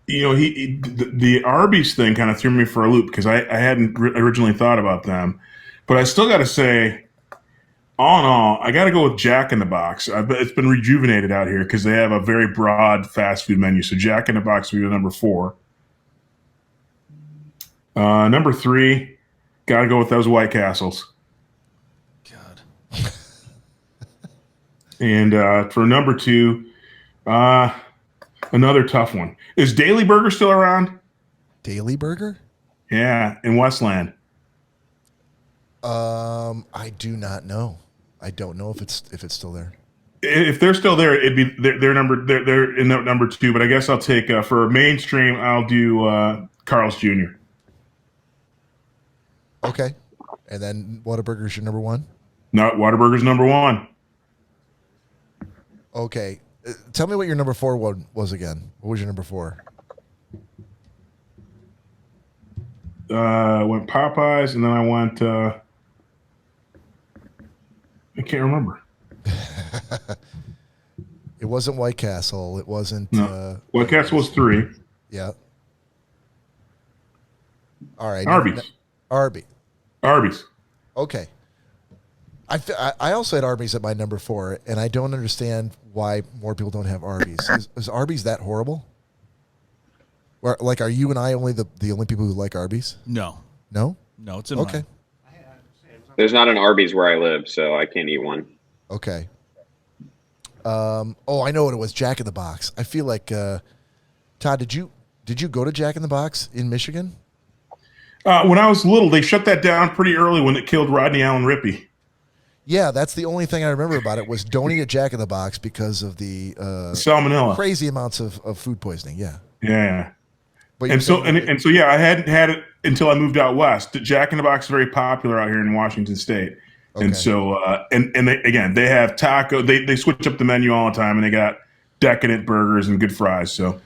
the Arby's thing kind of threw me for a loop because I hadn't originally thought about them, but I still got to say, all in all, I got to go with Jack in the Box. It's been rejuvenated out here because they have a very broad fast food menu. So Jack in the Box would be number 4. Number 3, got to go with those White Castles. God. And for number 2, another tough one. Is Daily Burger still around? Daily Burger? Yeah, in Westland. I do not know. I don't know if it's still there. If they're still there, it'd be they're in number 2. But I guess I'll take for mainstream. I'll do Carl's Jr. Okay. And then Whataburger's your number 1? No, Whataburger's number 1. Okay. Tell me what your number 4 one was again. What was your number 4? Went Popeyes, and then I went. I can't remember. It wasn't White Castle. It wasn't. No. White Castle was 3. Yeah. All right. Arby's. Arby's. Okay. I also had Arby's at my number 4, and I don't understand why more people don't have Arby's. Is Arby's that horrible? Or, like, are you and I only the only people who like Arby's? No, No? it's in Okay. mine. There's not an Arby's where I live, so I can't eat one. Okay. I know what it was. Jack in the Box. I feel like Todd, did you go to Jack in the Box in Michigan? When I was little, they shut that down pretty early when it killed Rodney Allen Rippey. Yeah, that's the only thing I remember about it was don't eat at Jack in the Box because of the Salmonella. crazy amounts of food poisoning. Yeah. Yeah. But And so yeah, I hadn't had it until I moved out west. Jack in the Box is very popular out here in Washington State. Okay. And so they have taco. They switch up the menu all the time, and they got decadent burgers and good fries. So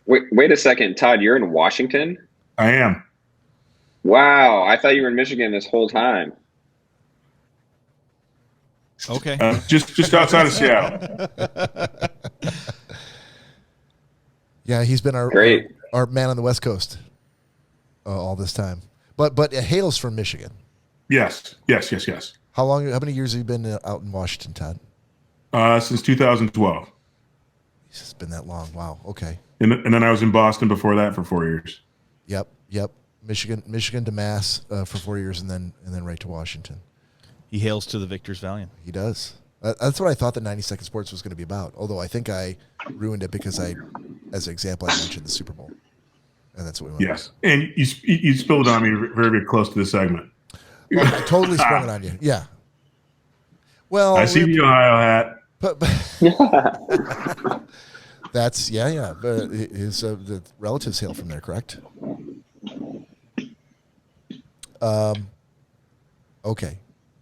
Wait a second, Todd. You're in Washington? I am. Wow, I thought you were in Michigan this whole time. Okay. Just outside of Seattle. Yeah, he's been Great. our man on the West Coast all this time. But hails from Michigan. Yes. How many years have you been out in Washington, Todd? Since 2012. It's been that long. Wow. Okay. And then I was in Boston before that for 4 years. Yep. Michigan to Mass for 4 years, and then right to Washington. He hails to the victor's valiant. He does. That's what I thought the 90-second sports was going to be about. Although I think I ruined it because as an example, I mentioned the Super Bowl. And that's what we want. Yes. And you spilled on me very, very close to the segment. Well, I totally sprung it on you. Yeah. Well, I see the Ohio hat. But that's yeah. But the relatives hail from there, correct? Okay.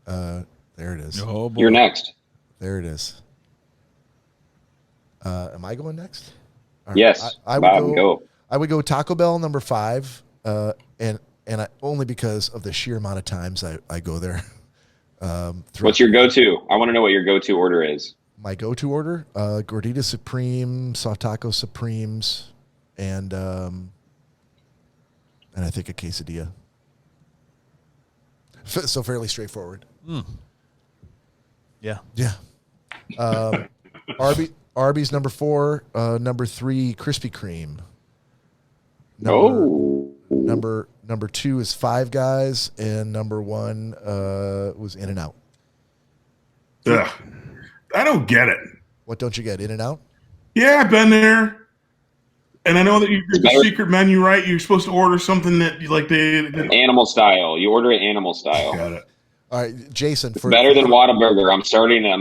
There it is. Oh, boy. You're next. There it is. Am I going next? All right. Yes. I would Bob, go. I would go Taco Bell number 5, and only because of the sheer amount of times I go there. What's your go-to? I want to know what your go-to order is. My go-to order: Gordita Supreme, soft taco Supremes, and I think a quesadilla. So fairly straightforward. Yeah. Yeah. Arby's number 4, number 3 Krispy Kreme. Number 2 is Five Guys, and number 1 was In-N-Out. Ugh. I don't get it. What don't you get? In-N-Out? Yeah, I've been there. And I know that the secret menu, right? You're supposed to order something that you like Animal style. You order it animal style. Got it. All right, Jason. Better than Whataburger. I'm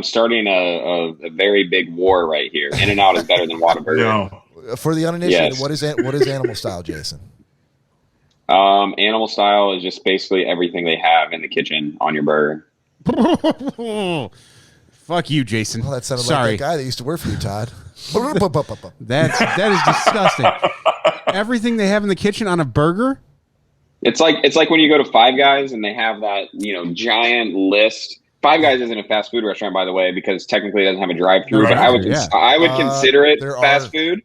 starting a very big war right here. In-N-Out is better than Whataburger. No. For the uninitiated, Yes. what is animal style, Jason? Animal style is just basically everything they have in the kitchen on your burger. Fuck you, Jason. Well, that sounded Sorry. like that guy that used to work for you, Todd. That is disgusting. Everything they have in the kitchen on a burger? It's like when you go to Five Guys and they have that, giant list. Five Guys isn't a fast food restaurant, by the way, because technically it doesn't have a drive-through. But I would consider it fast food.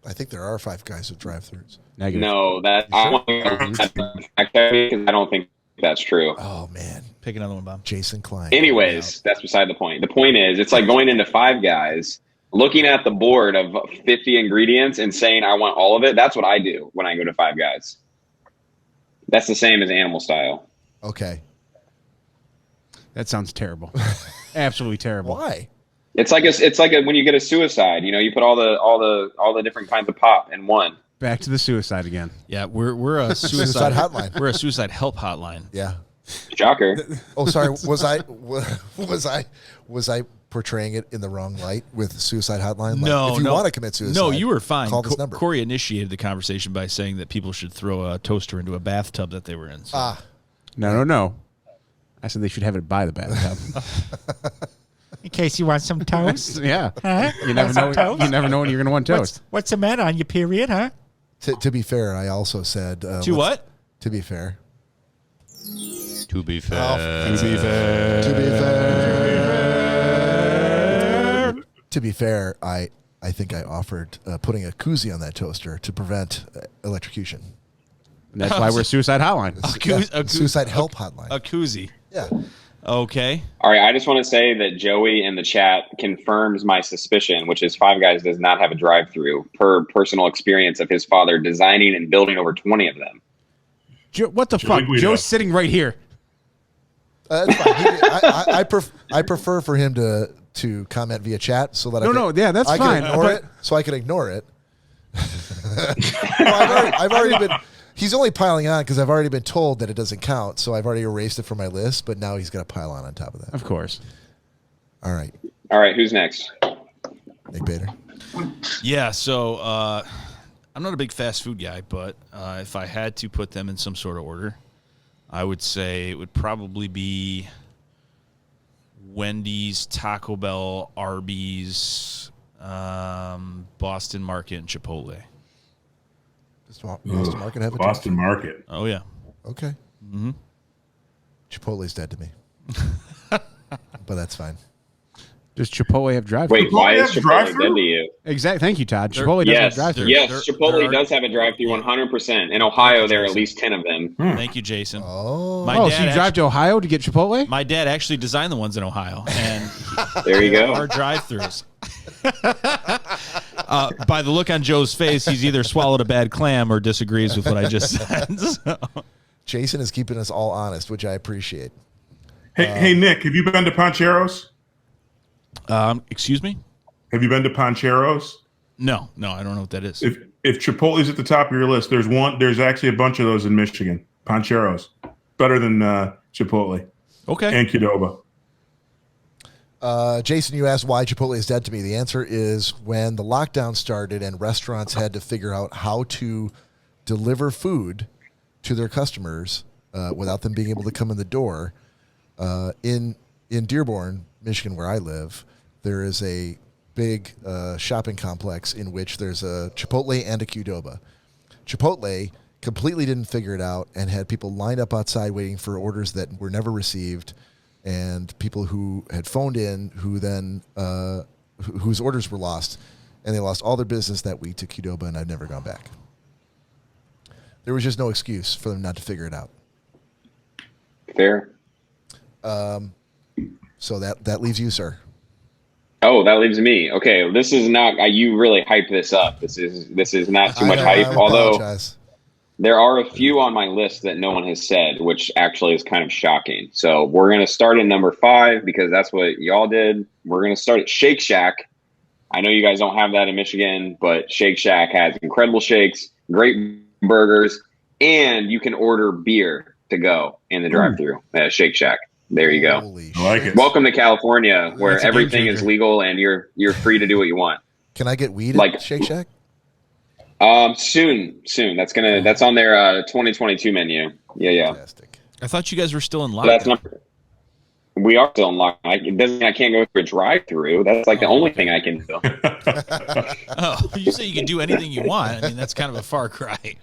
I think there are Five Guys with drive-thrus. Negative. No, I want to because I don't think that's true. Oh man, Pick another one, Bob. Jason Cline. Anyways, that's beside the point. The point is, it's like going into Five Guys, looking at the board of 50 ingredients and saying, I want all of it. That's what I do when I go to Five Guys. That's the same as animal style. Okay. That sounds terrible. Absolutely terrible. Why? It's like when you get a suicide, you put all the different kinds of pop in one. Back to the suicide again. Yeah, we're a Suicide hotline. We're a suicide help hotline. Yeah. Shocker. Oh, sorry. Was I portraying it in the wrong light with suicide hotline? No, if you no. want to commit suicide, No, you were fine. Call this number. Cory initiated the conversation by saying that people should throw a toaster into a bathtub that they were in. So. No. I said they should have it by the bathtub. In case you want some toast. Yeah. Huh? You never know. Toast? You never know when you're going to want toast. What's the matter on your period, huh? To be fair, I also said To what? To be fair. To be fair. To be fair, I think I offered putting a koozie on that toaster to prevent electrocution. And that's why we're suicide hotline. Suicide help hotline. A koozie. Yeah. Okay. All right, I just want to say that Joey in the chat confirms my suspicion, which is Five Guys does not have a drive-through per personal experience of his father designing and building over 20 of them. What the fuck? Guido. Joe's sitting right here. That's fine. I prefer for him to comment via chat so that that's I fine. can ignore it. So I can ignore it. I've already been. He's only piling on because I've already been told that it doesn't count. So I've already erased it from my list. But now he's going to pile on top of that. Of course. All right, Who's next? Nick Bader. Yeah, so I'm not a big fast food guy, but if I had to put them in some sort of order, I would say it would probably be Wendy's, Taco Bell, Arby's, Boston Market, and Chipotle. Does Boston Market have a Boston Market. Oh, yeah. Okay. Mm-hmm. Chipotle's dead to me. But that's fine. Does Chipotle have drive-thru? Wait, why is have Chipotle drive-thru? dead to you? Exactly. Thank you, Todd. Chipotle does have Yes, drive-thru. yes, Chipotle there are- does have a drive-through 100%. In Ohio, there are at least 10 of them. Thank you, Jason. Oh. My So dad you drive to Ohio to get Chipotle? My dad actually designed the ones in Ohio, and There you go. our drive-thrus. By the look on Joe's face, he's either swallowed a bad clam or disagrees with what I just said. So. Jason is keeping us all honest, which I appreciate. Hey, Nick, have you been to Pancheros? Excuse me? Have you been to Pancheros? No, I don't know what that is. if Chipotle's at the top of your list, there's actually a bunch of those in Michigan. Pancheros. Better than Chipotle. Okay. And Qdoba. Jason, you asked why Chipotle is dead to me. The answer is when the lockdown started and restaurants had to figure out how to deliver food to their customers without them being able to come in the door. In Dearborn, Michigan, where I live, there is a big shopping complex in which there's a Chipotle and a Qdoba. Chipotle completely didn't figure it out and had people lined up outside waiting for orders that were never received, and people who had phoned in who then whose orders were lost, and they lost all their business that week to Qdoba, and I've never gone back. There was just no excuse for them not to figure it out. Fair. So that leaves you, sir. Oh, that leaves me. Okay, this is not. You really hyped this up. This is not too much hype. Although there are a few on my list that no one has said, which actually is kind of shocking. So we're gonna start at number 5 because that's what y'all did. We're gonna start at Shake Shack. I know you guys don't have that in Michigan, but Shake Shack has incredible shakes, great burgers, and you can order beer to go in the drive-thru at Shake Shack. There you go. I like it. Welcome to California, where everything is legal and you're free to do what you want. Can I get weed at Shake Shack? Soon. That's on their 2022 menu. Yeah. Fantastic. I thought you guys were still in So lockdown. we are still in lockdown. It doesn't mean I can't go through a drive-through. That's like the only thing I can do. Oh, you say you can do anything you want. I mean, that's kind of a far cry.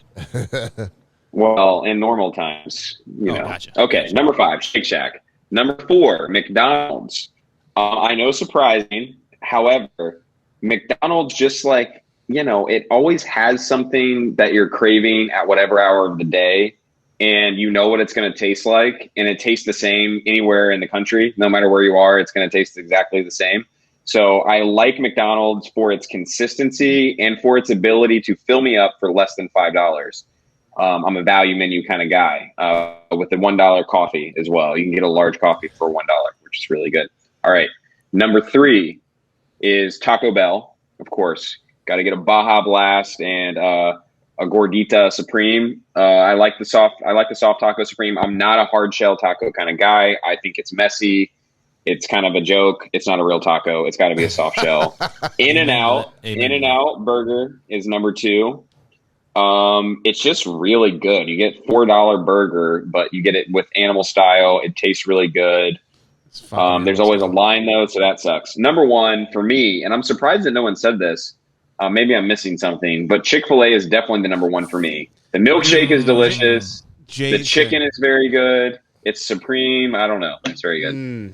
Well, in normal times, you know. Gotcha. Okay, number 5, Shake Shack. Number 4, McDonald's. I know, surprising. However, McDonald's just like, it always has something that you're craving at whatever hour of the day, and you know what it's going to taste like, and it tastes the same anywhere in the country. No matter where you are, it's going to taste exactly the same. So I like McDonald's for its consistency and for its ability to fill me up for less than $5. I'm a value menu kind of guy with the $1 coffee as well. You can get a large coffee for $1, which is really good. All right. Number 3 is Taco Bell. Of course, got to get a Baja Blast and a Gordita Supreme. I like the soft taco Supreme. I'm not a hard shell taco kind of guy. I think it's messy. It's kind of a joke. It's not a real taco. It's got to be a soft shell. In-N-Out Burger is number 2. It's just really good. You get $4 burger, but you get it with animal style. It tastes really good. There's always a line though, so that sucks. Number 1 for me, and I'm surprised that no one said this. Maybe I'm missing something, but Chick-fil-A is definitely the number 1 for me. The milkshake is delicious. The chicken is very good. It's supreme. I don't know. It's very good.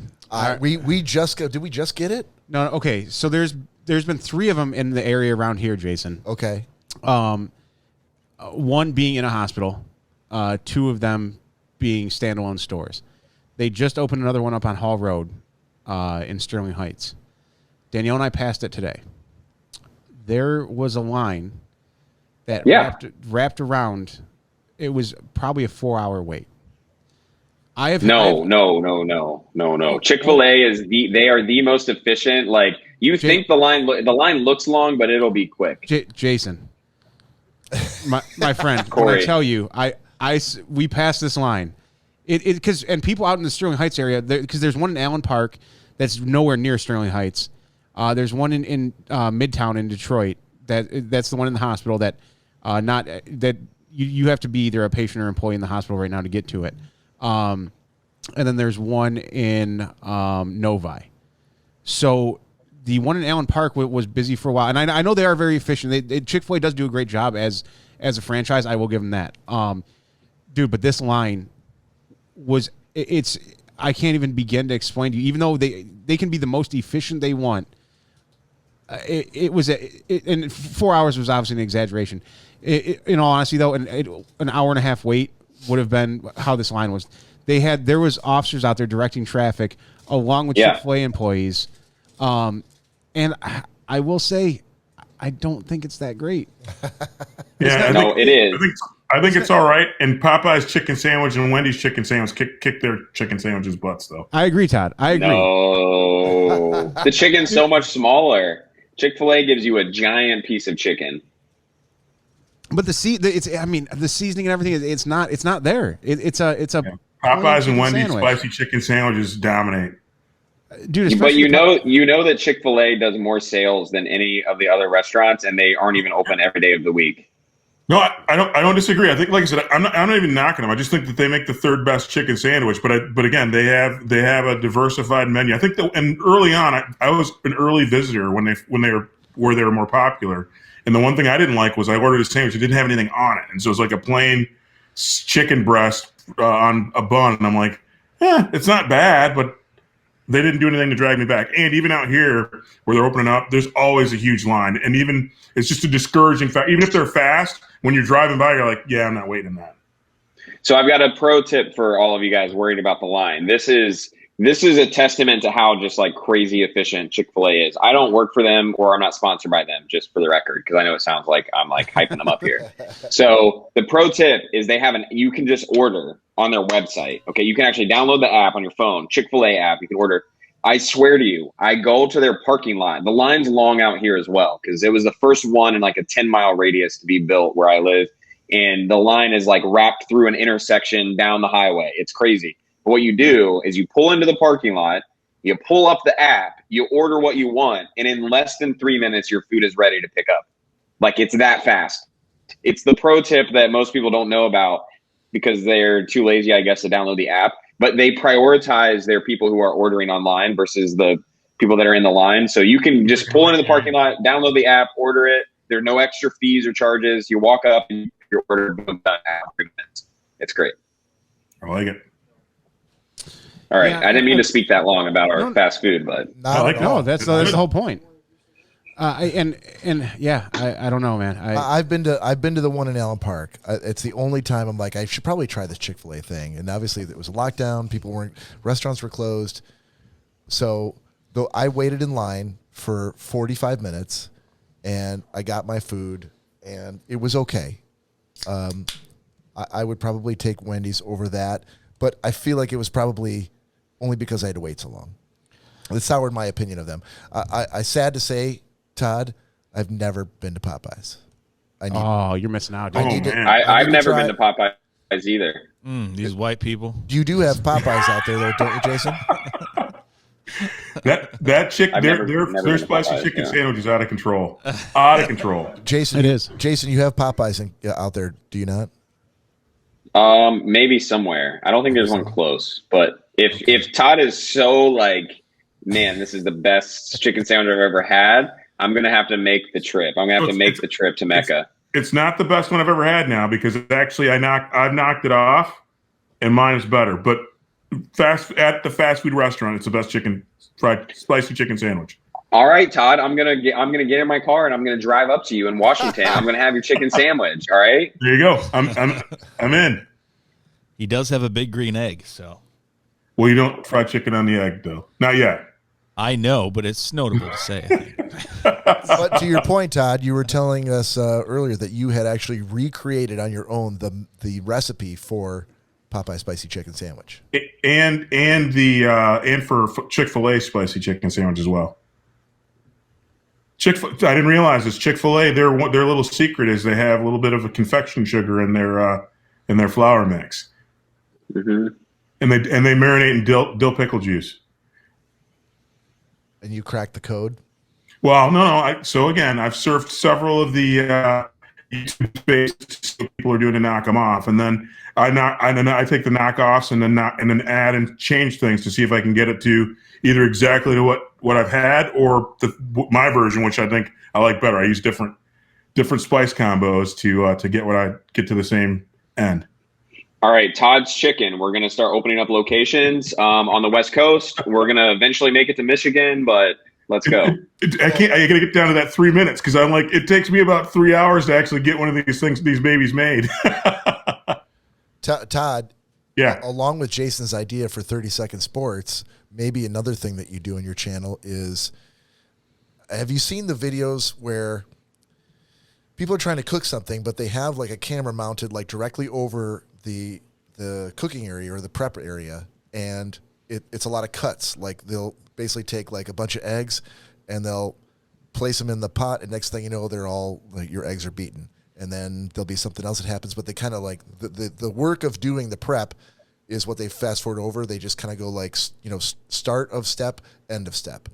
We just did we just get it? No. Okay. So there's been 3 of them in the area around here, Jason. Okay. One being in a hospital, 2 of them being standalone stores. They just opened another one up on Hall Road in Sterling Heights. Danielle and I passed it today. There was a line that wrapped around. It was probably a 4-hour wait. No. Chick-fil-A they are the most efficient. Like think the line looks long, but it'll be quick. Jason, my friend, Cory. when I tell you, we passed this line. And people out in the Sterling Heights area, because there's one in Allen Park that's nowhere near Sterling Heights. There's one in Midtown in Detroit that's the one in the hospital that you have to be either a patient or employee in the hospital right now to get to it. And then there's one in Novi. So the one in Allen Park was busy for a while, and I know they are very efficient. Chick-fil-A does do a great job as a franchise. I will give them that, dude. But this line it's I can't even begin to explain to you. Even though they can be the most efficient they want, and 4 hours was obviously an exaggeration. In all honesty, though, an hour and a half wait would have been how this line was. There was officers out there directing traffic along with Chick-fil-A employees. And I will say, I don't think it's that great. It is. I think it's all right. And Popeye's chicken sandwich and Wendy's chicken sandwich kick their chicken sandwiches butts, though. I agree, Todd. I agree. No, the chicken's so much smaller. Chick-fil-A gives you a giant piece of chicken. But the seasoning and everything, it's not there. It's a Popeyes and chicken Wendy's sandwich. spicy chicken sandwiches dominate. Dude. But especially you know that Chick-fil-A does more sales than any of the other restaurants, and they aren't even open every day of the week. No, I don't disagree. I think, like I said, I'm not even knocking them. I just think that they make the third best chicken sandwich. But again, they have a diversified menu. I think and early on, I was an early visitor when they were more popular. And the one thing I didn't like was I ordered a sandwich that didn't have anything on it, and so it was like a plain chicken breast on a bun. And I'm like, it's not bad, but they didn't do anything to drag me back. And even out here where they're opening up, there's always a huge line. And even it's just a discouraging fact. Even if they're fast, when you're driving by, you're like, yeah, I'm not waiting that. So I've got a pro tip for all of you guys worried about the line. This is a testament to how just like crazy efficient Chick-fil-A is. I don't work for them, or I'm not sponsored by them, just for the record, because I know it sounds like I'm like hyping them up here. So the pro tip is you can just order on their website. Okay, you can actually download the app on your phone, Chick-fil-A app. You can order. I swear to you, I go to their parking lot. The line's long out here as well, because it was the first one in like a 10-mile radius to be built where I live. And the line is like wrapped through an intersection down the highway. It's crazy. But what you do is you pull into the parking lot, you pull up the app, you order what you want, and in less than 3 minutes, your food is ready to pick up. Like, it's that fast. It's the pro tip that most people don't know about because they're too lazy, I guess, to download the app. But they prioritize their people who are ordering online versus the people that are in the line. So you can just pull into the parking lot, download the app, order it. There are no extra fees or charges. You walk up and your order done after 3 minutes. It's great. I like it. All right. Yeah, I didn't mean to speak that long about our fast food, but That's the whole point. I don't know, man. I've been to the one in Allen Park. It's the only time I'm like, I should probably try this Chick-fil-A thing. And obviously it was a lockdown. Restaurants were closed. So though I waited in line for 45 minutes and I got my food and it was okay. I would probably take Wendy's over that, but I feel like it was probably only because I had to wait so long. It soured my opinion of them. I sad to say, Todd, I've never been to Popeyes. You're missing out, dude. I've never been to Popeyes either. These white people. You do have Popeyes out there, though, don't you, Jason? Their spicy chicken sandwich is out of control. Out of control. Jason, it is. Jason, you have Popeyes out there, do you not? Maybe somewhere. I don't think there's one close. But if Todd is so like, man, this is the best chicken sandwich I've ever had, I'm going to have to make the trip. I'm going to have to make the trip to Mecca. It's not the best one I've ever had now because actually I've knocked it off and mine is better. But at the fast food restaurant, it's the best spicy chicken sandwich. All right, Todd, I'm gonna get in my car and I'm gonna drive up to you in Washington. I'm gonna have your chicken sandwich. All right. There you go. I'm in. He does have a big green egg, so. Well, you don't fry chicken on the egg, though. Not yet. I know, but it's notable to say. I think. But to your point, Todd, you were telling us earlier that you had actually recreated on your own the recipe for Popeye spicy chicken sandwich, and for Chick-fil-A spicy chicken sandwich as well. I didn't realize this. Chick-fil-A, their little secret is they have a little bit of a confection sugar in their flour mix, and they marinate in dill pickle juice. And you cracked the code. Well, no. So again, I've surfed several of the YouTube spaces people are doing to knock them off, and then I take the knockoffs and then add and change things to see if I can get it to either exactly to what I've had or my version, which I think I like better. I use different spice combos to get to the same end. All right, Todd's Chicken. We're going to start opening up locations on the West Coast. We're going to eventually make it to Michigan, but let's go. I got to get down to that 3 minutes because I'm like, it takes me about 3 hours to actually get one of these babies made. Todd, yeah. Along with Jason's idea for 30-second sports, maybe another thing that you do on your channel is, have you seen the videos where people are trying to cook something, but they have like a camera mounted like directly over the cooking area or the prep area, and it's a lot of cuts. Like they'll basically take like a bunch of eggs and they'll place them in the pot, and next thing you know, they're all like your eggs are beaten. and then there'll be something else that happens. But they kind of like the work of doing the prep is what they fast forward over. They just kind of go like, start of step, end of step.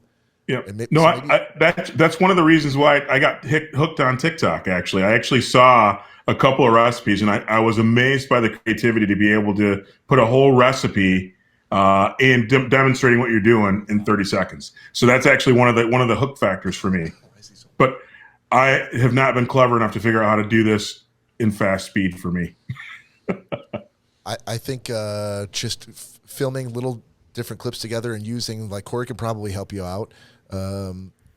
Yeah. That's one of the reasons why I got hooked on TikTok, actually. I actually saw a couple of recipes, and I was amazed by the creativity to be able to put a whole recipe and demonstrating what you're doing in 30 seconds. So that's actually one of the hook factors for me. But I have not been clever enough to figure out how to do this in fast speed for me. I think just filming little different clips together and using, like, Cory can probably help you out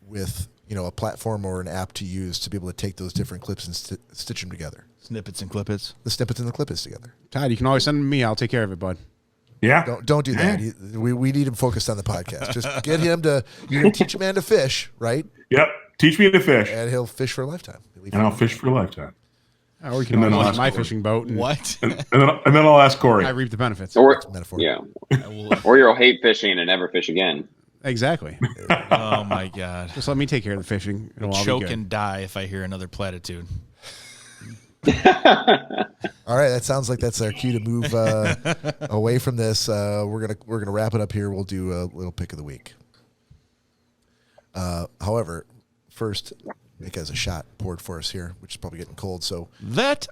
with a platform or an app to use to be able to take those different clips and stitch them together. Snippets and clippets. The snippets and the clippets together. Todd, you can always send them to me. I'll take care of it, bud. Yeah. Don't do that. We need him focused on the podcast. Just get him to, you're going to teach a man to fish, right? Yep. Teach me to fish. And he'll fish for a lifetime. And I'll fish for a lifetime. Or you can use my fishing boat. What? And then I'll ask Cory. I reap the benefits. Or metaphor. yeah, or you'll hate fishing and never fish again. Exactly. Oh my God. Just let me take care of the fishing. It'll all Choke be good. and die if I hear another platitude. All right, that sounds like that's our cue to move away from this. We're gonna wrap it up here. We'll do a little pick of the week. However, first, Nick has a shot poured for us here, which is probably getting cold. So That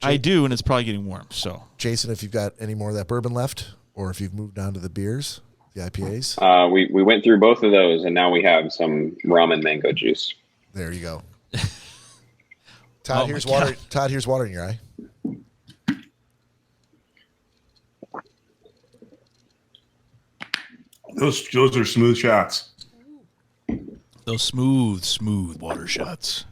I do, and it's probably getting warm. So, Jason, if you've got any more of that bourbon left, or if you've moved on to the beers, the IPAs, We went through both of those, and now we have some rum and mango juice. there you go. Todd, Oh here's my water. God. Todd, here's water in your eye. Those are smooth shots. those smooth water shots.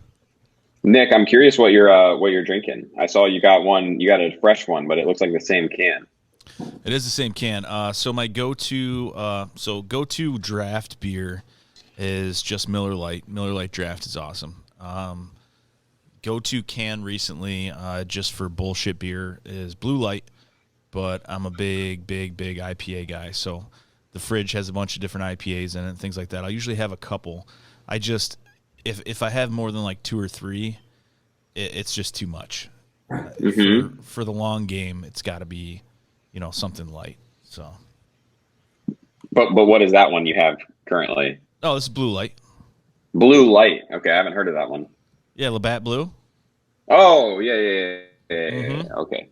Nick, I'm curious what you're drinking. I saw you got one. You got a fresh one, but it looks like the same can. It is the same can. So my go-to draft beer is just Miller Lite. Miller Lite Draft is awesome. Go-to can recently, just for bullshit beer, is Blue Light, but I'm a big IPA guy. So the fridge has a bunch of different IPAs in it and things like that. I'll usually have a couple. I just, if I have more than like two or three, it's just too much. For the long game, it's got to be, something light. So. But what is that one you have currently? Oh, this is Blue Light. Blue Light. Okay, I haven't heard of that one. Yeah, Labatt Blue. Oh, yeah. Okay.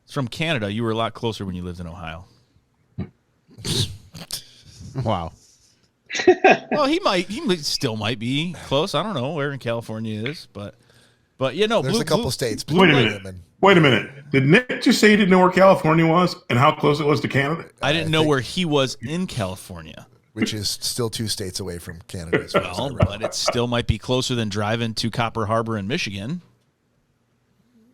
It's from Canada. You were a lot closer when you lived in Ohio. Wow. Well, he still might be close. I don't know where in California it is, but There's a couple states. Wait a minute. Did Nick just say he didn't know where California was and how close it was to Canada? I didn't know where he was in California. Which is still 2 states away from Canada. As far as I Well, remember. but it still might be closer than driving to Copper Harbor in Michigan.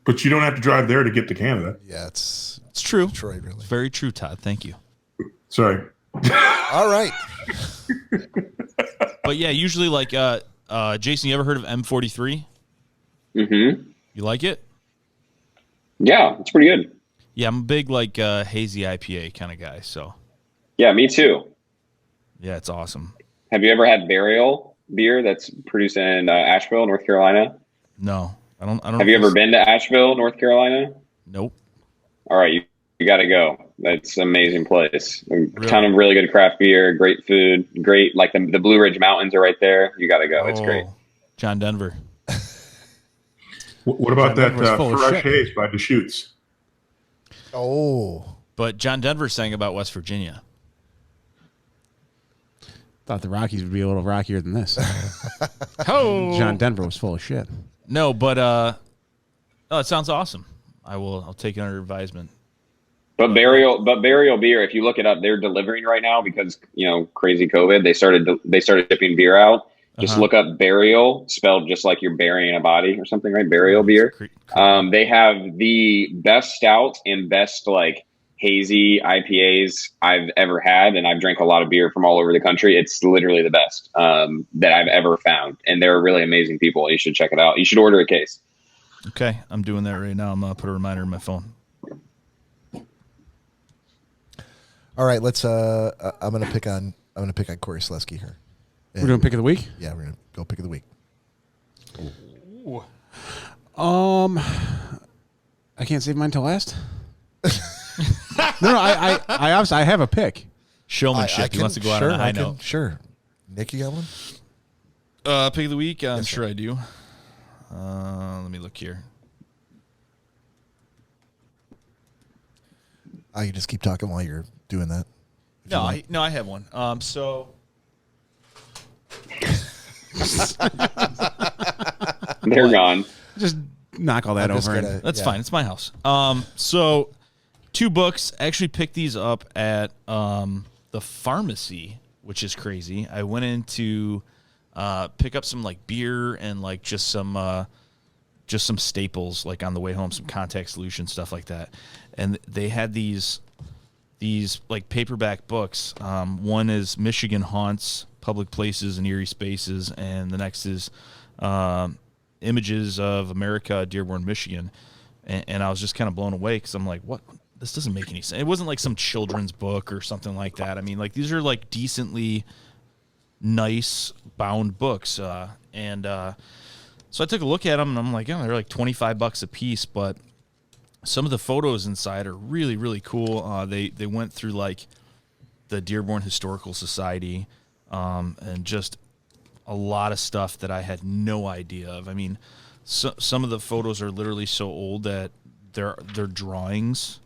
But you don't have to drive there to get to Canada. Yeah, it's It's true. Detroit, really. It's very true, Todd. Thank you. Sorry. All right. But yeah, usually like Jason, you ever heard of M43? Mm-hmm. You like it? Yeah, it's pretty good. Yeah, I'm a big like hazy IPA kind of guy. So Yeah, me too. yeah, it's awesome. Have you ever had Burial beer that's produced in Asheville, North Carolina? No, I don't. Have you ever been to Asheville, North Carolina? Nope. All right, you got to go. That's an amazing place. A ton of really good craft beer, great food, great, like the Blue Ridge Mountains are right there. You got to go. It's great. John Denver. What about that Denver's full of Fresh shit. Haze by Deschutes? Oh. But John Denver sang about West Virginia. Thought the Rockies would be a little rockier than this. Oh, John Denver was full of shit. No, but it sounds awesome. I'll take it under advisement. But Burial beer, if you look it up, they're delivering right now because crazy COVID. They started shipping beer out. Just look up Burial, spelled just like you're burying a body or something, right? Burial beer. They have the best stouts and best like hazy IPAs I've ever had, and I've drank a lot of beer from all over the country. It's literally the best that I've ever found, and they're really amazing people. You should check it out. You should order a case. Okay, I'm doing that right now. I'm gonna put a reminder in my phone. All right, let's I'm gonna pick on Cory Slesky here. We're doing pick of the week? Yeah, we're gonna go pick of the week. I can't save mine till last. No, I obviously I have a pick. Showmanship. He wants to go out on a high note. Sure. Nick, you got one? Pick of the week? I'm sure I do. Let me look here. I can just keep talking while you're doing that. No, I have one. So They're gone. Just knock all that over. That's fine. It's my house. So 2 books. I actually picked these up at the pharmacy, which is crazy. I went in to pick up some like beer and like just some staples like on the way home, some contact solution stuff like that. And they had these like paperback books. One is Michigan Haunts, Public Places and Eerie Spaces, and the next is Images of America, Dearborn, Michigan. And I was just kind of blown away because I'm like, what? This doesn't make any sense. It wasn't like some children's book or something like that. I mean, like these are like decently nice bound books. So I took a look at them and I'm like, oh, they're like $25 a piece, but some of the photos inside are really, really cool. They went through like the Dearborn Historical Society and just a lot of stuff that I had no idea of. I mean, some of the photos are literally so old that they're drawings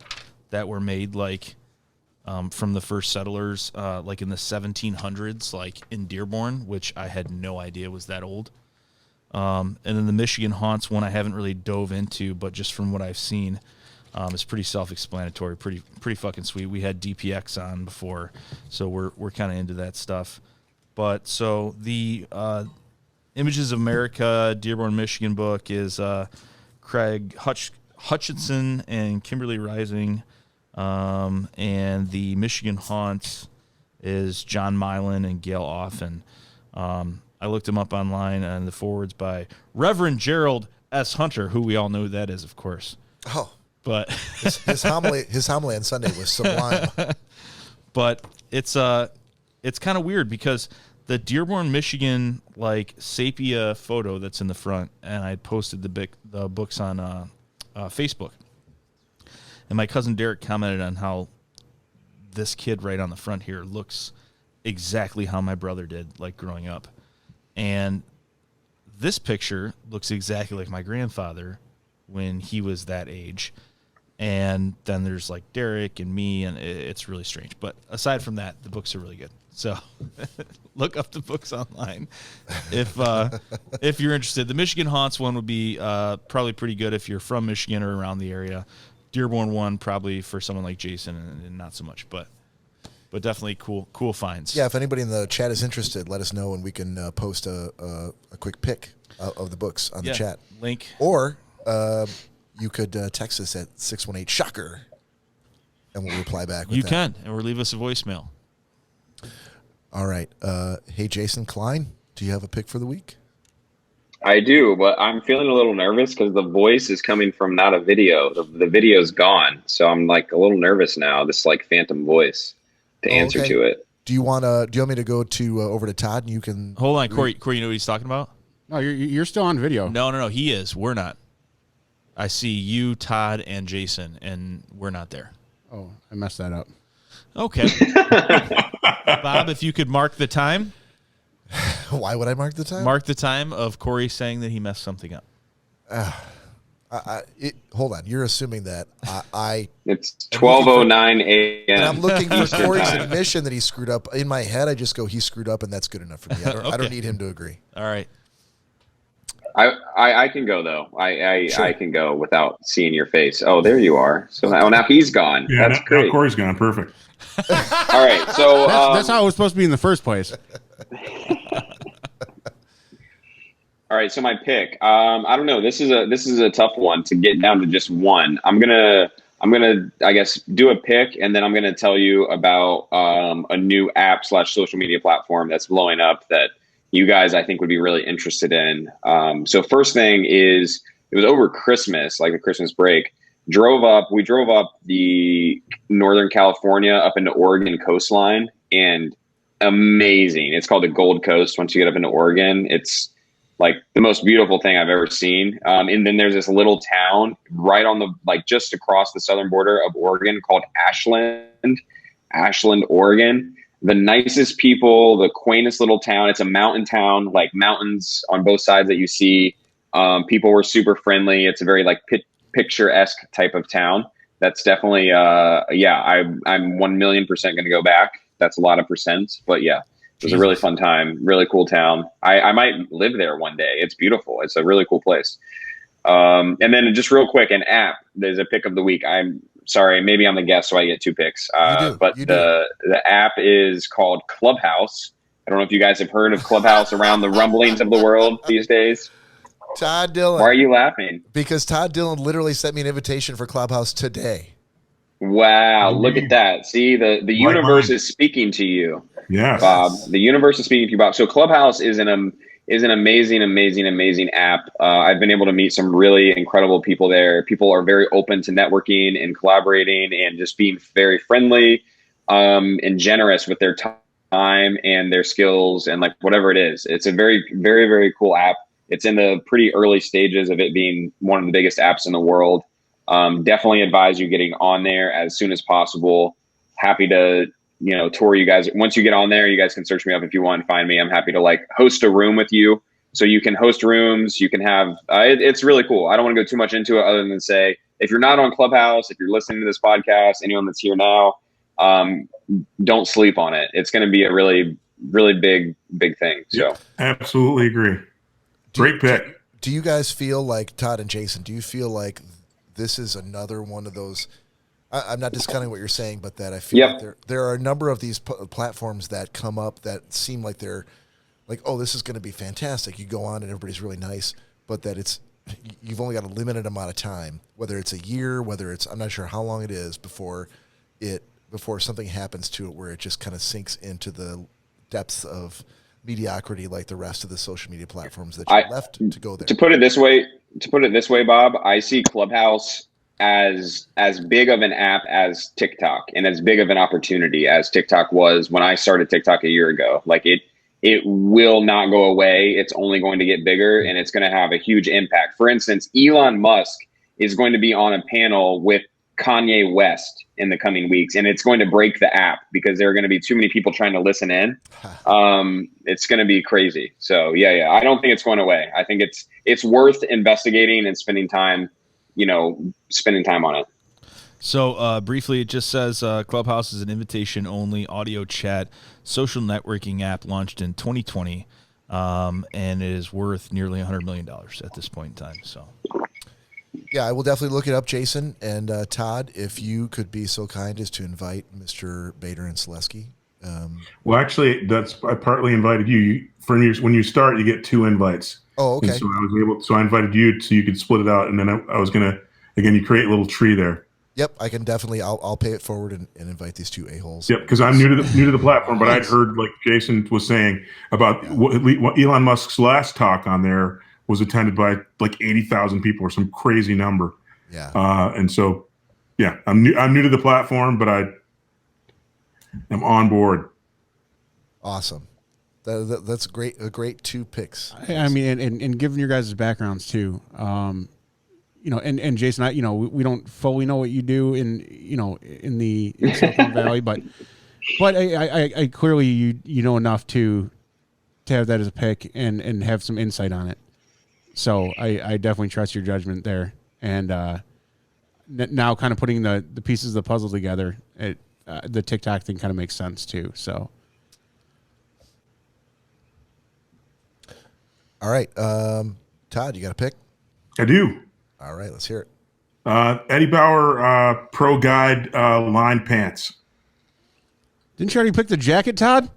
that were made like from the first settlers like in the 1700s, like in Dearborn, which I had no idea was that old. And then the Michigan Haunts one I haven't really dove into, but just from what I've seen, it's pretty self-explanatory, pretty fucking sweet. We had DPX on before, so we're kind of into that stuff. But so the Images of America, Dearborn, Michigan book is Craig Hutchinson and Kimberly Rising, and the Michigan Haunts is John Milan and Gail Offen. I looked him up online, and the forwards by Reverend Gerald S. Hunter, who we all know who that is, of course. Oh, but his homily on Sunday was sublime. But it's kind of weird because the Dearborn, Michigan, like sepia photo that's in the front, and I posted the books on Facebook, and my cousin Derek commented on how this kid right on the front here looks exactly how my brother did, like growing up. And this picture looks exactly like my grandfather when he was that age. And then there's like Derek and me, and it's really strange. But aside from that, the books are really good. So look up the books online if you're interested. The Michigan Haunts one would be probably pretty good if you're from Michigan or around the area. Dearborn one probably for someone like Jason and not so much, but definitely cool finds. Yeah, if anybody in the chat is interested, let us know and we can post a quick pic of the books on the chat. Link. Or you could text us at 618-SHOCKER and we'll reply back with You that. can, or leave us a voicemail. All right. Hey, Jason Cline, do you have a pick for the week? I do, but I'm feeling a little nervous because the voice is coming from not a video. The video's gone. So I'm like a little nervous now, this like phantom voice to answer to it. Do you want me to go to over to Todd and you can Hold on, Cory, you know what he's talking about? No, you're still on video. No, he is. We're not. I see you, Todd, and Jason, and we're not there. Oh, I messed that up. Okay. Bob, if you could mark the time. Why would I mark the time? Mark the time of Cory saying that he messed something up. Hold on. You're assuming that I It's 12:09 a.m. And I'm looking for Cory's admission that he screwed up. In my head, I just go, he screwed up, and that's good enough for me. I don't need him to agree. All right. I can go though. I can go without seeing your face. Oh, there you are. So now he's gone. Yeah, that's great. now Cory's gone. Perfect. All right. So that's how it was supposed to be in the first place. All right. So my pick. I don't know. This is a tough one to get down to just one. I'm gonna I guess do a pick, and then I'm gonna tell you about a new app / social media platform that's blowing up that you guys I think would be really interested in. So first thing is, it was over Christmas, like the Christmas break. We drove up the Northern California up into Oregon coastline, and amazing. It's called the Gold Coast. Once you get up into Oregon, it's like the most beautiful thing I've ever seen. And then there's this little town right on the, like just across the southern border of Oregon called Ashland, Oregon. The nicest people, the quaintest little town. It's a mountain town, like mountains on both sides that you see. People were super friendly. It's a very like picturesque type of town. That's definitely, I'm 1,000,000% going to go back. That's a lot of percent, but yeah. It was a really fun time, really cool town. I might live there one day. It's beautiful. It's a really cool place. And then just real quick, an app. There's a pick of the week. I'm sorry, maybe I'm the guest, so I get 2 picks. But the app is called Clubhouse. I don't know if you guys have heard of Clubhouse around the rumblings of the world these days. Todd Dillon. Why are you laughing? Because Todd Dillon literally sent me an invitation for Clubhouse today. Wow, look at that. See, the universe is speaking to you. Yeah, Bob. The universe is speaking to you, Bob. So Clubhouse is an amazing app. I've been able to meet some really incredible people there. People are very open to networking and collaborating and just being very friendly and generous with their time and their skills and like whatever it is. It's a very, very, very cool app. It's in the pretty early stages of it being one of the biggest apps in the world. Definitely advise you getting on there as soon as possible. Happy to, tour you guys. Once you get on there, you guys can search me up if you want and find me. I'm happy to like host a room with you. So you can host rooms. You can have, it's really cool. I don't want to go too much into it other than say, if you're not on Clubhouse, if you're listening to this podcast, anyone that's here now, don't sleep on it. It's going to be a really, really big thing. So absolutely agree. Great pick. Do you guys feel like, Todd and Jason, do you feel like this is another one of those, I'm not discounting what you're saying, but that I feel like there are a number of these platforms that come up that seem like they're like, oh, this is going to be fantastic. You go on and everybody's really nice, but that you've only got a limited amount of time, whether it's a year, whether it's, I'm not sure how long it is before something happens to it where it just kind of sinks into the depths of mediocrity like the rest of the social media platforms that you left to go there. To put it this way, Bob, I see Clubhouse as big of an app as TikTok and as big of an opportunity as TikTok was when I started TikTok a year ago. Like it will not go away. It's only going to get bigger and it's going to have a huge impact. For instance, Elon Musk is going to be on a panel with Kanye West in the coming weeks, and it's going to break the app because there are going to be too many people trying to listen in. It's going to be crazy. So yeah, I don't think it's going away. I think it's worth investigating and spending time on it. So briefly, it just says Clubhouse is an invitation-only audio chat social networking app launched in 2020, and it is worth nearly $100 million at this point in time. So, yeah, I will definitely look it up, Jason. And Todd, if you could be so kind as to invite Mr. Bader and Selesky. Well, actually, I partly invited you. When you start, you get 2 invites. Oh, okay. And so I invited you so you could split it out, and then I was gonna you create a little tree there. Yep, I can definitely. I'll pay it forward and invite these 2 a-holes. Yep, because I'm new to the platform, but I'd heard, like Jason was saying, about what Elon Musk's last talk on there was attended by like 80,000 people or some crazy number. Yeah. And so, yeah, I'm new to the platform, but I am on board. Awesome. That's great. A great 2 picks. I mean, and given your guys' backgrounds too, and Jason, we don't fully know what you do in Silicon Valley, but I clearly you know enough to have that as a pick and have some insight on it. So I definitely trust your judgment there. And now kind of putting the pieces of the puzzle together, the TikTok thing kind of makes sense too. So. All right. Todd, you got a pick? I do. All right, let's hear it. Eddie Bauer Pro Guide line pants. Didn't you already pick the jacket, Todd?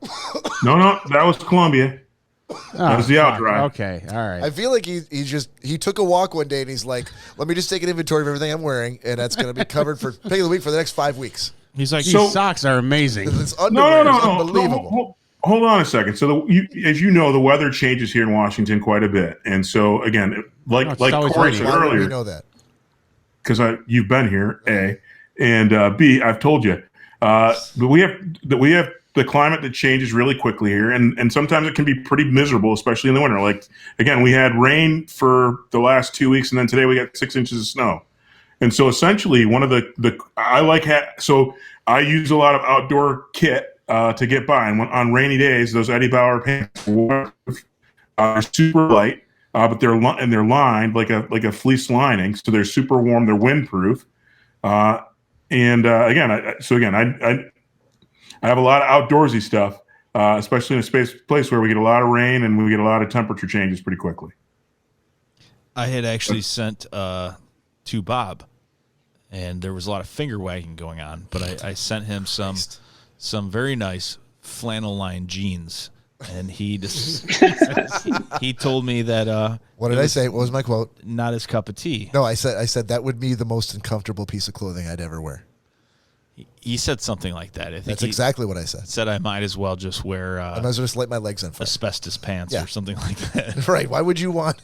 No, that was Columbia. That was the outdrive. Okay, all right. I feel like he took a walk one day and he's like, let me just take an inventory of everything I'm wearing, and that's going to be covered for pick of the week for the next 5 weeks. He's like, these socks are amazing. This underwear is unbelievable. No, hold on a second. So, as you know, the weather changes here in Washington quite a bit, and so again, like Cory said earlier, we know that because you've been here, A, and B, I've told you. But we have the climate that changes really quickly here, and sometimes it can be pretty miserable, especially in the winter. Like, again, we had rain for the last 2 weeks, and then today we got 6 inches of snow. And so essentially one of so I use a lot of outdoor kit to get by. And on rainy days, those Eddie Bauer pants are super light, but they're lined like a fleece lining. So they're super warm. They're windproof. I have a lot of outdoorsy stuff, especially in a place where we get a lot of rain and we get a lot of temperature changes pretty quickly. I had actually sent to Bob, and there was a lot of finger wagging going on, but I sent him some very nice flannel lined jeans, and he told me that what did I say? What was my quote? Not his cup of tea. No, I said that would be the most uncomfortable piece of clothing I'd ever wear. He said something like that. I think that's exactly what I said. Said I might as well just wear I might as well just light my legs on fire. Asbestos pants or something like that. Right. Why would you want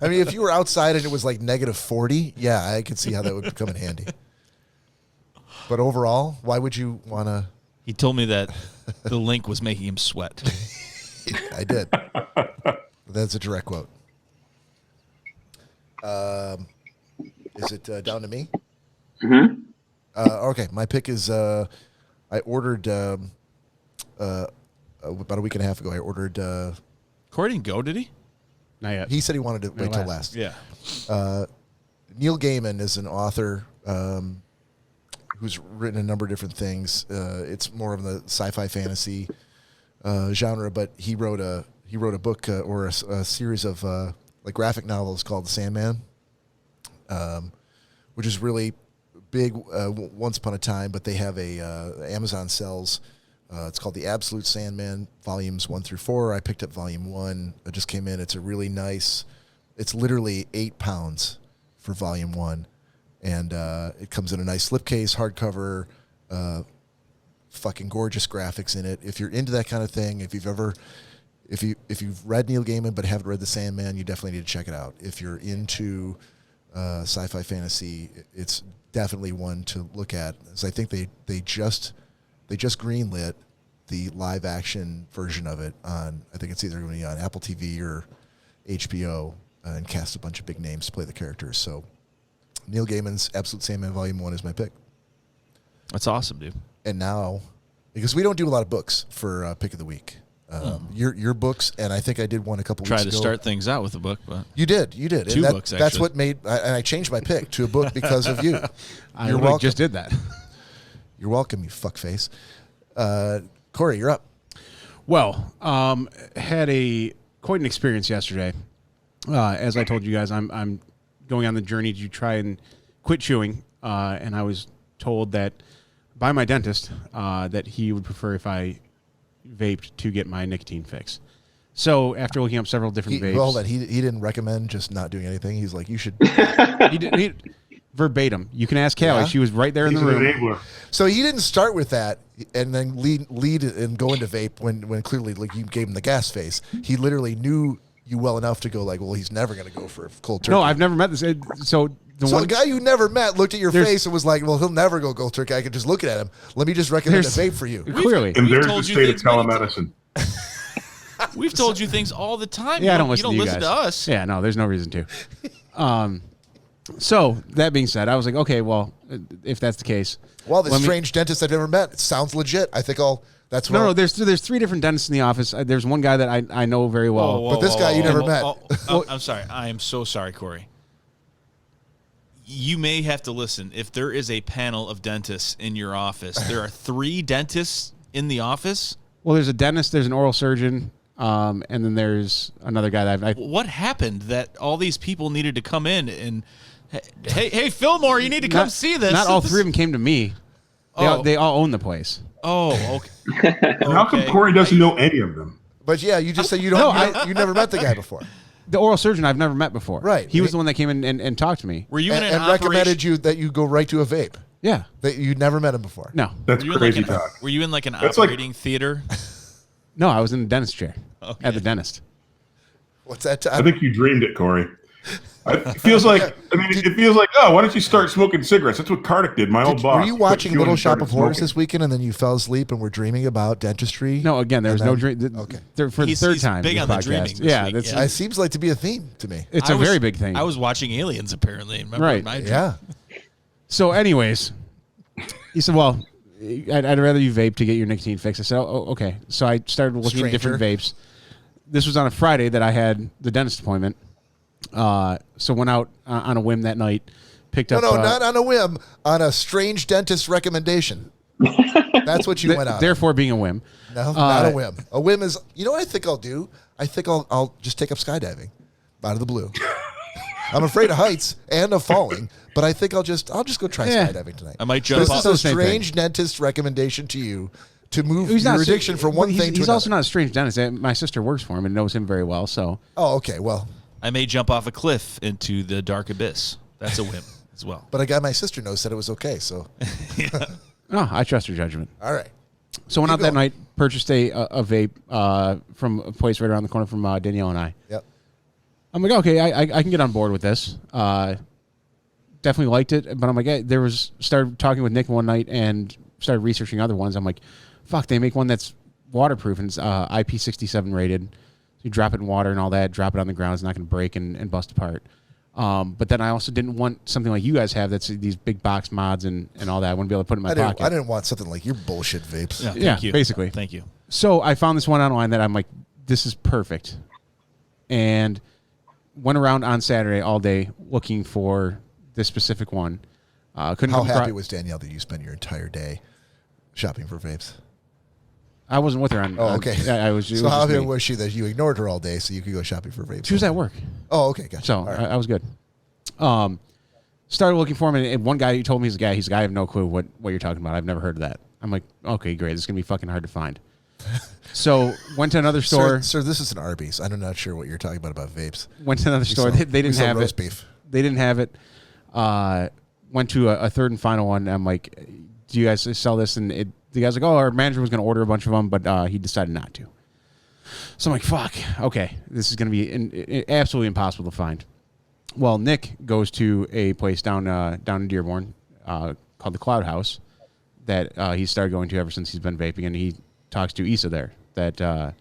I mean, if you were outside and it was like -40, yeah, I could see how that would come in handy. But overall, why would you want to? He told me that the link was making him sweat. I did. That's a direct quote. Is it down to me? Mm-hmm. Okay, my pick is I ordered about a week and a half ago. I ordered. Cory didn't go, did he? Not yet. He said he wanted to wait till last. Yeah. Neil Gaiman is an author who's written a number of different things. It's more of the sci-fi fantasy genre, but he wrote a book or a series of like graphic novels called The Sandman, which is really big once upon a time, but they have Amazon sells it's called The Absolute Sandman, volumes 1 through 4. I picked up volume 1. It just came in. It's a really nice, it's literally £8 for volume 1. And it comes in a nice slipcase, hardcover, fucking gorgeous graphics in it. If you're into that kind of thing, if you've read Neil Gaiman but haven't read The Sandman, you definitely need to check it out. If you're into sci-fi fantasy, it's definitely one to look at. So I think they just greenlit the live action version of it on, I think it's either going to be on Apple TV or HBO, and cast a bunch of big names to play the characters. So Neil Gaiman's Absolute Sandman Volume 1 is my pick. That's awesome, dude. And now, because we don't do a lot of books for Pick of the Week, your books, and I think I did one a couple weeks ago. Try to start things out with a book, but you did. Two books, actually. That's what made, and I changed my pick to a book because of you. You're welcome. Just did that. You're welcome, you fuckface. Cory, you're up. Well, had quite an experience yesterday. As I told you guys, I'm going on the journey to try and quit chewing, and I was told that by my dentist that he would prefer if I vaped to get my nicotine fix. So after looking up several different vapes, well, he didn't recommend just not doing anything. He's like, you should. he verbatim. You can ask Callie. Yeah. She was right there in the room. So he didn't start with that and then lead and go into vape when clearly like you gave him the gas face. He literally knew you well enough to go like, well, he's never going to go for cold turkey. No, I've never met this. So the guy you never met looked at your face and was like, well, he'll never go cold turkey. I can just look at him. Let me just recommend a vape for you. Clearly. And there's the state of telemedicine. We've told you things all the time. Yeah, I don't listen to you listen guys. to us. Yeah, no, there's no reason to. So that being said, I was like, okay, well, if that's the case, Well, the strange dentist I've never met. It sounds legit. I think that's what. No, there's 3 different dentists in the office. There's one guy that I know very well. But this guy you never met. I'm sorry. I am so sorry, Cory. You may have to listen. If there is a panel of dentists in your office, there are 3 dentists in the office. Well, there's a dentist, there's an oral surgeon, and then there's another guy that What happened that all these people needed to come in and, hey, Fillmore, you need to come see this. Not all 3 of them came to me. They all own the place. Oh, okay. And how come Cory doesn't know any of them? But yeah, you just said you don't. You never met the guy before. The oral surgeon I've never met before. Right. He was the one that came in and talked to me. Were you in an and recommended you that you go right to a vape? Yeah. That you'd never met him before. No. That's crazy talk. Were you in like an That's operating theater? No, I was in the dentist chair at the dentist. What's that? I think you dreamed it, Cory. It feels like, it feels like, oh, why don't you start smoking cigarettes? That's what Kardik did. My old boss. Were you watching Little Shop of Horrors smoking. this weekend, and then you fell asleep and were dreaming about dentistry? No, again, there was no dream. Okay. For the third time. big this on the podcast. dreaming this Yeah, week, that's yeah. It seems like to be a theme to me. it's a very big thing. I was watching Aliens apparently. Remember Right. my dream? Yeah. So, anyways, he said, "Well, I'd rather you vape to get your nicotine fix." I said, "Oh, okay." So I started looking at different vapes. This was on a Friday that I had the dentist appointment. So went out on a whim that night, picked up. No, not on a whim, on a strange dentist recommendation. That's what you went out. Therefore, being a whim. No, not a whim. A whim is, you know what I think I'll do? I think I'll just take up skydiving out of the blue. I'm afraid of heights and of falling, but I think I'll just go try skydiving tonight. I might jump This off. is a strange dentist recommendation to you to move He's your not addiction from one thing to He's another. also not a strange dentist. My sister works for him and knows him very well. So Oh, okay. Well, I may jump off a cliff into the dark abyss. That's a whim as well. but a guy my sister knows said it was okay. So, I trust her judgment. all right. So went Keep out that going. night, purchased a vape from a place right around the corner from Danielle and I. Yep. I'm like, okay, I can get on board with this. Definitely liked it, but I'm like, started talking with Nick one night and started researching other ones. I'm like, fuck, they make one that's waterproof and it's IP67 rated. So you drop it in water and all that, drop it on the ground, it's not going to break and bust apart. But then I also didn't want something like you guys have that's these big box mods and all that. I wouldn't be able to put in my pocket. I didn't want something like your bullshit vapes. Yeah, Yeah, thank you. basically. Thank you. So I found this one online that I'm like, this is perfect. And went around on Saturday all day looking for this specific one. Couldn't How come across- happy was Danielle that you spent your entire day shopping for vapes? I wasn't with her on. Oh, okay. I was. So how happy was she that you ignored her all day so you could go shopping for vapes? She was at work, Oh, okay, gotcha. so All right. I was good. Started looking for him, and one guy, he told me he's a guy. He's a guy. I have no clue what you're talking about. I've never heard of that. I'm like, okay, great. This is gonna be fucking hard to find. So went to another store. Sir, this is an Arby's. I'm not sure what you're talking about vapes. Went to another store. sell- They we didn't sell have roast it. beef. They didn't have it. Went to a third and final one. I'm like, do you guys sell this? And the guy's like, oh, our manager was going to order a bunch of them, but he decided not to. So I'm like, fuck. Okay, this is going to be absolutely impossible to find. Well, Nick goes to a place down in Dearborn called the Cloud House that he's started going to ever since he's been vaping, and he talks to Issa there that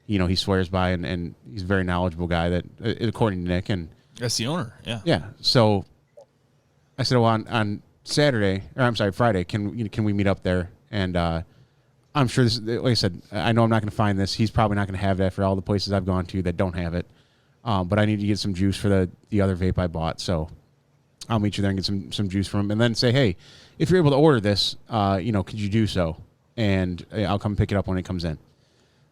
he swears by, and he's a very knowledgeable guy that according to Nick. And That's the owner. Yeah. yeah, so I said, well, on Saturday, or I'm sorry, Friday, can we meet up there? And I'm sure this, like I said, I know I'm not going to find this. He's probably not going to have that for all the places I've gone to that don't have it. But I need to get some juice for the other vape I bought. So I'll meet you there and get some juice from him, and then say, hey, if you're able to order this, could you do so? And I'll come pick it up when it comes in.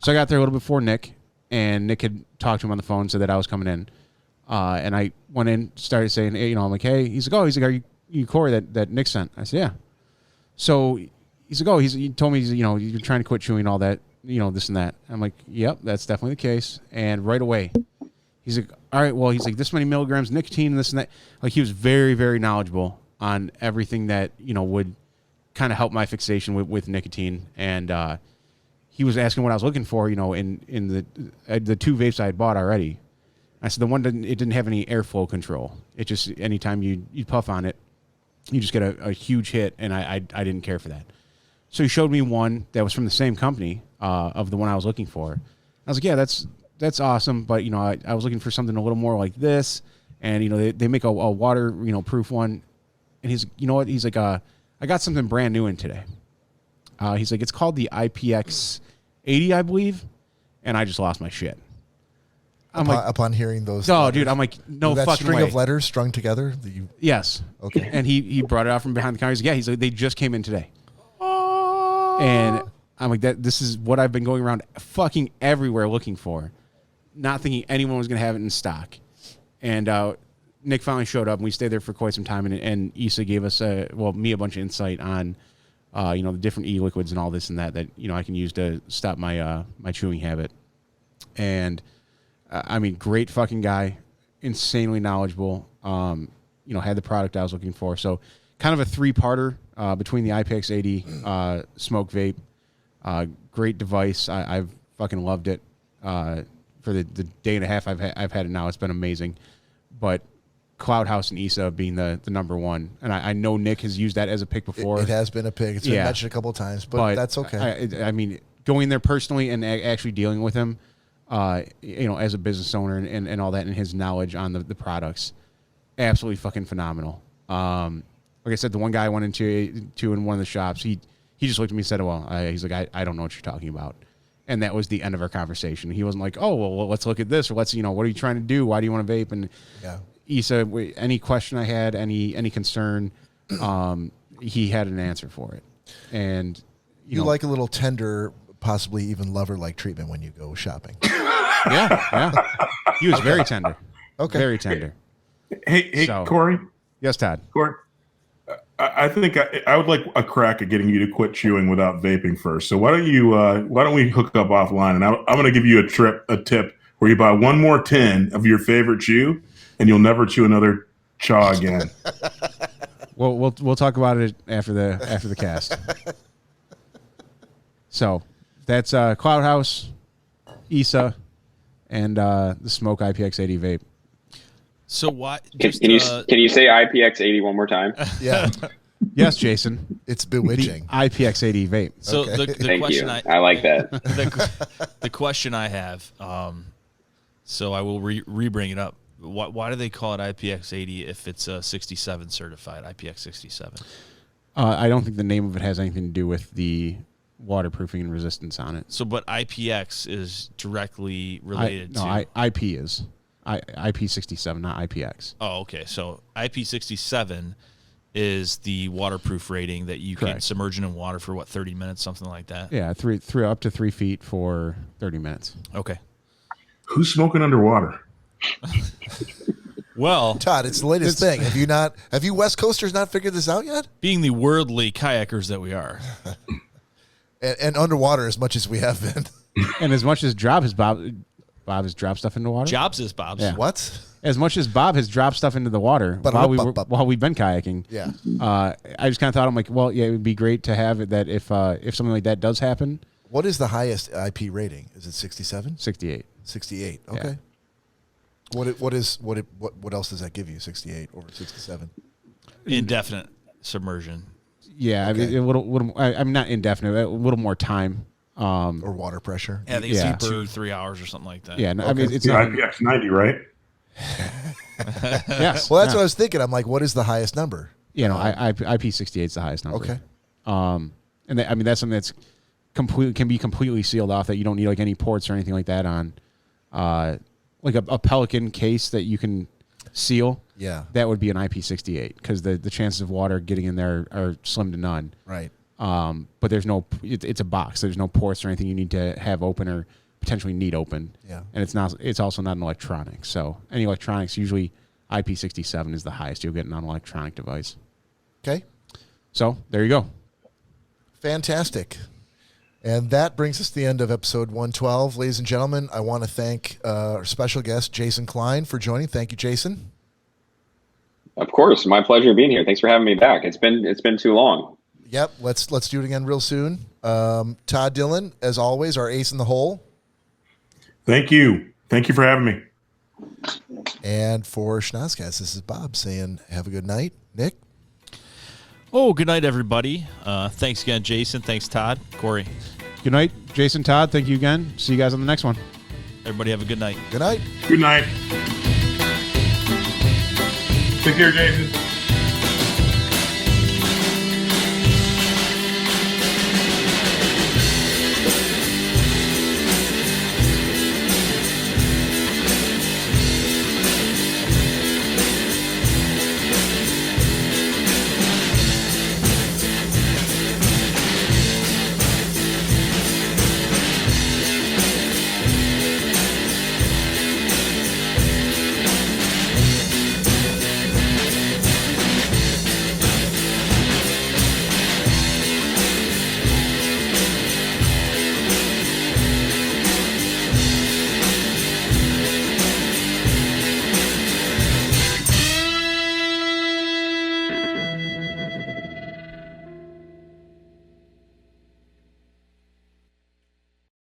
So I got there a little before Nick, and Nick had talked to him on the phone, said that I was coming in. And I went in, started saying, hey, I'm like, hey, he's like, are you Cory that Nick sent? I said, yeah. So he's like, he told me, you're trying to quit chewing all that, this and that. I'm like, yep, that's definitely the case. And right away, he's like, all right, well, he's like, this many milligrams of nicotine and this and that. Like, he was very, very knowledgeable on everything that, would kind of help my fixation with nicotine. And he was asking what I was looking for, in the two vapes I had bought already. I said, the one didn't have any airflow control. It just, anytime you puff on it, you just get a huge hit, and I didn't care for that. So he showed me one that was from the same company of the one I was looking for. I was like, yeah, that's awesome, but I was looking for something a little more like this, and they make a water proof one, and he's, you know what, he's like, I got something brand new in today. He's like, it's called the IPX 80, I believe, and I just lost my shit. Upon hearing those, oh, dude, I'm like, no that fucking string way. of letters strung together. That you Yes. Okay. And he brought it out from behind the counter. He's like, yeah, he's like, they just came in today. And I'm like, this is what I've been going around fucking everywhere looking for, not thinking anyone was going to have it in stock. And Nick finally showed up, and we stayed there for quite some time. And Issa gave us, me, a bunch of insight on, the different e-liquids and all this and that I can use to stop my my chewing habit. And great fucking guy, insanely knowledgeable. Had the product I was looking for. So kind of a three-parter between the IPX 80 smoke vape. Great device. I've fucking loved it. For the day and a half I've had it now, it's been amazing. But Cloud House and Isa being the number one. And I know Nick has used that as a pick before. It has been a pick. It's been mentioned a couple of times, but that's okay. I mean, going there personally and actually dealing with him, as a business owner and all that, and his knowledge on the products, absolutely fucking phenomenal. Like I said, the one guy I went into in one of the shops, he just looked at me and said, well, he's like, I don't know what you're talking about. And that was the end of our conversation. He wasn't like, oh, well, let's look at this, or let's, what are you trying to do? Why do you want to vape? And Isa, any question I had, any concern, he had an answer for it. And you like a little tender, possibly even lover-like treatment when you go shopping. Yeah. He was very tender. Okay. Very tender. Hey, so, Cory? Yes, Todd. Cory, I think I would like a crack at getting you to quit chewing without vaping first. So why don't we hook up offline, and I'm going to give you a tip where you buy one more tin of your favorite chew, and you'll never chew another chaw again. Well, we'll talk about it after the cast. So that's Cloud House, Isa, and the Smoke IPX80 vape. So what? Can you say IPX80 one more time? Yeah. Yes, Jason. It's bewitching. The IPX80 vape. So okay. the Thank question you. I like that. The question I have, so I will re-bring it up. Why do they call it IPX80 if it's a 67 certified, IPX 67? I don't think the name of it has anything to do with the waterproofing and resistance on it. So, but IPX is directly related to... IP is. IP67, not IPX. Oh, okay. So IP67 is the waterproof rating that you can submerge in water for, 30 minutes, something like that? Yeah, three up to 3 feet for 30 minutes. Okay. Who's smoking underwater? Well, Todd, it's the latest thing. Have you West Coasters not figured this out yet? Being the worldly kayakers that we are. and underwater as much as we have been. And as much as Bob has dropped stuff into water? Jobs is Bob's. Yeah. What? As much as Bob has dropped stuff into the water while we've been kayaking. Yeah. I just kind of thought, I'm like, well, yeah, it would be great to have it that if something like that does happen. What is the highest IP rating? Is it 67? 68. 68. Okay. Yeah. What else does that give you? 68 over 67. Indefinite submersion. Yeah, Okay. I'm not indefinite. A little more time. Or water pressure. Yeah, I think it's 2-3 hours or something like that. Yeah, no, Okay. I mean it's The not. IPX 90, right? Yes. Well, that's what I was thinking. I'm like, what is the highest number? IP68 is the highest number. Okay. And that's something that's can be completely sealed off, that you don't need like any ports or anything like that on. Like a Pelican case that you can seal. Yeah. That would be an IP68 because the chances of water getting in there are slim to none. Right. But there's it's a box. There's no ports or anything you need to have open or potentially need open. Yeah. And it's also not an electronic. So any electronics, usually IP67 is the highest you'll get on an electronic device. Okay. So there you go. Fantastic. And that brings us to the end of episode 112. Ladies and gentlemen, I want to thank our special guest, Jason Cline, for joining. Thank you, Jason. Of course. My pleasure being here. Thanks for having me back. It's been too long. Yep. Let's do it again real soon. Todd Dillon, as always, our ace in the hole. Thank you. Thank you for having me. And for Schnozzcast, this is Bob saying have a good night. Nick? Oh, good night, everybody. Thanks again, Jason. Thanks, Todd. Cory. Good night, Jason, Todd. Thank you again. See you guys on the next one. Everybody have a good night. Good night. Good night. Take care, Jason.